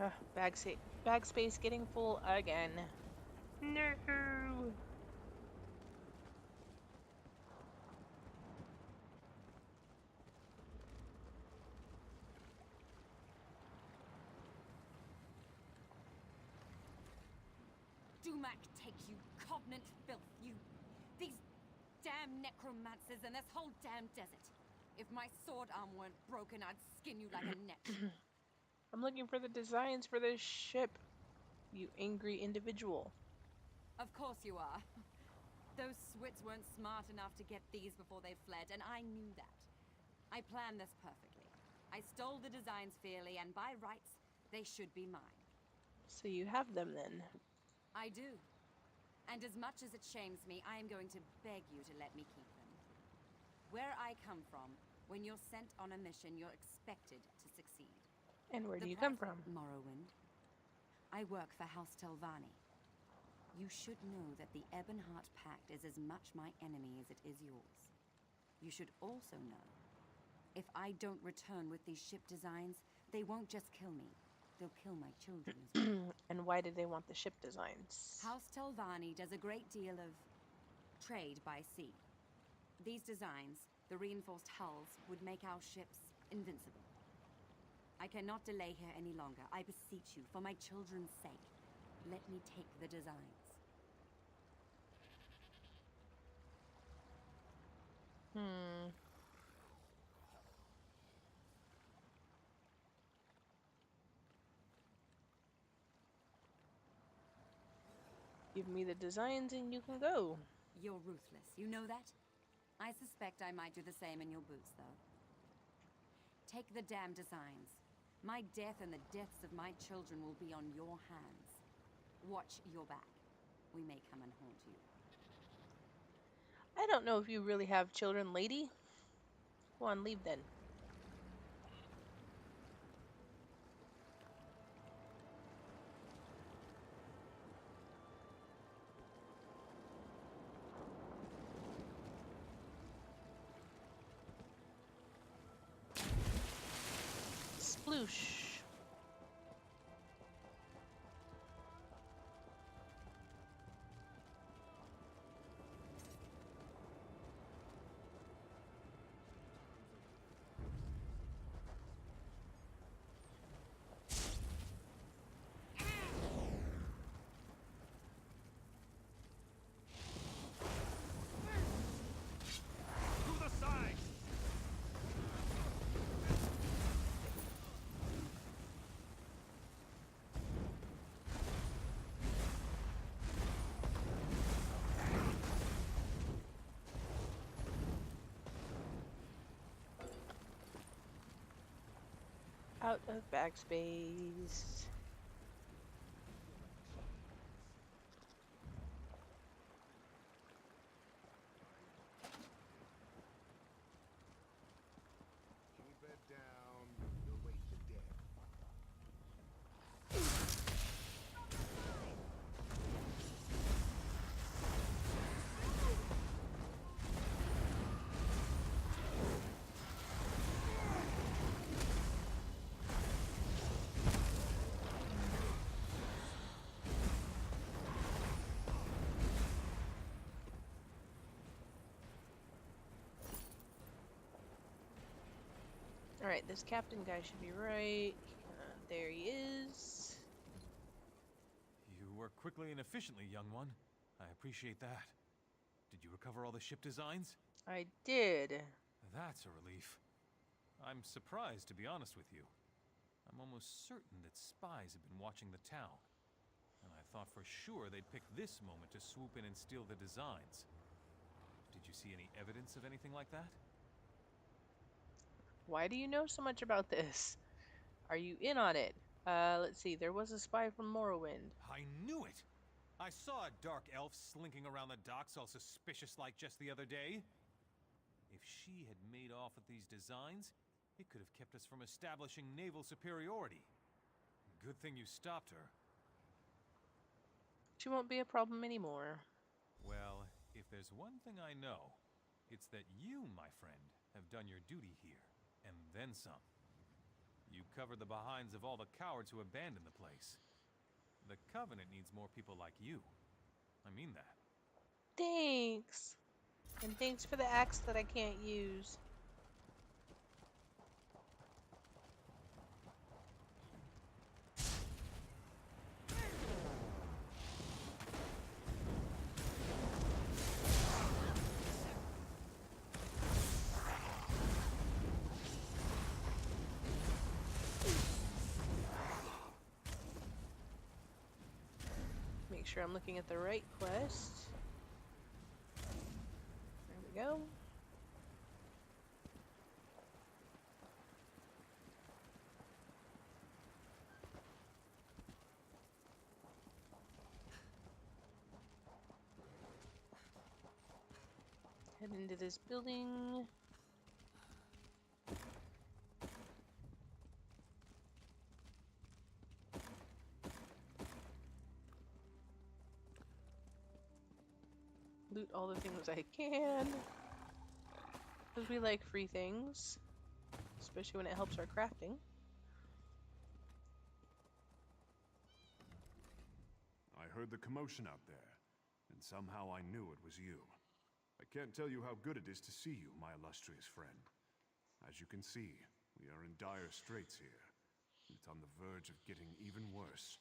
Ugh, bag space getting full again. No. Dumac take you, Covenant filth, you... These damn necromancers and this whole damn desert. If my sword arm weren't broken, I'd skin you like a net. I'm looking for the designs for this ship. You angry individual. Of course you are. Those Swits weren't smart enough to get these before they fled, and I knew that. I planned this perfectly. I stole the designs fairly, and by rights, they should be mine. So you have them then. I do. And as much as it shames me, I am going to beg you to let me keep them. Where I come from, when you're sent on a mission, you're expected to succeed. And where do The you come price- from? Morrowind. I work for House Telvanni. You should know that the Ebonheart Pact is as much my enemy as it is yours. You should also know, if I don't return with these ship designs, they won't just kill me. They'll kill my children as well. And why did they want the ship designs? House Telvanni does a great deal of trade by sea. These designs, the reinforced hulls, would make our ships invincible. I cannot delay here any longer. I beseech you, for my children's sake, let me take the designs. Give me the designs and you can go. You're ruthless, you know that? I suspect I might do the same in your boots, though. Take the damn designs. My death and the deaths of my children will be on your hands. Watch your back. We may come and haunt you. I don't know if you really have children, lady. Go on, leave then. Sploosh. To the side! Out of backspace. Keep it down. You'll wait to death. Alright, this captain guy should be right. There he is. You work quickly and efficiently, young one. I appreciate that. Did you recover all the ship designs? I did. That's a relief. I'm surprised, to be honest with you. I'm almost certain that spies have been watching the town. And I thought for sure they'd pick this moment to swoop in and steal the designs. Did you see any evidence of anything like that? Why do you know so much about this? Are you in on it? Let's see. There was a spy from Morrowind. I knew it! I saw a dark elf slinking around the docks all suspicious like just the other day. If she had made off with these designs, it could have kept us from establishing naval superiority. Good thing you stopped her. She won't be a problem anymore. Well, if there's one thing I know, it's that you, my friend, have done your duty here, and then some. You covered the behinds of all the cowards who abandoned the place. The Covenant needs more people like you. I mean that. Thanks. And thanks for the axe that I can't use. sure I'm looking at the right quest. There we go. Head into this building. Loot all the things I can. Because we like free things. Especially when it helps our crafting. I heard the commotion out there, and somehow I knew it was you. I can't tell you how good it is to see you, my illustrious friend. As you can see, we are in dire straits here. It's on the verge of getting even worse.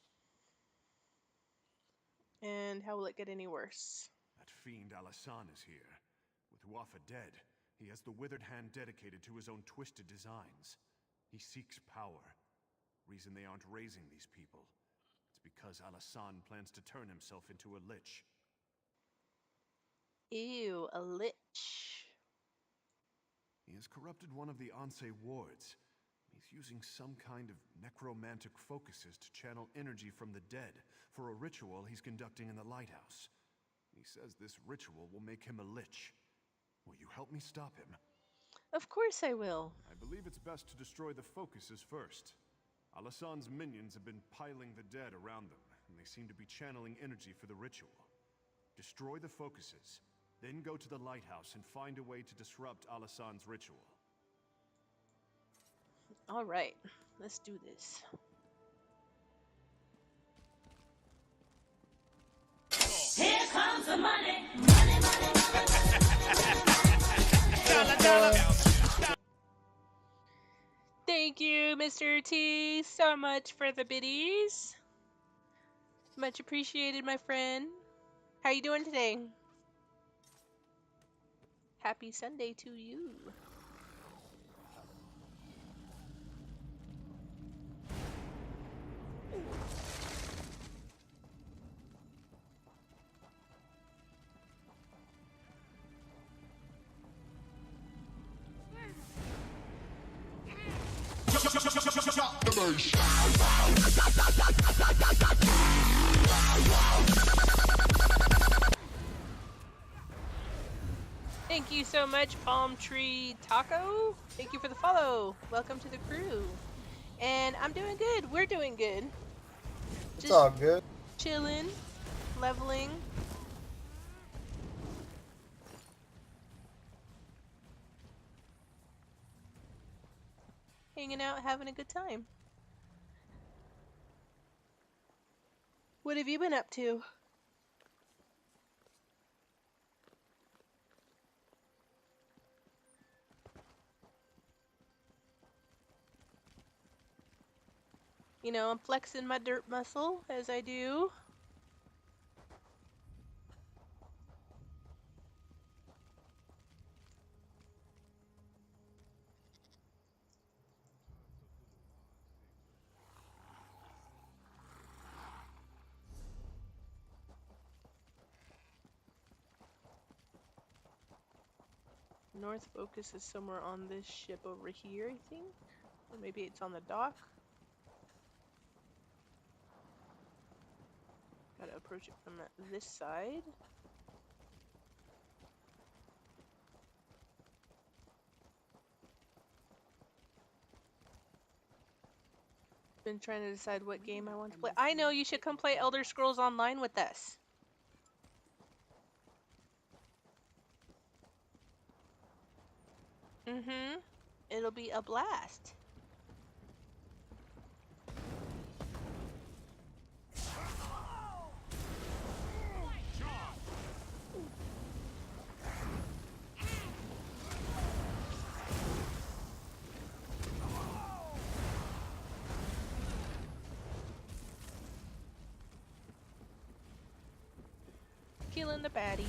And how will it get any worse? That fiend Alasan is here. With Wafa dead, he has the withered hand dedicated to his own twisted designs. He seeks power. Reason they aren't raising these people. It's because Alasan plans to turn himself into a lich. Ew, a lich. He has corrupted one of the Ansei wards. He's using some kind of necromantic focuses to channel energy from the dead for a ritual he's conducting in the lighthouse. He says this ritual will make him a lich. Will you help me stop him? Of course I will. I believe it's best to destroy the focuses first. Alasan's minions have been piling the dead around them, and they seem to be channeling energy for the ritual. Destroy the focuses, then go to the lighthouse and find a way to disrupt Alasan's ritual. All right, let's do this. Here comes the money. Thank you, Mr. T, so much for the biddies. Much appreciated, my friend. How you doing today? Happy Sunday to you. Thank you so much, Palm Tree Taco. Thank you for the follow. Welcome to the crew. And I'm doing good. We're doing good. It's all good. Chilling, leveling. Hanging out, having a good time. What have you been up to? You know, I'm flexing my dirt muscle as I do. North focus is somewhere on this ship over here, I think. Or maybe it's on the dock. Gotta approach it from this side. Been trying to decide what game I want to play. I know, you should come play Elder Scrolls Online with us. Mm-hmm. It'll be a blast. Killing the baddies.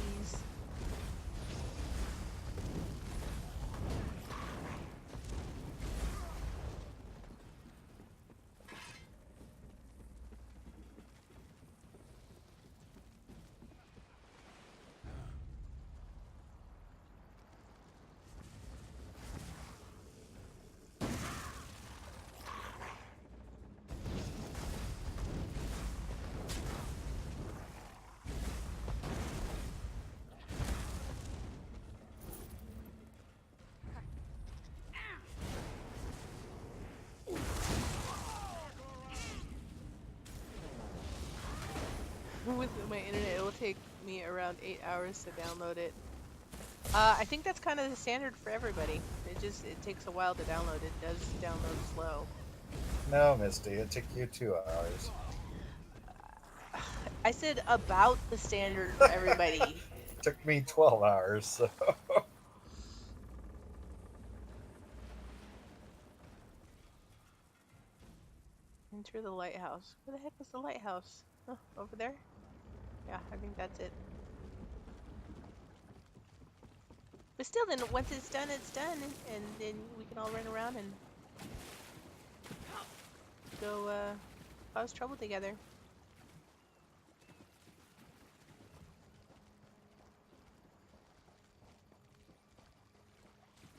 with my internet, it will take me around 8 hours to download it. I think that's kind of the standard for everybody. It takes a while to download. It does download slow. No, Misty, it took you 2 hours. I said about the standard for everybody. Took me 12 hours. So. Enter the lighthouse. Where the heck was the lighthouse? Oh, over there? Yeah, I think that's it. But still, then once it's done, and then we can all run around and go cause trouble together.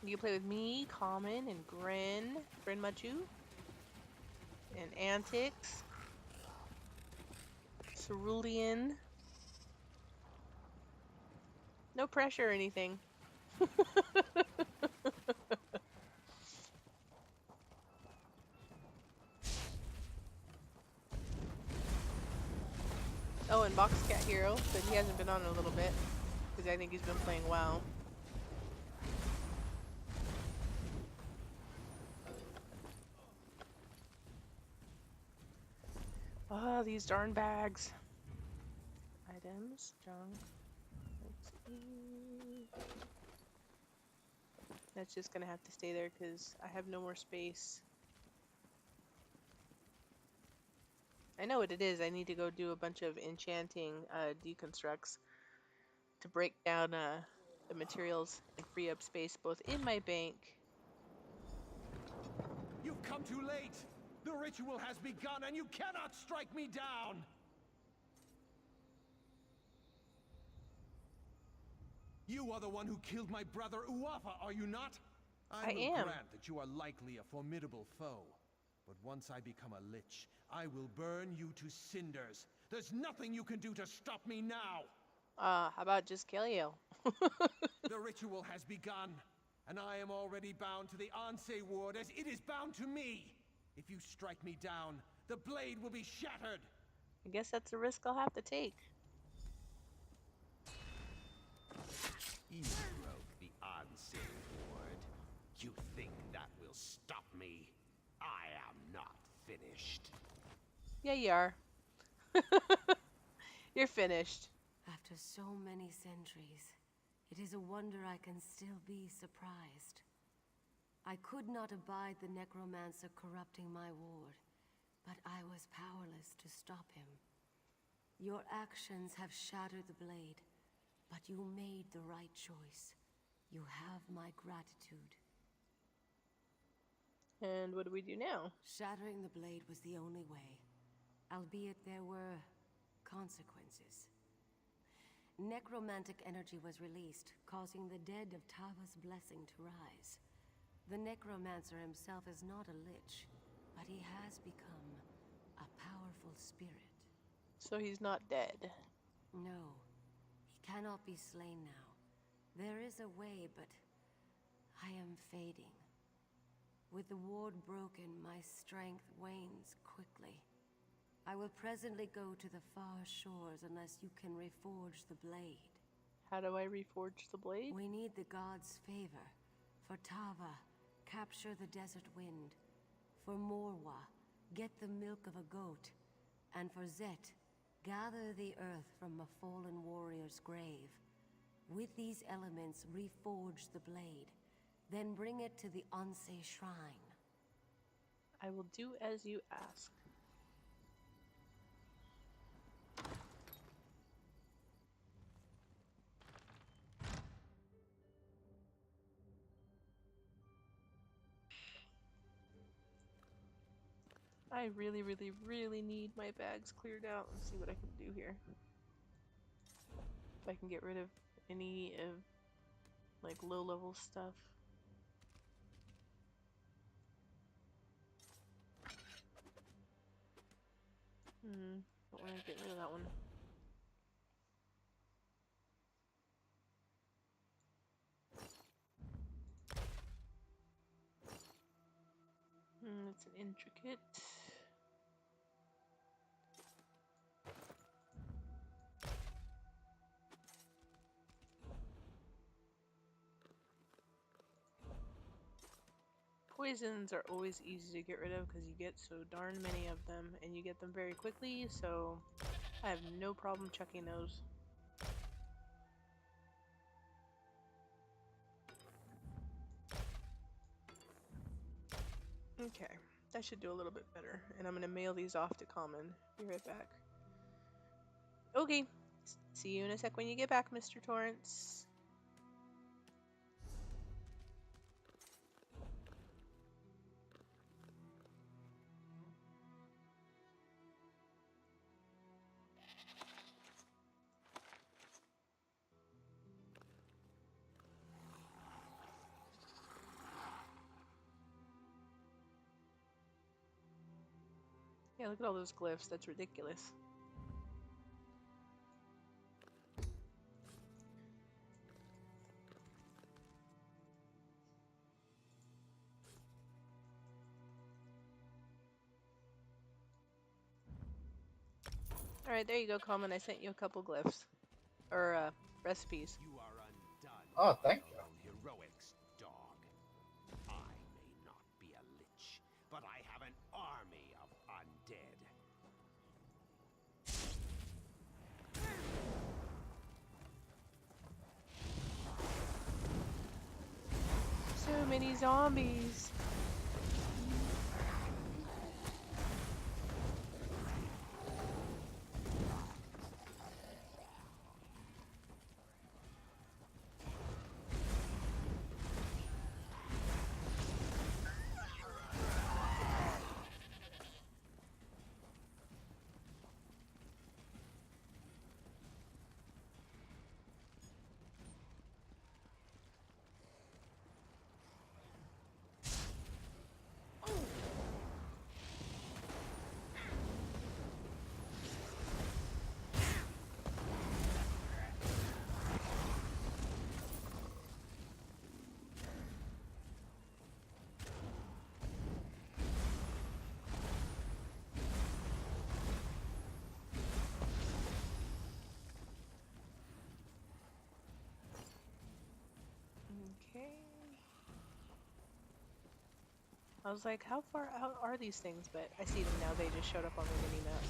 You can play with me, Common, and Grin Machu, and Antics, Cerulean. No pressure or anything. Oh, and Boxcat Hero, but he hasn't been on in a little bit because I think he's been playing WoW. Oh, these darn bags. Items, junk. Let's see. That's just gonna have to stay there because I have no more space. I know what it is. I need to go do a bunch of enchanting deconstructs to break down the materials and free up space both in my bank. You've come too late! The ritual has begun and you cannot strike me down! You are the one who killed my brother Uafa, are you not? I will am. grant that you are likely a formidable foe. But once I become a lich, I will burn you to cinders. There's nothing you can do to stop me now! How about just kill you? The ritual has begun, and I am already bound to the Anse ward as it is bound to me. If you strike me down, the blade will be shattered. I guess that's a risk I'll have to take. You broke the Anse ward. You think that will stop me? I am not finished. Yeah, you are. You're finished. After so many centuries, it is a wonder I can still be surprised. I could not abide the necromancer corrupting my ward, but I was powerless to stop him. Your actions have shattered the blade, but you made the right choice. You have my gratitude. And what do we do now? Shattering the blade was the only way, albeit there were consequences. Necromantic energy was released, causing the dead of Tava's blessing to rise. The necromancer himself is not a lich, but he has become a powerful spirit. So he's not dead. No, he cannot be slain now. There is a way, but I am fading. With the ward broken, my strength wanes quickly. I will presently go to the far shores unless you can reforge the blade. How do I reforge the blade? We need the gods' favor. For Tava, capture the desert wind. For Morwa, get the milk of a goat. And for Zet, gather the earth from a fallen warrior's grave. With these elements, reforge the blade. Then bring it to the Anse shrine. I will do as you ask. I really, really, really need my bags cleared out. Let's see what I can do here. If I can get rid of any of like low level stuff. Don't want to get rid of that one. It's an intricate. Poisons are always easy to get rid of because you get so darn many of them, and you get them very quickly, so I have no problem chucking those. Okay, that should do a little bit better, and I'm going to mail these off to Common. Be right back. Okay, see you in a sec when you get back, Mr. Torrance. Yeah, look at all those glyphs. That's ridiculous. Alright, there you go, Common. I sent you a couple glyphs. Or, recipes. You are undone. Oh, thank you. Heroics, dog. I may not be a lich, but I have an army of undead. So many zombies. Okay. I was like, how far out are these things? But I see them now. They just showed up on the mini map.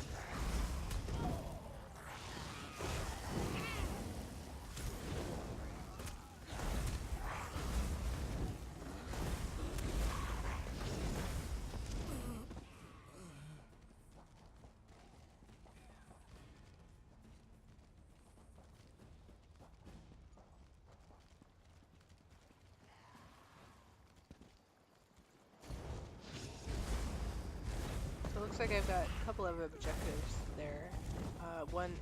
So it looks like I've got a couple of objectives there. One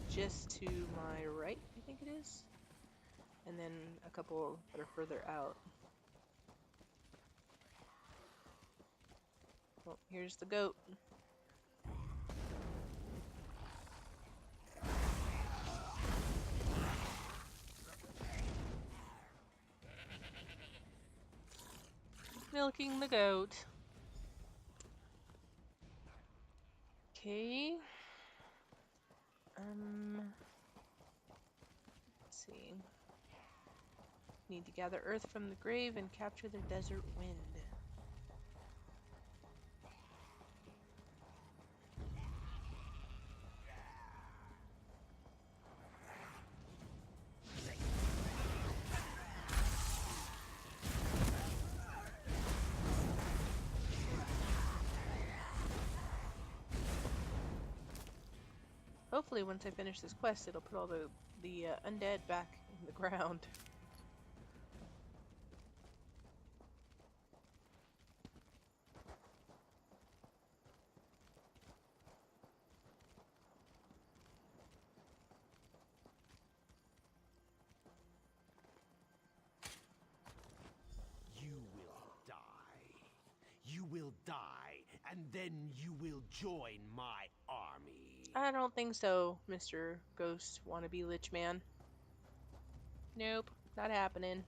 just to my right, I think it is. And then a couple that are further out. Well, here's the goat. Milking the goat. Okay. Let's see. Need to gather earth from the grave and capture the desert wind. Hopefully, once I finish this quest, it'll put all the undead back in the ground. You will die. You will die, and then you will join my army. I don't think so, Mr. Ghost Wannabe Lich Man. Nope, not happening.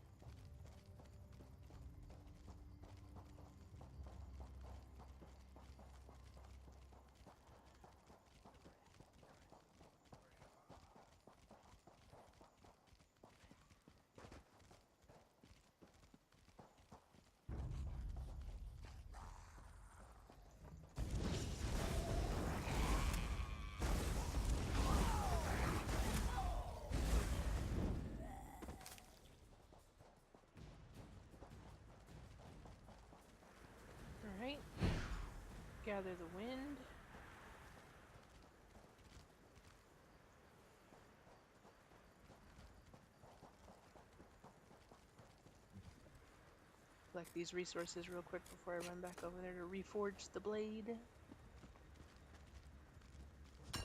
Gather the wind. Collect these resources real quick before I run back over there to reforge the blade. Okay.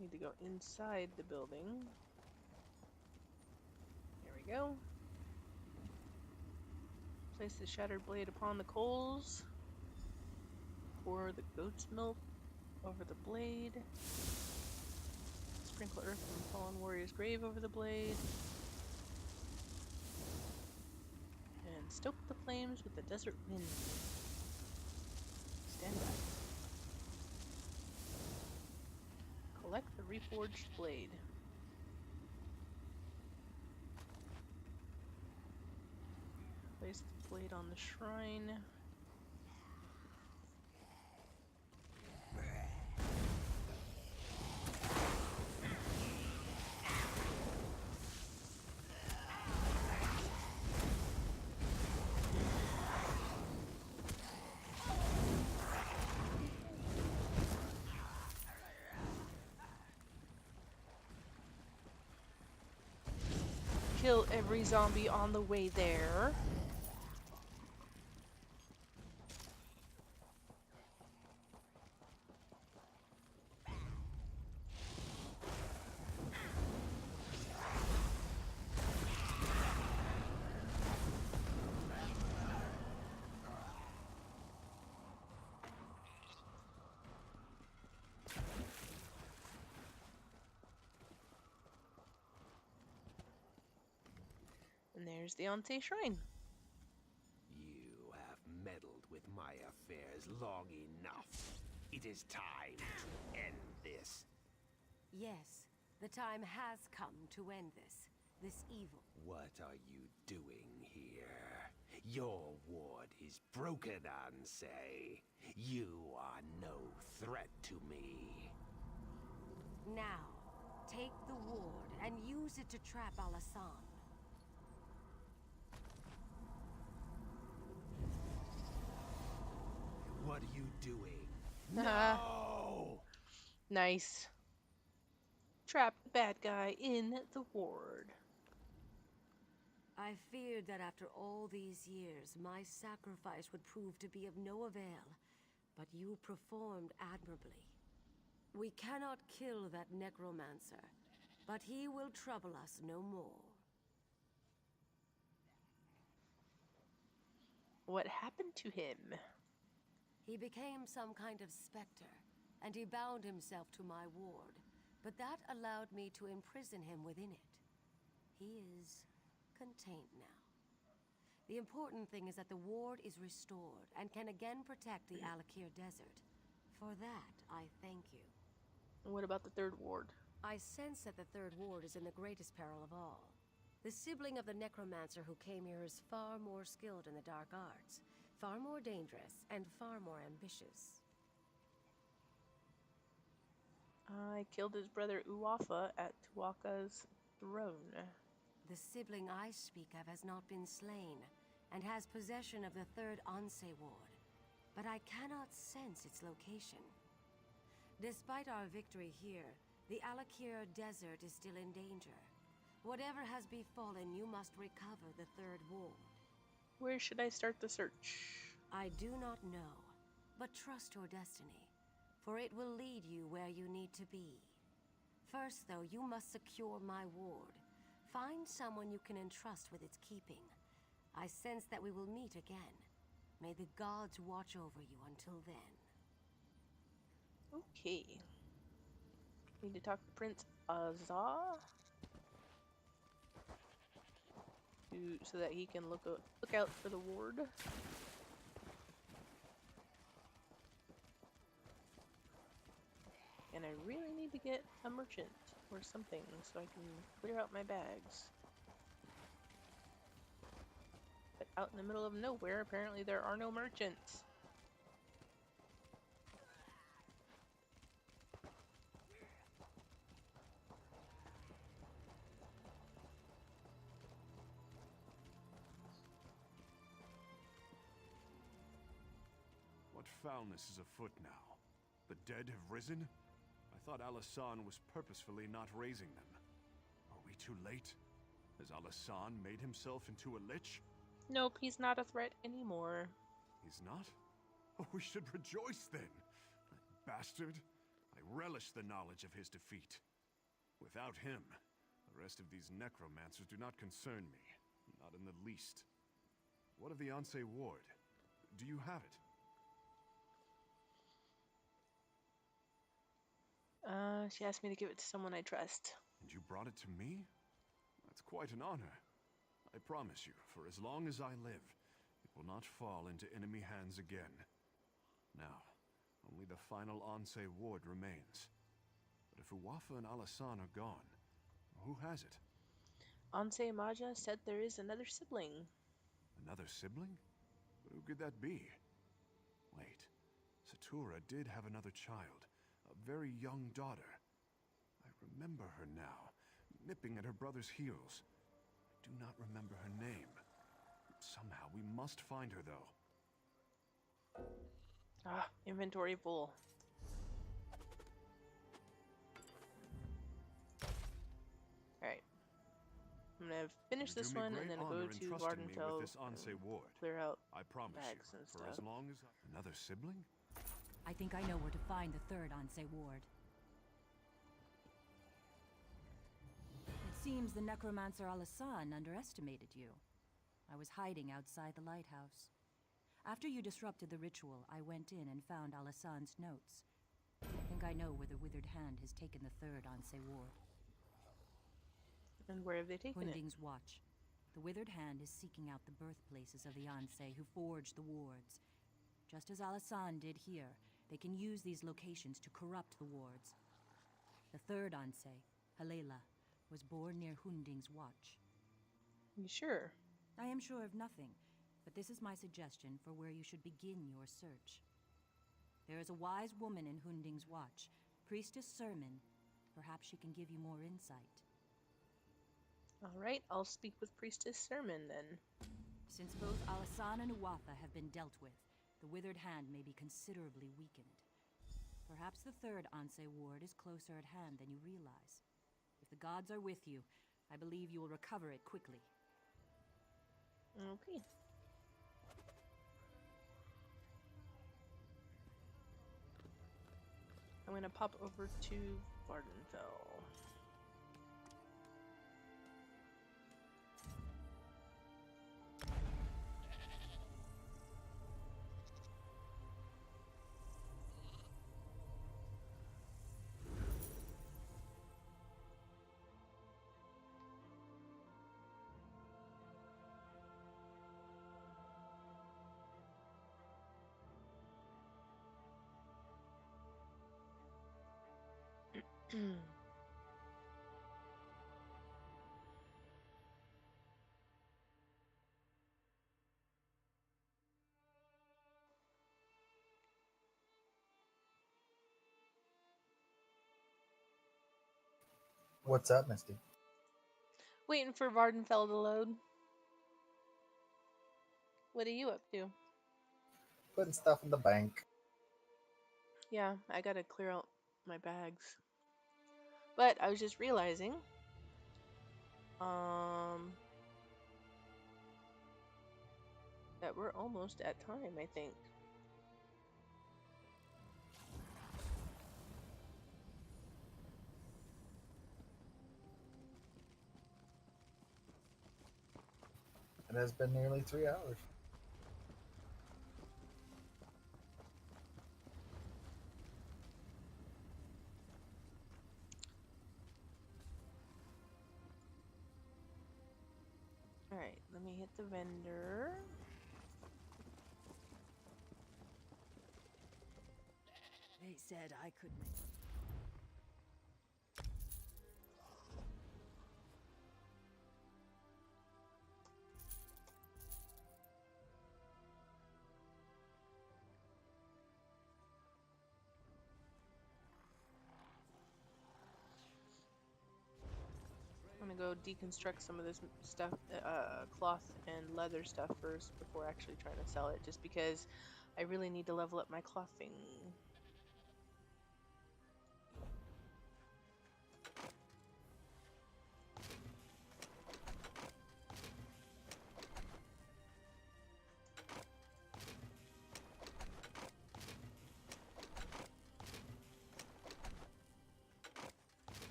Need to go inside the building. There we go. Place the shattered blade upon the coals. Pour the goat's milk over the blade. Sprinkle earth from the fallen warrior's grave over the blade. And stoke the flames with the desert wind. Stand by. Collect the reforged blade. Place the blade on the shrine. Kill every zombie on the way there. And there's the Ante Shrine. You have meddled with my affairs long enough. It is time to end this. Yes, the time has come to end this evil. What are you doing here? Your ward is broken, Ansei. You are no threat to me. Now, take the ward and use it to trap Alasan. What are you doing? No! Nice. Trap the bad guy in the ward. I feared that after all these years, my sacrifice would prove to be of no avail, but you performed admirably. We cannot kill that necromancer, but he will trouble us no more. What happened to him? He became some kind of specter, and he bound himself to my ward, but that allowed me to imprison him within it. He is contained now. The important thing is that the ward is restored and can again protect the Alakir Desert. For that, I thank you. What about the third ward? I sense that the third ward is in the greatest peril of all. The sibling of the necromancer who came here is far more skilled in the dark arts, far more dangerous, and far more ambitious. I killed his brother Uwafa at Tuaka's throne. The sibling I speak of has not been slain, and has possession of the third Ansei ward, but I cannot sense its location. Despite our victory here, the Alakir Desert is still in danger. Whatever has befallen, you must recover the third ward. Where should I start the search? I do not know, but trust your destiny, for it will lead you where you need to be. First, though, you must secure my ward. Find someone you can entrust with its keeping. I sense that we will meet again. May the gods watch over you until then. Okay. Need to talk to Prince Azar. so that he can look out for the ward. And I really need to get a merchant or something so I can clear out my bags. But out in the middle of nowhere, apparently there are no merchants. What foulness is afoot now? The dead have risen? I thought Alasan was purposefully not raising them. Are we too late? Has Alasan made himself into a lich? Nope, he's not a threat anymore. He's not? Oh, we should rejoice then. That bastard. I relish the knowledge of his defeat. Without him, the rest of these necromancers do not concern me. Not in the least. What of the Anse ward? Do you have it? She asked me to give it to someone I trust. And you brought it to me? That's quite an honor. I promise you, for as long as I live, it will not fall into enemy hands again. Now, only the final Anse ward remains. But if Uwafa and Alasan are gone, who has it? Anse Maja said there is another sibling. Another sibling? But who could that be? Wait, Satura did have another child, a very young daughter. I remember her now, nipping at her brother's heels. I do not remember her name. Somehow we must find her, though. Ah, inventory full. Alright. I'm gonna finish You do this me one great and then honor go in to trusting me Vardenfell with this Anse and ward. clear out I promise bags you, and for as stuff. long as another sibling? I think I know where to find the third Anse ward. It seems the necromancer Alasan underestimated you. I was hiding outside the lighthouse. After you disrupted the ritual, I went in and found Alasan's notes. I think I know where the Withered Hand has taken the third Anse ward. And where have they taken it? Hunding's Watch. The Withered Hand is seeking out the birthplaces of the Anse who forged the wards. Just as Alasan did here, they can use these locations to corrupt the wards. The third Anse, Halela, was born near Hunding's Watch. You sure? I am sure of nothing, but this is my suggestion for where you should begin your search. There is a wise woman in Hunding's Watch, Priestess Sermon. Perhaps she can give you more insight. Alright, I'll speak with Priestess Sermon then. Since both Alasan and Uwafa have been dealt with, the Withered Hand may be considerably weakened. Perhaps the third Anse ward is closer at hand than you realize. If the gods are with you, I believe you will recover it quickly. Okay. I'm gonna pop over to Vardenfell. What's up, Misty? Waiting for Vardenfell to load. What are you up to? Putting stuff in the bank. Yeah, I gotta clear out my bags. But I was just realizing, that we're almost at time, I think. It has been nearly 3 hours. Alright, let me hit the vendor. They said I could make. I'm gonna go deconstruct some of this stuff, cloth and leather stuff first before actually trying to sell it, just because I really need to level up my clothing.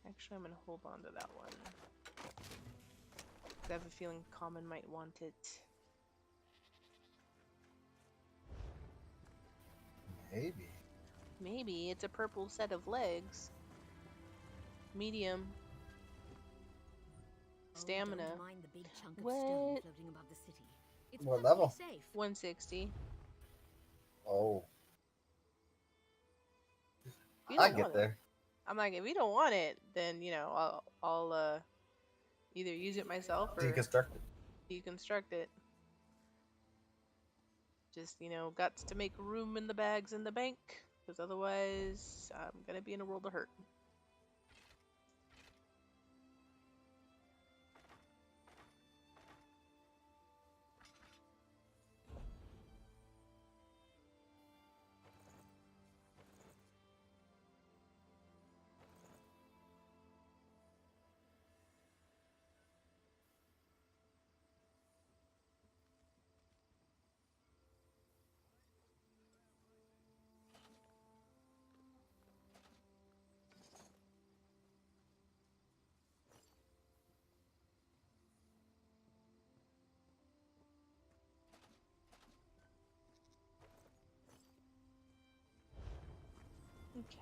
Actually, I'm gonna hold on to that one. I have a feeling Common might want it. Maybe. Maybe it's a purple set of legs. Medium. Stamina. Don't mind the big chunk of What? stone floating above the city. It's What perfectly level? safe. 160. Oh. We I don't get want it. there. I'm like, if we don't want it, then I'll either use it myself or Deconstruct it. deconstruct it. Just got to make room in the bags in the bank, because otherwise I'm gonna be in a world of hurt.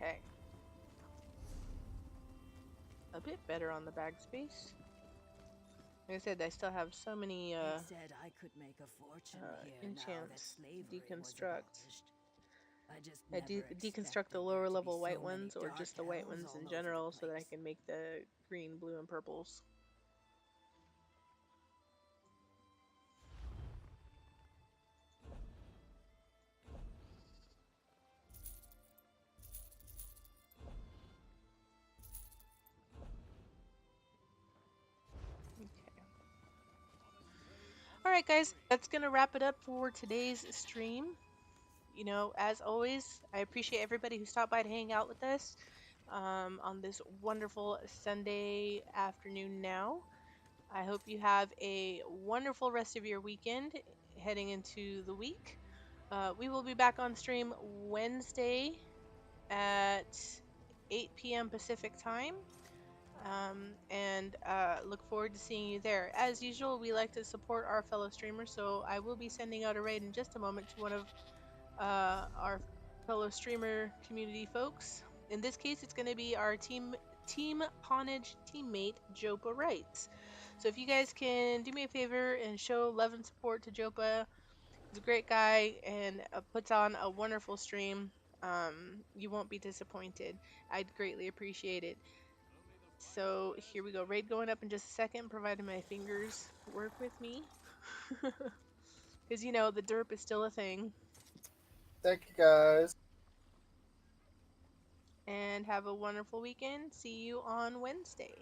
Okay. A bit better on the bag space. Like I said, I still have so many They said I could make a fortune here now that enchants slavery to was deconstruct. abolished. I just I never deconstruct the expected lower there to be level white so many ones, or dark just the white elves ones all in over the general, so that I place. can make the green, blue, and purples. Alright, guys, that's gonna wrap it up for today's stream. As always, I appreciate everybody who stopped by to hang out with us on this wonderful Sunday afternoon now. I hope you have a wonderful rest of your weekend heading into the week. We will be back on stream Wednesday at 8 p.m. Pacific time. And look forward to seeing you there. As usual, we like to support our fellow streamers, so I will be sending out a raid in just a moment to one of our fellow streamer community folks. In this case, it's going to be our Team Pawnage teammate, Jopa Wrights. So if you guys can do me a favor and show love and support to Jopa, he's a great guy and puts on a wonderful stream. You won't be disappointed. I'd greatly appreciate it. So here we go. Raid going up in just a second, provided my fingers work with me. Because, the derp is still a thing. Thank you, guys. And have a wonderful weekend. See you on Wednesday.